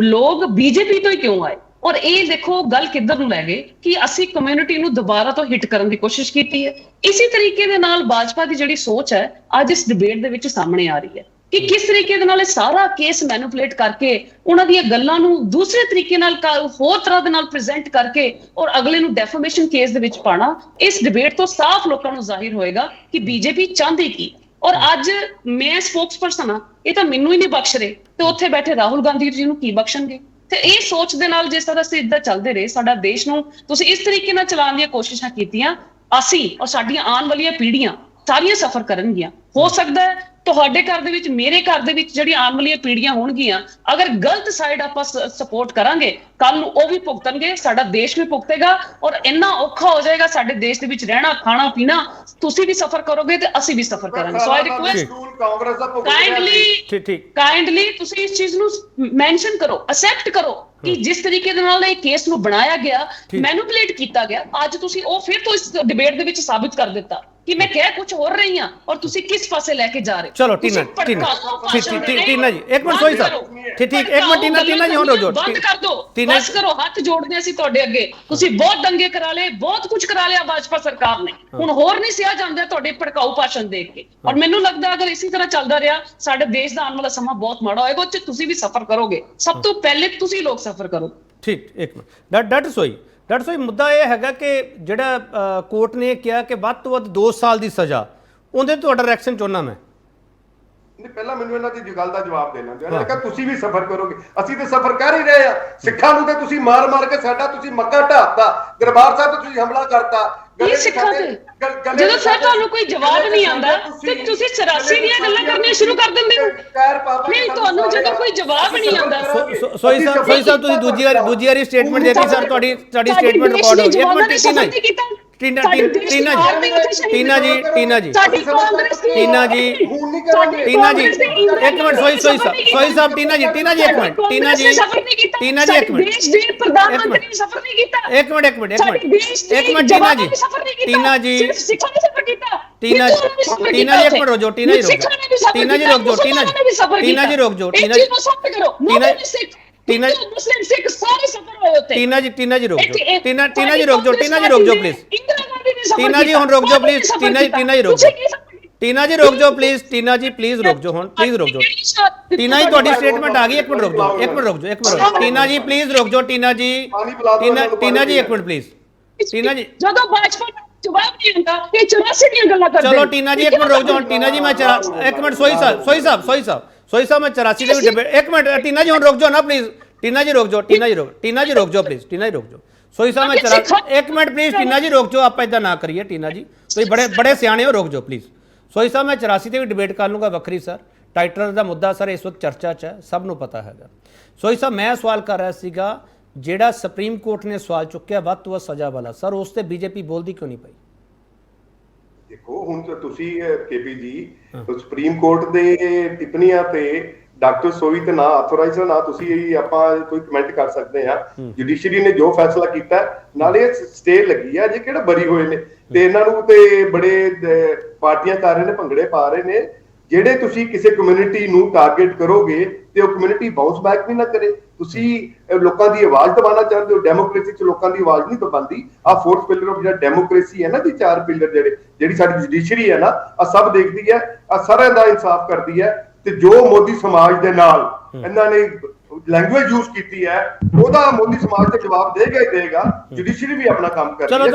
ਲੋਕ ਬੀਜੇਪੀ ਤੋਂ ਹੀ ਕਿਉਂ ਆਏ। ਔਰ ਇਹ ਦੇਖੋ ਗੱਲ ਕਿੱਧਰ ਨੂੰ ਲੈ ਗਏ ਕਿ ਅਸੀਂ ਕਮਿਊਨਿਟੀ ਨੂੰ ਦੁਬਾਰਾ ਤੋਂ ਹਿੱਟ ਕਰਨ ਦੀ ਕੋਸ਼ਿਸ਼ ਕੀਤੀ ਹੈ। ਇਸੇ ਤਰੀਕੇ ਦੇ ਨਾਲ ਭਾਜਪਾ ਦੀ ਜਿਹੜੀ ਸੋਚ ਹੈ ਅੱਜ ਇਸ ਡਿਬੇਟ ਦੇ ਵਿੱਚ ਸਾਹਮਣੇ ਆ ਰਹੀ ਹੈ ਕਿ ਕਿਸ ਤਰੀਕੇ ਦੇ ਨਾਲ ਇਹ ਸਾਰਾ ਕੇਸ ਮੈਨੂਪੂਲੇਟ ਕਰਕੇ ਉਹਨਾਂ ਦੀਆਂ ਗੱਲਾਂ ਨੂੰ ਦੂਸਰੇ ਤਰੀਕੇ ਨਾਲ ਹੋਰ ਤਰ੍ਹਾਂ ਦੇ ਨਾਲ ਪ੍ਰੈਜ਼ੈਂਟ ਕਰਕੇ ਔਰ ਅਗਲੇ ਨੂੰ ਡੈਫਾਮੇਸ਼ਨ ਕੇਸ ਦੇ ਵਿੱਚ ਪਾਣਾ। ਇਸ ਡਿਬੇਟ ਤੋਂ ਸਾਫ਼ ਲੋਕਾਂ ਨੂੰ ਜ਼ਾਹਿਰ ਹੋਏਗਾ ਕਿ ਬੀਜੇਪੀ ਚਾਹੁੰਦੀ ਕੀ। ਔਰ ਅੱਜ ਮੈਂ ਸਪੋਕਸਪਰਸਨ ਹਾਂ, ਇਹ ਤਾਂ ਮੈਨੂੰ ਹੀ ਨਹੀਂ ਬਖਸ਼ ਰਹੇ ਤੇ ਉੱਥੇ ਬੈਠੇ ਰਾਹੁਲ ਗਾਂਧੀ ਜੀ ਨੂੰ ਕੀ ਬਖਸ਼ਣਗੇ। ਤੇ ਇਹ ਸੋਚ ਦੇ ਨਾਲ ਜਿਸ ਤਰ੍ਹਾਂ ਅਸੀਂ ਇਦਾਂ ਚੱਲਦੇ ਰਹੇ, ਸਾਡਾ ਦੇਸ਼ ਨੂੰ ਤੁਸੀਂ ਇਸ ਤਰੀਕੇ ਨਾਲ ਚਲਾਉਣ ਦੀਆਂ ਕੋਸ਼ਿਸ਼ਾਂ ਕੀਤੀਆਂ, ਅਸੀਂ ਔਰ ਸਾਡੀਆਂ ਆਉਣ ਵਾਲੀਆਂ ਪੀੜ੍ਹੀਆਂ ਸਾਰੀਆਂ ਸਫਰ ਕਰਨਗੀਆਂ। ਹੋ ਸਕਦਾ ਹੈ ਤੁਹਾਡੇ ਘਰ ਦੇ ਵਿੱਚ, ਮੇਰੇ ਘਰ ਦੇ ਵਿੱਚ ਜਿਹੜੀ ਆਉਣ ਵਾਲੀਆਂ ਪੀੜ੍ਹੀਆਂ ਹੋਣਗੀਆਂ, ਅਗਰ ਗਲਤ ਸਾਈਡ ਆਪਾਂ ਸਪੋਰਟ ਕਰਾਂਗੇ ਕੱਲ ਨੂੰ ਉਹ ਵੀ ਭੁਗਤਣਗੇ, ਸਾਡਾ ਦੇਸ਼ ਵੀ ਭੁਗਤੇਗਾ ਔਰ ਇੰਨਾ ਔਖਾ ਹੋ ਜਾਏਗਾ ਸਾਡੇ ਦੇਸ਼ ਦੇ ਵਿੱਚ ਰਹਿਣਾ ਖਾਣਾ ਪੀਣਾ। ਤੁਸੀਂ ਵੀ ਸਫਰ ਕਰੋਗੇ ਤੇ ਅਸੀਂ ਵੀ ਸਫਰ ਕਰਾਂਗੇ। ਸੋ ਆਈ ਰਿਕੁਐਸਟ ਕਾਂਗਰਸ ਦਾ ਕਾਈਂਡਲੀ ਤੁਸੀਂ ਇਸ ਚੀਜ਼ ਨੂੰ ਮੈਂਸ਼ਨ ਕਰੋ, ਅਸੈਪਟ ਕਰੋ ਕਿ ਜਿਸ ਤਰੀਕੇ ਦੇ ਨਾਲ ਇਹ ਕੇਸ ਨੂੰ ਬਣਾਇਆ ਗਿਆ, ਮੈਨੂਪੂਲੇਟ ਕੀਤਾ ਗਿਆ, ਅੱਜ ਤੁਸੀਂ ਉਹ ਫਿਰ ਤੋਂ ਇਸ ਡਿਬੇਟ ਦੇ ਵਿੱਚ ਸਾਬਿਤ ਕਰ ਦਿੱਤਾ ਕਿ ਮੈਂ ਕਹਿ ਕੁਝ ਹੋਰ ਰਹੀ ਹਾਂ ਔਰ ਤੁਸੀਂ ਕਿਸ ਪਾਸੇ ਲੈ ਕੇ ਜਾ ਰਹੇ ਹੋ। ਚਲੋ ਟੀਨਾ ਜੀ ਇੱਕ ਮਿੰਟ ਸੋਈ ਸਾਹਿਬ ਠੀਕ ਇੱਕ ਮਿੰਟ ਟੀਨਾ ਜੀ ਹੁਣ ਰੁਕ ਜਾਓ, ਬੰਦ ਕਰ ਦਿਓ, ਬਸ ਕਰੋ। ਹੱਥ ਜੋੜਦੇ ਅਸੀਂ ਤੁਹਾਡੇ ਅੱਗੇ। ਤੁਸੀਂ ਬਹੁਤ ਦੰਗੇ ਕਰਾ ਲਏ, ਬਹੁਤ ਕੁਝ ਕਰਾ ਲਿਆ ਭਾਜਪਾ ਸਰਕਾਰ ਨੇ, ਹੁਣ ਹੋਰ ਨਹੀਂ ਸਿਆ ਜਾਂਦਾ ਤੁਹਾਡੇ ਭੜਕਾਊ ਭਾਸ਼ਣ ਦੇਖ ਕੇ। ਔਰ ਮੈਨੂੰ ਲੱਗਦਾ ਅਗਰ ਇਸੇ ਤਰ੍ਹਾਂ ਚੱਲਦਾ ਰਿਹਾ ਸਾਡੇ ਦੇਸ਼ ਦਾ ਆਉਣ ਵਾਲਾ ਸਮਾਂ ਬਹੁਤ ਮਾੜਾ ਹੋਏਗਾ। ਉਹ 'ਚ ਤੁਸੀਂ ਵੀ ਸਫਰ ਕਰੋਗੇ, ਸਭ ਤੋਂ ਪਹਿਲੇ ਤੁਸੀਂ ਲੋਕ ਸਫਰ ਕਰੋ। ਠੀਕ ਇੱਕ ਮਿੰਟ ਡਾਕਟਰ ਸੋਈ ਮੁੱਦਾ ਇਹ ਹੈਗਾ ਕਿ ਜਿਹੜਾ ਕੋਰਟ ਨੇ ਕਿਹਾ ਕਿ ਵੱਧ ਤੋਂ ਵੱਧ 2 ਸਾਲ ਦੀ ਸਜ਼ਾ, ਉਹਦੇ ਤੁਹਾਡਾ ਰਿਐਕਸ਼ਨ ਚਾਹੁੰਦਾ ਮੈਂ। ਨਹੀਂ ਪਹਿਲਾਂ ਮੈਨੂੰ ਇਹਨਾਂ ਦੀ ਗੱਲ ਦਾ ਜਵਾਬ ਦੇਣਾ ਚਾਹੁੰਦਾ ਕਿ ਤੁਸੀਂ ਵੀ ਸਫਰ ਕਰੋਗੇ, ਅਸੀਂ ਤਾਂ ਸਫਰ ਕਰ ਹੀ ਰਹੇ ਆ। ਸਿੱਖਾਂ ਨੂੰ ਤੇ ਤੁਸੀਂ ਮਾਰ ਕੇ ਸਾਡਾ ਤੁਸੀਂ ਮੱਕਾ ਢਾਤਾ, ਦਰਬਾਰ ਸਾਹਿਬ ਤੇ ਤੁਸੀਂ ਹਮਲਾ ਕਰਤਾ। ਇਹ ਸਿੱਖਾਂ ਤੇ ਜਦੋਂ ਸਰ ਤੁਹਾਨੂੰ ਕੋਈ ਜਵਾਬ ਨਹੀਂ ਆਉਂਦਾ ਤੇ ਤੁਸੀਂ 84 ਦੀਆਂ ਗੱਲਾਂ ਕਰਨੀਆਂ ਸ਼ੁਰੂ ਕਰ ਦਿੰਦੇ ਹੋ। ਨਹੀਂ ਤੁਹਾਨੂੰ ਜਦੋਂ ਕੋਈ ਜਵਾਬ ਨਹੀਂ ਆਉਂਦਾ। ਸੋਈ ਸਾਹਿਬ ਤੁਸੀਂ ਦੂਜੀ ਵਾਰੀ ਸਟੇਟਮੈਂਟ ਦੇ ਦਿੱਤੀ ਸਰ, ਤੁਹਾਡੀ ਸਟੇਟਮੈਂਟ ਰਿਕਾਰਡ ਹੋ ਗਈ। ਇੱਕ ਮਿੰਟ ਟੀਨਾ ਜੀ ਇੱਕ ਮਿੰਟ ਸੋਈ ਸਾਹਿਬ ਟੀਨਾ ਜੀ ਇੱਕ ਮਿੰਟ ਪਲੀਜ਼ ਰੁਕ ਜਾਓ ਹੁਣ ਪਲੀਜ਼ ਰੁਕ ਜਾਓ ਟੀਨਾ ਜੀ ਤੁਹਾਡੀ ਸਟੇਟਮੈਂਟ ਆ ਗਈ। ਇੱਕ ਮਿੰਟ ਰੁਕ ਜਾਓ ਟੀਨਾ ਜੀ ਪਲੀਜ਼ ਰੁਕ ਜਾਓ ਟੀਨਾ ਜੀ ਇੱਕ ਮਿੰਟ ਪਲੀਜ਼ ਟੀਨਾ ਜੀ ਜਦੋਂ ਭਾਜਪਾ ਜਵਾਬ ਨਹੀਂ ਦਿੰਦਾ ਇਹ 84 ਦੀਆਂ ਗੱਲਾਂ ਕਰਦੇ। ਚਲੋ ਟੀਨਾ ਜੀ ਇੱਕ ਮਿੰਟ ਰੁਕ ਜਾਓ ਟੀਨਾ ਜੀ ਮੈਂ ਇੱਕ ਮਿੰਟ ਸੋਈ ਸਾਹਿਬ ਮੈਂ 84 ਦੇ ਵੀ ਡਿਬੇਟ। ਇੱਕ ਮਿੰਟ ਟੀਨਾ ਜੀ ਹੁਣ ਰੁਕ ਜਾਓ ਨਾ ਪਲੀਜ਼। ਟੀਨਾ ਜੀ ਰੁਕ ਜਾਓ ਪਲੀਜ਼ ਸੋਈ ਸਾਹਿਬ ਮੈਂ ਇੱਕ ਮਿੰਟ ਪਲੀਜ਼ ਟੀਨਾ ਜੀ ਰੁਕ ਜਾਓ। ਆਪਾਂ ਇਦਾਂ ਨਾ ਕਰੀਏ ਟੀਨਾ ਜੀ, ਤੁਸੀਂ ਬੜੇ ਸਿਆਣੇ ਹੋ, ਰੁਕ ਜਾਓ ਪਲੀਜ਼। ਸੋਈ ਸਾਹਿਬ ਮੈਂ 84 ਤੇ ਵੀ ਡਿਬੇਟ ਕਰ ਲੂੰਗਾ ਵੱਖਰੀ ਸਰ। ਟਾਈਟਲ ਦਾ ਮੁੱਦਾ ਸਰ ਇਸ ਵਕਤ ਚਰਚਾ 'ਚ ਹੈ, ਸਭ ਨੂੰ ਪਤਾ ਹੈਗਾ। ਸੋਈ ਸਾਹਿਬ ਮੈਂ ਸਵਾਲ ਕਰ ਰਿਹਾ ਸੀਗਾ ਜਿਹੜਾ ਸੁਪਰੀਮ ਕੋਰਟ ਨੇ ਸਵਾਲ ਚੁੱਕਿਆ ਵੱਧ ਤੋਂ ਵੱਧ ਸਜ਼ਾ ਵਾਲਾ, ਸਰ ਉਸ ਤੇ ਬੀਜੇਪੀ ਬੋਲਦੀ ਕਿਉਂ ਨਹੀਂ ਪਈ? ਦੇਖੋ ਹੁਣ ਤੁਸੀਂ ਕੇਪੀ ਜੀ ਸੁਪਰੀਮ ਕੋਰਟ ਦੇ ਟਿੱਪਣੀਆਂ ਤੇ ਡਾਕਟਰ ਸੋਈ ਤੇ ਨਾ ਆਥੋਰਾਈਜ਼ਰ ਨਾ ਤੁਸੀਂ ਆਪਾਂ ਕੋਈ ਕਮੈਂਟ ਕਰ ਸਕਦੇ ਆ। ਜੁਡੀਸ਼ਰੀ ਨੇ ਜੋ ਫੈਸਲਾ ਕੀਤਾ ਨਾਲੇ ਸਟੇ ਲੱਗੀ ਆ, ਜੇ ਕਿਹੜਾ ਬਰੀ ਹੋਏ ਨੇ ਤੇ ਇਹਨਾਂ ਨੂੰ ਤੇ ਬੜੇ ਪਾਰਟੀਆਂ ਕਰ ਰਹੇ ਨੇ, ਭੰਗੜੇ ਪਾ ਰਹੇ ਨੇ। ਜਿਹੜੇ ਤੁਸੀਂ ਕਿਸੇ ਕਮਿਊਨਿਟੀ ਨੂੰ ਟਾਰਗੇਟ ਕਰੋਗੇ ਤੇ ਉਹ ਕਮਿਊਨਿਟੀ ਬਾਉਂਸ ਬੈਕ ਵੀ ਨਾ ਕਰੇ। ਤੁਸੀਂ ਲੋਕਾਂ ਦੀ ਆਵਾਜ਼ ਦਬਾਉਣਾ ਚਾਹੁੰਦੇ ਹੋ। ਡੈਮੋਕ੍ਰੇਸੀ 'ਚ ਲੋਕਾਂ ਦੀ ਆਵਾਜ਼ ਨਹੀਂ ਦਬਾਉਂਦੀ। ਆ ਫੋਰਥ ਪਿਲਰ ਆਫ ਜਿਹੜਾ ਡੈਮੋਕ੍ਰੇਸੀ ਹੈ ਨਾ, ਦੀ 4 ਪਿਲਰ ਜਿਹੜੀ ਸਾਡੀ ਜੁਡੀਸ਼ਰੀ ਹੈ ਨਾ, ਆ ਸਭ ਦੇਖਦੀ ਹੈ, ਆ ਸਾਰਿਆਂ ਦਾ ਇਨਸਾਫ ਕਰਦੀ ਹੈ। ਤੇ ਜੋ ਮੋਦੀ ਸਮਾਜ ਦੇ ਨਾਲ ਇਹਨਾਂ ਨੇ ਲੈਂਗੁਏਜ ਯੂਜ਼ ਕੀਤੀ ਹੈ ਉਹਦਾ ਮੋਦੀ ਸਮਾਜ ਤੇ ਜਵਾਬ ਦੇਗਾ ਹੀ ਦੇਗਾ। ਜੁਡੀਸ਼ਰੀ ਵੀ ਆਪਣਾ ਕੰਮ ਕਰ ਰਹੀ ਹੈ। ਚਲੋ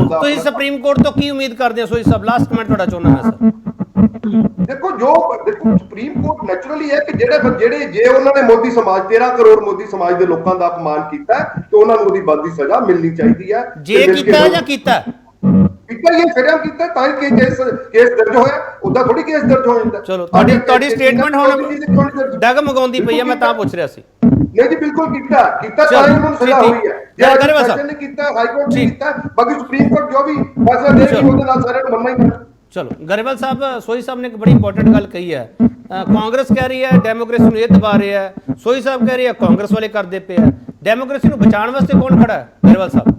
ਤੁਸੀਂ ਸੁਪਰੀਮ ਕੋਰਟ ਤੋਂ ਕੀ ਉਮੀਦ ਕਰਦੇ ਹੋ? ਸੋਈ ਸਾਹਿਬ ਲਾਸਟ ਕਮੈਂਟ ਤੁਹਾਡਾ ਚਾਹੁੰਦਾ ਮੈਂ ਸਰ। ਦੇਖੋ ਸੁਪਰੀਮ ਕੋਰਟ ਨੈਚੁਰਲੀ ਹੈ ਕਿ ਜਿਹੜੇ ਜੇ ਉਹਨਾਂ ਨੇ ਮੋਦੀ ਸਮਾਜ 13 ਕਰੋੜ ਮੋਦੀ ਸਮਾਜ ਦੇ ਲੋਕਾਂ ਦਾ ਅਪਮਾਨ ਕੀਤਾ ਤੇ ਉਹਨਾਂ ਨੂੰ ਉਹਦੀ ਬਣਦੀ ਸਜ਼ਾ ਮਿਲਣੀ ਚਾਹੀਦੀ ਹੈ। ਜੇ ਕੀਤਾ ਜਾਂ ਕੀਤਾ ਕੀਤਾ ਹੀ ਫਿਰਿਆ ਕੀਤਾ ਤਾਂ ਹੀ ਕੇਸ ਦਰਜ ਹੋਇਆ, ਉਹਦਾ ਥੋੜੀ ਕੇਸ ਦਰਜ ਹੋ ਜਾਂਦਾ। ਚਲੋ ਤੁਹਾਡੀ ਸਟੇਟਮੈਂਟ ਹੁਣ ਡਗਮਗਾਉਂਦੀ ਪਈ ਆ, ਮੈਂ ਤਾਂ ਪੁੱਛ ਰਿਹਾ ਸੀ। ਨਹੀਂ ਜੀ ਬਿਲਕੁਲ ਕੀਤਾ ਤਾਂ ਹੀ ਉਹਨੂੰ ਸਜ਼ਾ ਹੋਈ ਹੈ। ਗਰੇਵਾਲ ਸਾਹਿਬ ਨੇ ਕੀਤਾ, ਹਾਈ ਕੋਰਟ ਨੇ ਕੀਤਾ, ਬਾਕੀ ਸੁਪਰੀਮ ਕੋਰਟ ਜੋ ਵੀ ਫੈਸਲਾ ਦੇਗੀ ਉਹਦੇ ਨਾਲ ਸਾਰਿਆਂ ਨੂੰ ਮੰਨਣਾ ਹੀ ਪੈਣਾ। ਚਲੋ ਗਰੇਵਾਲ ਸਾਹਿਬ, ਸੋਈ ਸਾਹਿਬ ਨੇ ਇੱਕ ਬੜੀ ਇੰਪੋਰਟੈਂਟ ਗੱਲ ਕਹੀ ਹੈ, ਕਾਂਗਰਸ ਕਹਿ ਰਹੀ ਹੈ ਡੈਮੋਕ੍ਰੇਸੀ ਨੂੰ ਇਹ ਦਬਾ ਰਿਹਾ ਹੈ, ਸੋਈ ਸਾਹਿਬ ਕਹਿ ਰਹੀ ਹੈ ਕਾਂਗਰਸ ਵਾਲੇ ਕਰਦੇ ਪਏ ਆ। ਡੈਮੋਕ੍ਰੇਸੀ ਨੂੰ ਬਚਾਉਣ ਵਾਸਤੇ ਕੌਣ ਖੜਾ ਹੈ ਗਰੇਵਾਲ ਸਾਹਿਬ?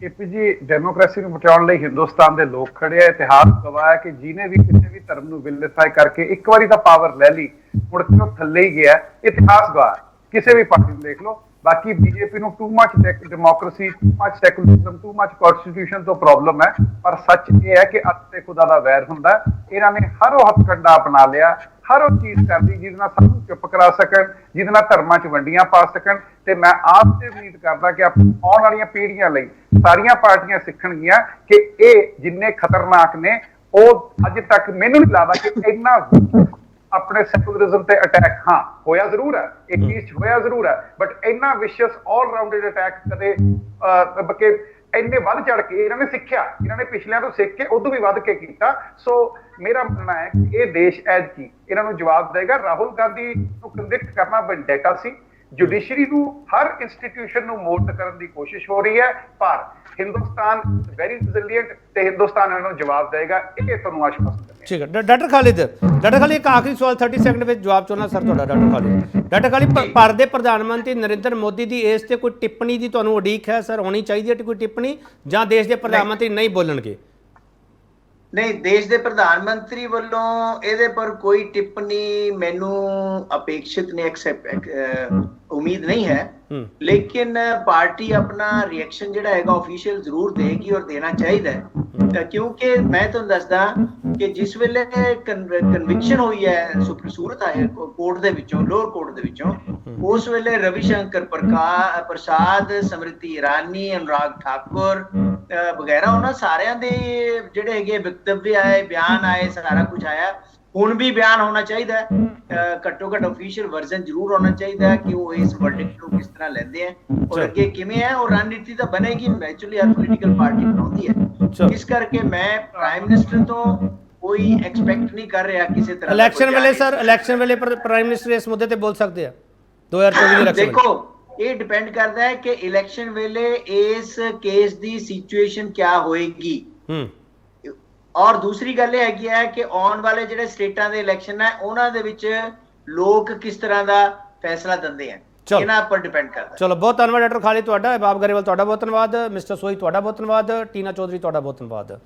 ਕੇਪੀ ਜੀ, ਡੈਮੋਕ੍ਰੇਸੀ ਨੂੰ ਬਚਾਉਣ ਲਈ ਹਿੰਦੁਸਤਾਨ ਦੇ ਲੋਕ ਖੜੇ ਆ। ਇਤਿਹਾਸ ਗਵਾਹ ਹੈ ਕਿ ਜਿਹਨੇ ਵੀ ਕਿਸੇ ਵੀ ਧਰਮ ਨੂੰ ਵਿਲਿਫਾਈ ਕਰਕੇ ਇੱਕ ਵਾਰੀ ਤਾਂ ਪਾਵਰ ਲੈ ਲਈ, ਮੁੜ ਕੇ ਉਹ ਥੱਲੇ ਹੀ ਗਿਆ। ਇਤਿਹਾਸ ਗਵਾਹ ਕਿਸੇ ਵੀ ਪਾਰਟੀ ਨੂੰ ਦੇਖ ਲਓ। ਬਾਕੀ ਬੀਜੇਪੀ ਨੂੰ too much democracy, too much secularism, too much constitution ਤੋਂ ਪ੍ਰੋਬਲਮ ਹੈ। ਪਰ ਸੱਚ ਇਹ ਹੈ ਕਿ ਅੱਤ ਤੇ ਖੁਦਾ ਦਾ ਵੈਰ ਹੁੰਦਾ। ਇਹਨਾਂ ਨੇ ਹਰ ਉਹ ਹੱਥਕੰਡਾ ਅਪਣਾ ਲਿਆ, ਹਰ ਉਹ ਚੀਜ਼ ਕਰਦੀ ਜਿਹਦੇ ਨਾਲ ਸਭ ਨੂੰ ਚੁੱਪ ਕਰਾ ਸਕਣ, ਜਿਹਦੇ ਨਾਲ ਧਰਮਾਂ 'ਚ ਵੰਡੀਆਂ ਪਾ ਸਕਣ। ਤੇ ਮੈਂ ਆਪ ਤੇ ਉਮੀਦ ਕਰਦਾ ਕਿ ਆਉਣ ਵਾਲੀਆਂ ਪੀੜ੍ਹੀਆਂ ਲਈ ਸਾਰੀਆਂ ਪਾਰਟੀਆਂ ਸਿੱਖਣਗੀਆਂ ਕਿ ਇਹ ਜਿੰਨੇ ਖਤਰਨਾਕ ਨੇ, ਉਹ ਅੱਜ ਤੱਕ ਮੈਨੂੰ ਨਹੀਂ ਲੱਗਦਾ ਕਿ ਇੰਨਾ ਆਪਣੇ ਸੈਕੂਲਰਿਜ਼ਮ ਤੇ ਅਟੈਕ ਹਾਂ ਹੋਇਆ ਜ਼ਰੂਰ ਹੈ, ਇੱਕ ਚੀਜ਼ ਹੋਇਆ ਜ਼ਰੂਰ ਹੈ, ਬਟ ਇੰਨਾ ਵਿਸ਼ਸ ਆਲ ਰਾਊਂਡਡ ਅਟੈਕ ਕਦੇ ਕਿ ਇੰਨੇ ਵੱਧ ਚੜ ਕੇ ਇਹਨਾਂ ਨੇ ਸਿੱਖਿਆ, ਇਹਨਾਂ ਨੇ ਪਿਛਲਿਆਂ ਤੋਂ ਸਿੱਖ ਕੇ ਉਦੋਂ ਵੀ ਵੱਧ ਕੇ ਕੀਤਾ। ਸੋ ਮੇਰਾ ਮੰਨਣਾ ਹੈ ਕਿ ਇਹ ਦੇਸ਼ ਐਤਕੀ ਇਹਨਾਂ ਨੂੰ ਜਵਾਬ ਦੇਗਾ। ਰਾਹੁਲ ਗਾਂਧੀ ਨੂੰ ਕਨਵਿਕਟ ਕਰਨਾ ਵੈਂਡੇਟਾ ਸੀ। ਜੁਡੀਸ਼ਰੀ ਨੂੰ, ਹਰ ਇੰਸਟੀਟਿਊਸ਼ਨ ਨੂੰ ਮੋਲਡ ਕਰਨ ਦੀ ਕੋਸ਼ਿਸ਼ ਹੋ ਰਹੀ ਹੈ, ਪਰ ਹਿੰਦੁਸਤਾਨ ਵੈਰੀ ਰਿਜ਼ਿਲੀਐਂਟ ਤੇ ਹਿੰਦੁਸਤਾਨ ਇਹਨਾਂ ਨੂੰ ਜਵਾਬ ਦੇਗਾ, ਇਹ ਤੁਹਾਨੂੰ ਆਸ਼ਵਾਸਨ ਦਿੰਦੇ। ਠੀਕ ਹੈ ਡਾਕਟਰ ਖਾਲਿਦ, ਇੱਕ ਆਖਰੀ ਸਵਾਲ 30 ਸੈਕਿੰਡ ਵਿੱਚ ਜਵਾਬ ਚਾਹੁੰਦਾ ਸਰ ਤੁਹਾਡਾ। ਡਾਕਟਰ ਖਾਲਿਦ, ਭਾਰਤ ਦੇ ਪ੍ਰਧਾਨ ਮੰਤਰੀ ਨਰਿੰਦਰ ਮੋਦੀ ਦੀ ਇਸ ਤੇ ਕੋਈ ਟਿੱਪਣੀ ਦੀ ਤੁਹਾਨੂੰ ਉਡੀਕ ਹੈ ਸਰ? ਹੋਣੀ ਚਾਹੀਦੀ ਹੈ ਕੋਈ ਟਿੱਪਣੀ, ਜਾਂ ਦੇਸ਼ ਦੇ ਪ੍ਰਧਾਨ ਮੰਤਰੀ ਨਹੀਂ ਬੋਲਣਗੇ? ਨਹੀਂ, ਦੇਸ਼ ਦੇ ਪ੍ਰਧਾਨ ਮੰਤਰੀ ਵੱਲੋਂ ਇਹਦੇ ਪਰ ਕੋਈ ਟਿੱਪਣੀ ਮੈਨੂੰ ਅਪੇक्षित ਨਹੀਂ, ਉਮੀਦ ਨਹੀਂ ਹੈ। ਲੇਕਿਨ ਪਾਰਟੀ ਆਪਣਾ ਰਿਐਕਸ਼ਨ ਜਿਹੜਾ ਹੈਗਾ ਆਫੀਸ਼ੀਅਲ ਜ਼ਰੂਰ ਦੇਗੀ ਔਰ ਦੇਣਾ ਚਾਹੀਦਾ ਹੈ, ਕਿਉਂਕਿ ਮੈਂ ਤੁਹਾਨੂੰ ਦੱਸਦਾ ਕਿ ਜਿਸ ਵੇਲੇ ਕਨਵਿਕਸ਼ਨ ਹੋਈ ਹੈ ਸੂਰਤ ਆਏ ਕੋਰਟ ਦੇ ਵਿੱਚੋਂ, ਲੋਅਰ ਕੋਰਟ ਦੇ ਵਿੱਚੋਂ, ਉਸ ਵੇਲੇ ਰਵੀ ਸ਼ੰਕਰ ਪ੍ਰਸਾਦ, ਸਮ੍ਰਿਤੀ ਇਰਾਨੀ, ਅਨੁਰਾਗ ਠਾਕੁਰ ਵਗੈਰਾ, ਉਹਨਾਂ ਸਾਰਿਆਂ ਦੇ ਜਿਹੜੇ ਹੈਗੇ ਵਕਤਵਯ ਆਏ, ਬਿਆਨ ਆਏ, ਸਾਰਾ ਕੁਝ ਆਇਆ। ਹੁਣ ਵੀ ਬਿਆਨ ਹੋਣਾ ਚਾਹੀਦਾ ਹੈ, ਘੱਟੋ ਘੱਟ ਆਫੀਸ਼ੀਅਲ ਵਰਜ਼ਨ ਜ਼ਰੂਰ ਹੋਣਾ ਚਾਹੀਦਾ ਹੈ ਕਿ ਉਹ ਇਸ ਵਰਡਿਕਟ ਨੂੰ ਕਿਸ ਤਰ੍ਹਾਂ ਲੈਂਦੇ ਆ ਔਰ ਅੱਗੇ ਕਿਵੇਂ ਹੈ, ਔਰ ਰਣਨੀਤੀ ਤਾਂ ਬਣੇਗੀ। ਐਕਚੁਅਲੀ ਹਰ ਪੋਲੀਟੀਕਲ ਪਾਰਟੀ ਬਣਾਉਂਦੀ ਹੈ, ਇਸ ਕਰਕੇ ਮੈਂ ਪ੍ਰਾਈਮ ਮਿਨਿਸਟਰ ਤੋਂ ਕੋਈ ਐਕਸਪੈਕਟ ਨਹੀਂ ਕਰ ਰਿਹਾ ਕਿਸੇ ਤਰ੍ਹਾਂ। ਇਲੈਕਸ਼ਨ ਵੇਲੇ ਸਰ, ਇਲੈਕਸ਼ਨ ਵੇਲੇ ਪ੍ਰਾਈਮ ਮਿਨਿਸਟਰ ਇਸ ਮੁੱਦੇ ਤੇ ਬੋਲ ਸਕਦੇ ਆ 2024 ਦੀ ਇਲੈਕਸ਼ਨ? ਦੇਖੋ, ਇਹ ਡਿਪੈਂਡ ਕਰਦਾ ਹੈ ਕਿ ਇਲੈਕਸ਼ਨ ਵੇਲੇ ਇਸ ਕੇਸ ਦੀ ਸਿਚੁਏਸ਼ਨ ਕਿਆ ਹੋਏਗੀ। ਔਰ ਦੂਸਰੀ ਗੱਲ ਇਹ ਹੈਗੀ ਹੈ ਕਿ ਆਉਣ ਵਾਲੇ ਜਿਹੜੇ ਸਟੇਟਾਂ ਦੇ ਇਲੈਕਸ਼ਨ ਹੈ, ਉਹਨਾਂ ਦੇ ਵਿੱਚ ਲੋਕ ਕਿਸ ਤਰ੍ਹਾਂ ਦਾ ਫੈਸਲਾ ਦਿੰਦੇ ਆ, ਇਹਨਾਂ ਉੱਪਰ ਡਿਪੈਂਡ ਕਰਦਾ। ਚਲੋ, ਬਹੁਤ ਧੰਨਵਾਦ ਡਾਕਟਰ ਖਾਲਿਦ ਤੁਹਾਡਾ, ਬਾਬ ਗਰੇਵਾਲ ਤੁਹਾਡਾ ਬਹੁਤ ਧੰਨਵਾਦ, ਮਿਸਟਰ ਸੋਈ ਤੁਹਾਡਾ ਬਹੁਤ ਧੰਨਵਾਦ, ਟੀਨਾ ਚੌਧਰੀ ਤੁਹਾਡਾ ਬਹੁਤ ਧੰਨਵਾਦ।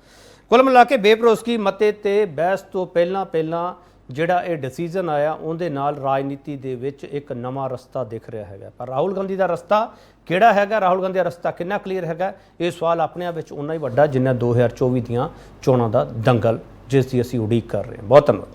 ਕੁੱਲ ਮਿਲਾ ਕੇ ਬੇਭਰੋਸਗੀ ਮਤੇ ਤੇ ਬਹਿਸ ਤੋਂ ਪਹਿਲਾਂ ਜਿਹੜਾ ਇਹ ਡਿਸੀਜਨ ਆਇਆ, ਉਹਦੇ ਨਾਲ ਰਾਜਨੀਤੀ ਦੇ ਵਿੱਚ ਇੱਕ ਨਵਾਂ ਰਸਤਾ ਦਿਖ ਰਿਹਾ ਹੈਗਾ। ਪਰ ਰਾਹੁਲ ਗਾਂਧੀ ਦਾ ਰਸਤਾ ਕਿਹੜਾ ਹੈਗਾ, ਰਾਹੁਲ ਗਾਂਧੀ ਦਾ ਰਸਤਾ ਕਿੰਨਾ ਕਲੀਅਰ ਹੈਗਾ, ਇਹ ਸਵਾਲ ਆਪਣੇ ਆਪ ਵਿੱਚ ਉਨਾ ਹੀ ਵੱਡਾ ਜਿੰਨਾ 2024 ਦੀਆਂ ਚੋਣਾਂ ਦਾ ਦੰਗਲ, ਜਿਸ ਦੀ ਅਸੀਂ ਉਡੀਕ ਕਰ ਰਹੇ ਹਾਂ। ਬਹੁਤ ਧੰਨਵਾਦ।